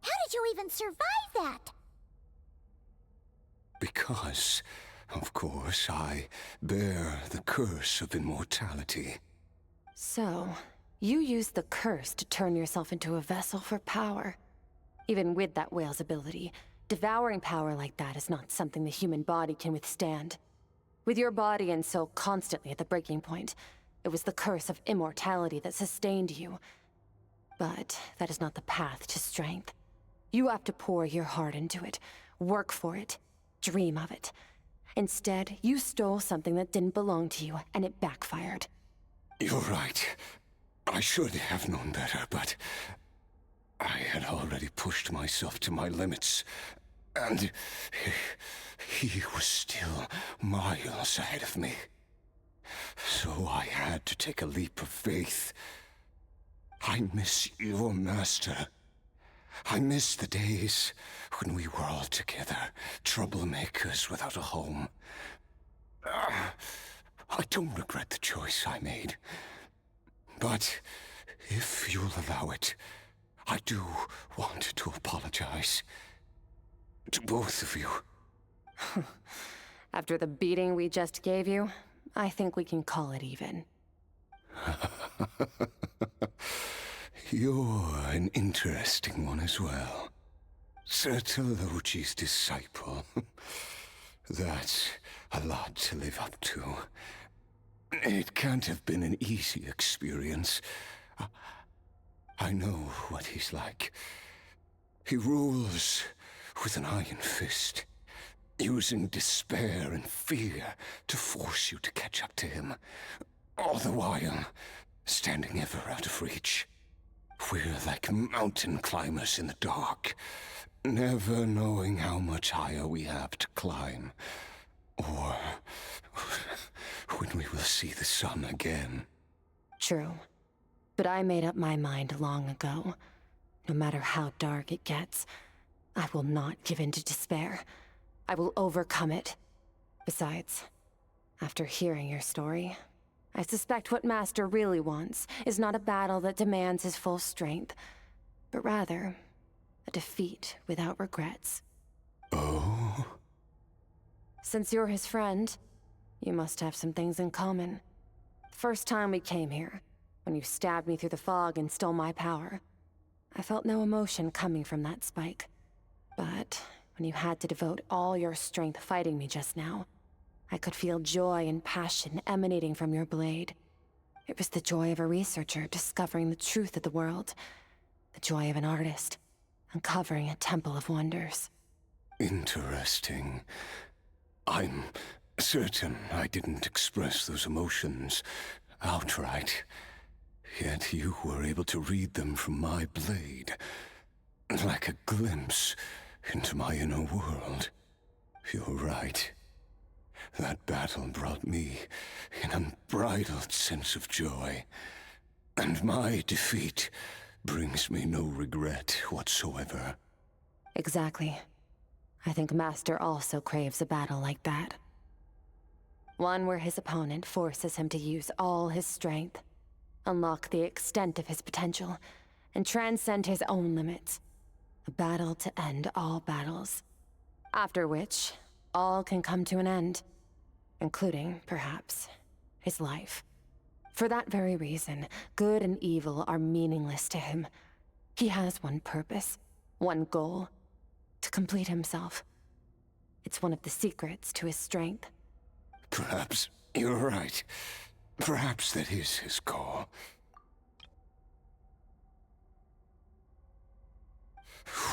How did you even survive that? Because, of course, I bear the curse of immortality. So, you used the curse to turn yourself into a vessel for power. Even with that whale's ability, devouring power like that is not something the human body can withstand. With your body and soul constantly at the breaking point, it was the curse of immortality that sustained you. But that is not the path to strength. You have to pour your heart into it, work for it, dream of it. Instead, you stole something that didn't belong to you, and it backfired. You're right. I should have known better, but I had already pushed myself to my limits, and he was still miles ahead of me. So I had to take a leap of faith. I miss your master. I miss the days when we were all together, troublemakers without a home. I don't regret the choice I made. But if you'll allow it, I do want to apologize. To both of you. After the beating we just gave you, I think we can call it even. You're an interesting one as well. Sertologi's disciple. That's a lot to live up to. It can't have been an easy experience. I know what he's like. He rules with an iron fist, using despair and fear to force you to catch up to him, all the while standing ever out of reach. We're like mountain climbers in the dark, never knowing how much higher we have to climb, or when we will see the sun again. True. But I made up my mind long ago. No matter how dark it gets, I will not give in to despair. I will overcome it. Besides, after hearing your story, I suspect what Master really wants is not a battle that demands his full strength, but rather a defeat without regrets. Oh? Since you're his friend, you must have some things in common. First time we came here, when you stabbed me through the fog and stole my power, I felt no emotion coming from that spike. But when you had to devote all your strength fighting me just now, I could feel joy and passion emanating from your blade. It was the joy of a researcher discovering the truth of the world, the joy of an artist uncovering a temple of wonders. Interesting. I'm certain I didn't express those emotions outright, yet you were able to read them from my blade, like a glimpse into my inner world. You're right. That battle brought me an unbridled sense of joy, and my defeat brings me no regret whatsoever. Exactly. I think Master also craves a battle like that. One where his opponent forces him to use all his strength, unlock the extent of his potential, and transcend his own limits. A battle to end all battles. After which, all can come to an end, including, perhaps, his life. For that very reason, good and evil are meaningless to him. He has one purpose, one goal: to complete himself. It's one of the secrets to his strength. Perhaps you're right. Perhaps that is his call.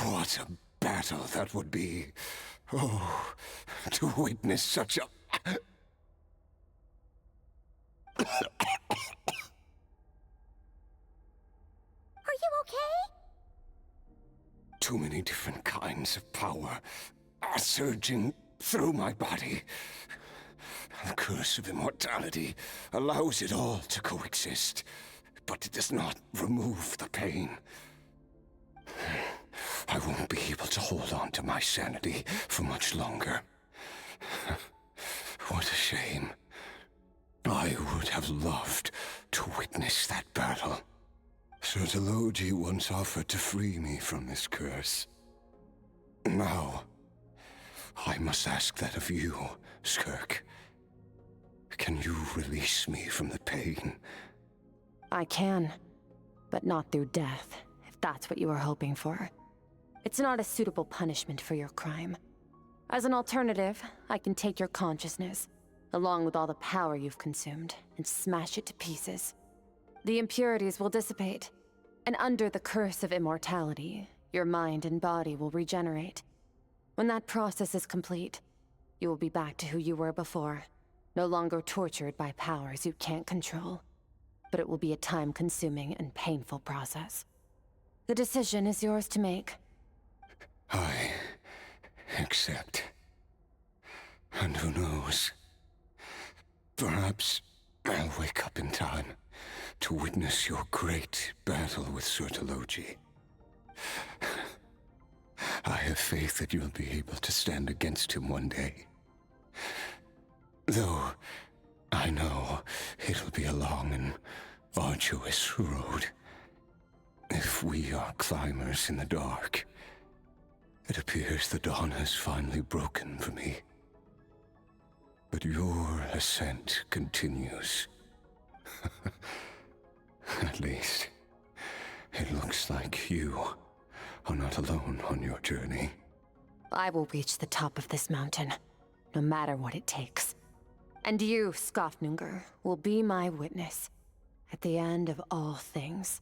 What a battle that would be. Oh, to witness such a... Are you okay? Too many different kinds of power are surging through my body. The curse of immortality allows it all to coexist, but it does not remove the pain. I won't be able to hold on to my sanity for much longer. What a shame. I would have loved to witness that battle. Sertologi once offered to free me from this curse. Now, I must ask that of you, Skirk. Can you release me from the pain? I can, but not through death, if that's what you were hoping for. It's not a suitable punishment for your crime. As an alternative, I can take your consciousness, along with all the power you've consumed, and smash it to pieces. The impurities will dissipate, and under the curse of immortality, your mind and body will regenerate. When that process is complete, you will be back to who you were before, no longer tortured by powers you can't control. But it will be a time-consuming and painful process. The decision is yours to make. I accept. And who knows? Perhaps I'll wake up in time to witness your great battle with Sertologi. I have faith that you'll be able to stand against him one day. Though I know it'll be a long and arduous road. If we are climbers in the dark, it appears the dawn has finally broken for me. But your ascent continues. At least, it looks like you are not alone on your journey. I will reach the top of this mountain, no matter what it takes. And you, Skofnungr, will be my witness at the end of all things.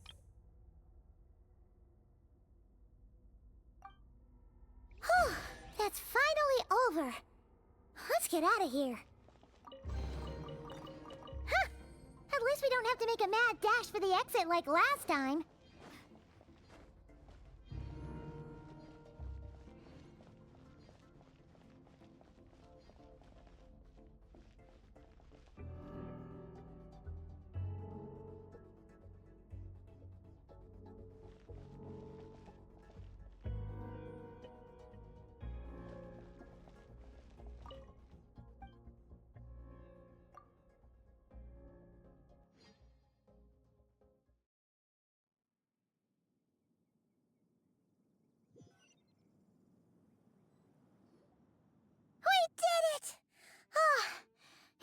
Whew, that's finally over. Let's get out of here. Huh, at least we don't have to make a mad dash for the exit like last time.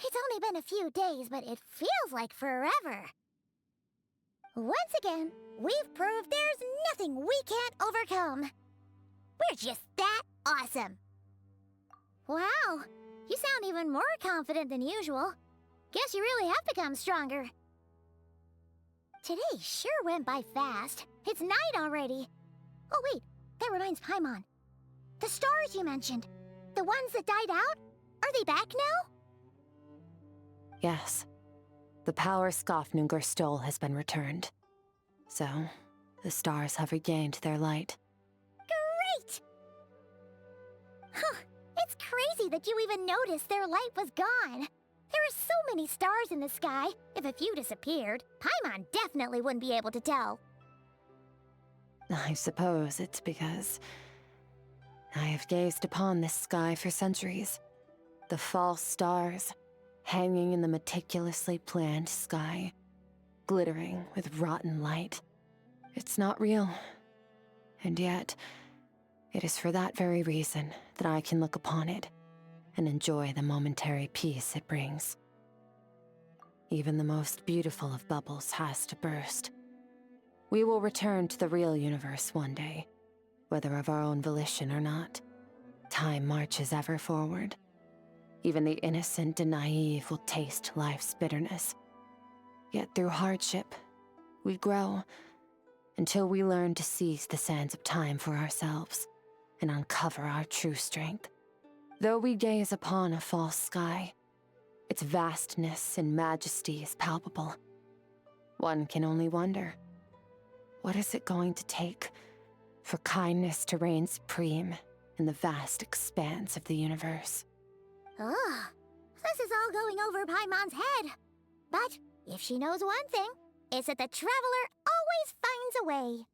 It's only been a few days, but it feels like forever. Once again, we've proved there's nothing we can't overcome. We're just that awesome. Wow, you sound even more confident than usual. Guess you really have become stronger. Today sure went by fast. It's night already. Oh wait, that reminds Paimon. The stars you mentioned, the ones that died out, are they back now? Yes. The power Skofnungr stole has been returned. So, the stars have regained their light. Great! Huh, it's crazy that you even noticed their light was gone. There are so many stars in the sky. If a few disappeared, Paimon definitely wouldn't be able to tell. I suppose it's because I have gazed upon this sky for centuries. The false stars, hanging in the meticulously planned sky, glittering with rotten light. It's not real. And yet, it is for that very reason that I can look upon it and enjoy the momentary peace it brings. Even the most beautiful of bubbles has to burst. We will return to the real universe one day, whether of our own volition or not. Time marches ever forward. Even the innocent and naive will taste life's bitterness. Yet through hardship, we grow until we learn to seize the sands of time for ourselves and uncover our true strength. Though we gaze upon a false sky, its vastness and majesty is palpable. One can only wonder, what is it going to take for kindness to reign supreme in the vast expanse of the universe? Ugh, this is all going over Paimon's head. But if she knows one thing, it's that the Traveler always finds a way.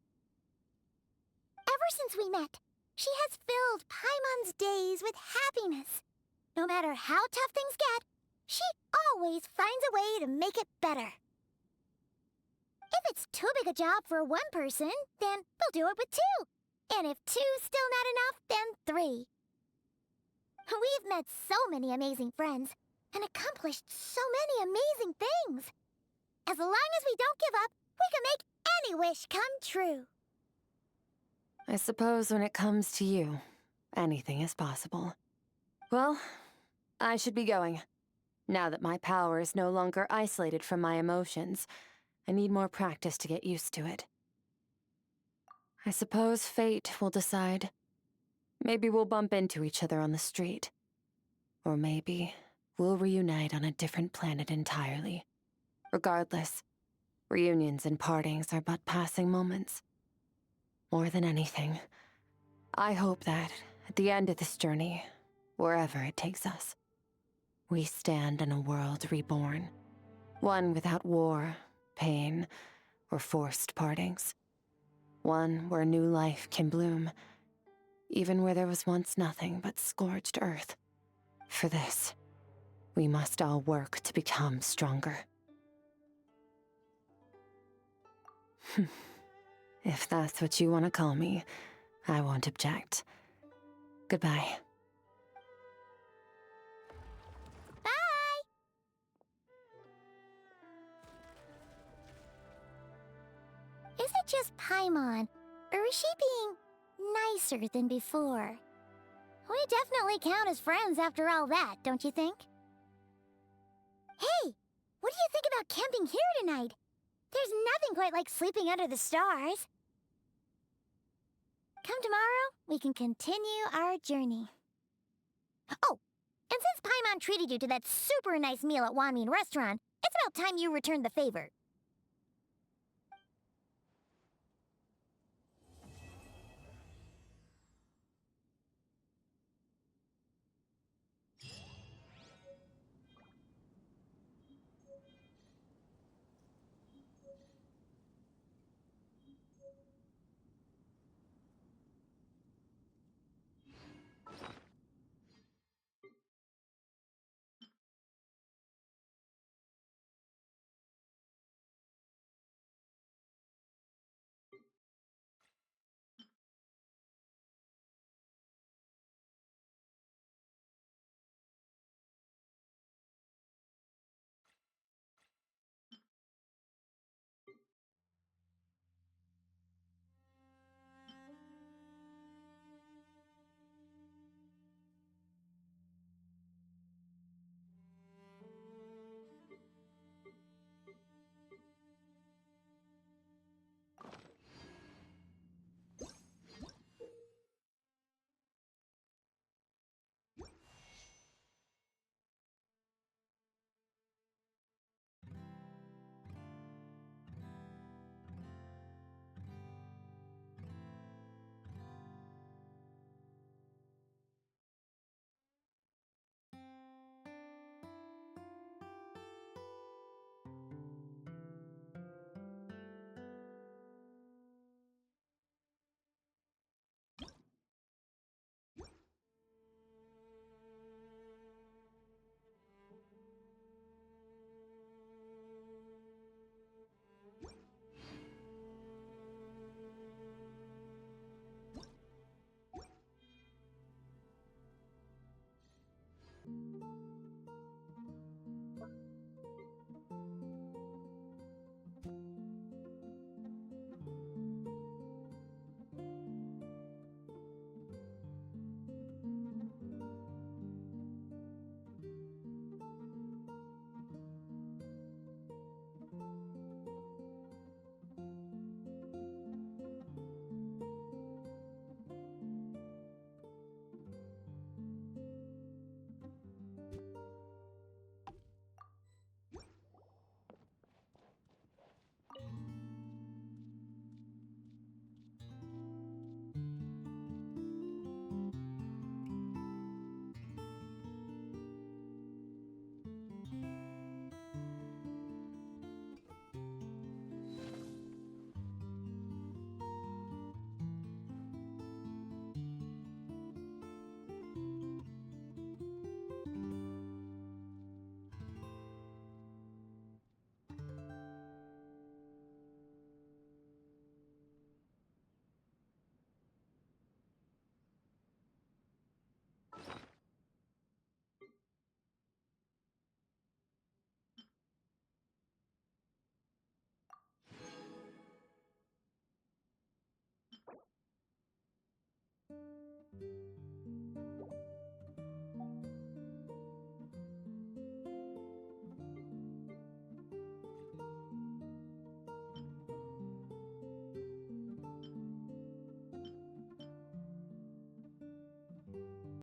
Ever since we met, she has filled Paimon's days with happiness. No matter how tough things get, she always finds a way to make it better. If it's too big a job for one person, then we'll do it with two. And if two's still not enough, then three. We've met so many amazing friends, and accomplished so many amazing things. As long as we don't give up, we can make any wish come true. I suppose when it comes to you, anything is possible. Well, I should be going. Now that my power is no longer isolated from my emotions, I need more practice to get used to it. I suppose fate will decide. Maybe we'll bump into each other on the street. Or maybe we'll reunite on a different planet entirely. Regardless, reunions and partings are but passing moments. More than anything, I hope that, at the end of this journey, wherever it takes us, we stand in a world reborn. One without war, pain, or forced partings. One where new life can bloom, even where there was once nothing but scorched earth. For this, we must all work to become stronger. If that's what you want to call me, I won't object. Goodbye. Bye! Is it just Paimon, or is she being nicer than before? We definitely count as friends after all that, don't you think? Hey, what do you think about camping here tonight? There's nothing quite like sleeping under the stars. Come tomorrow, we can continue our journey. Oh, and since Paimon treated you to that super nice meal at Wanmin Restaurant, it's about time you returned the favor.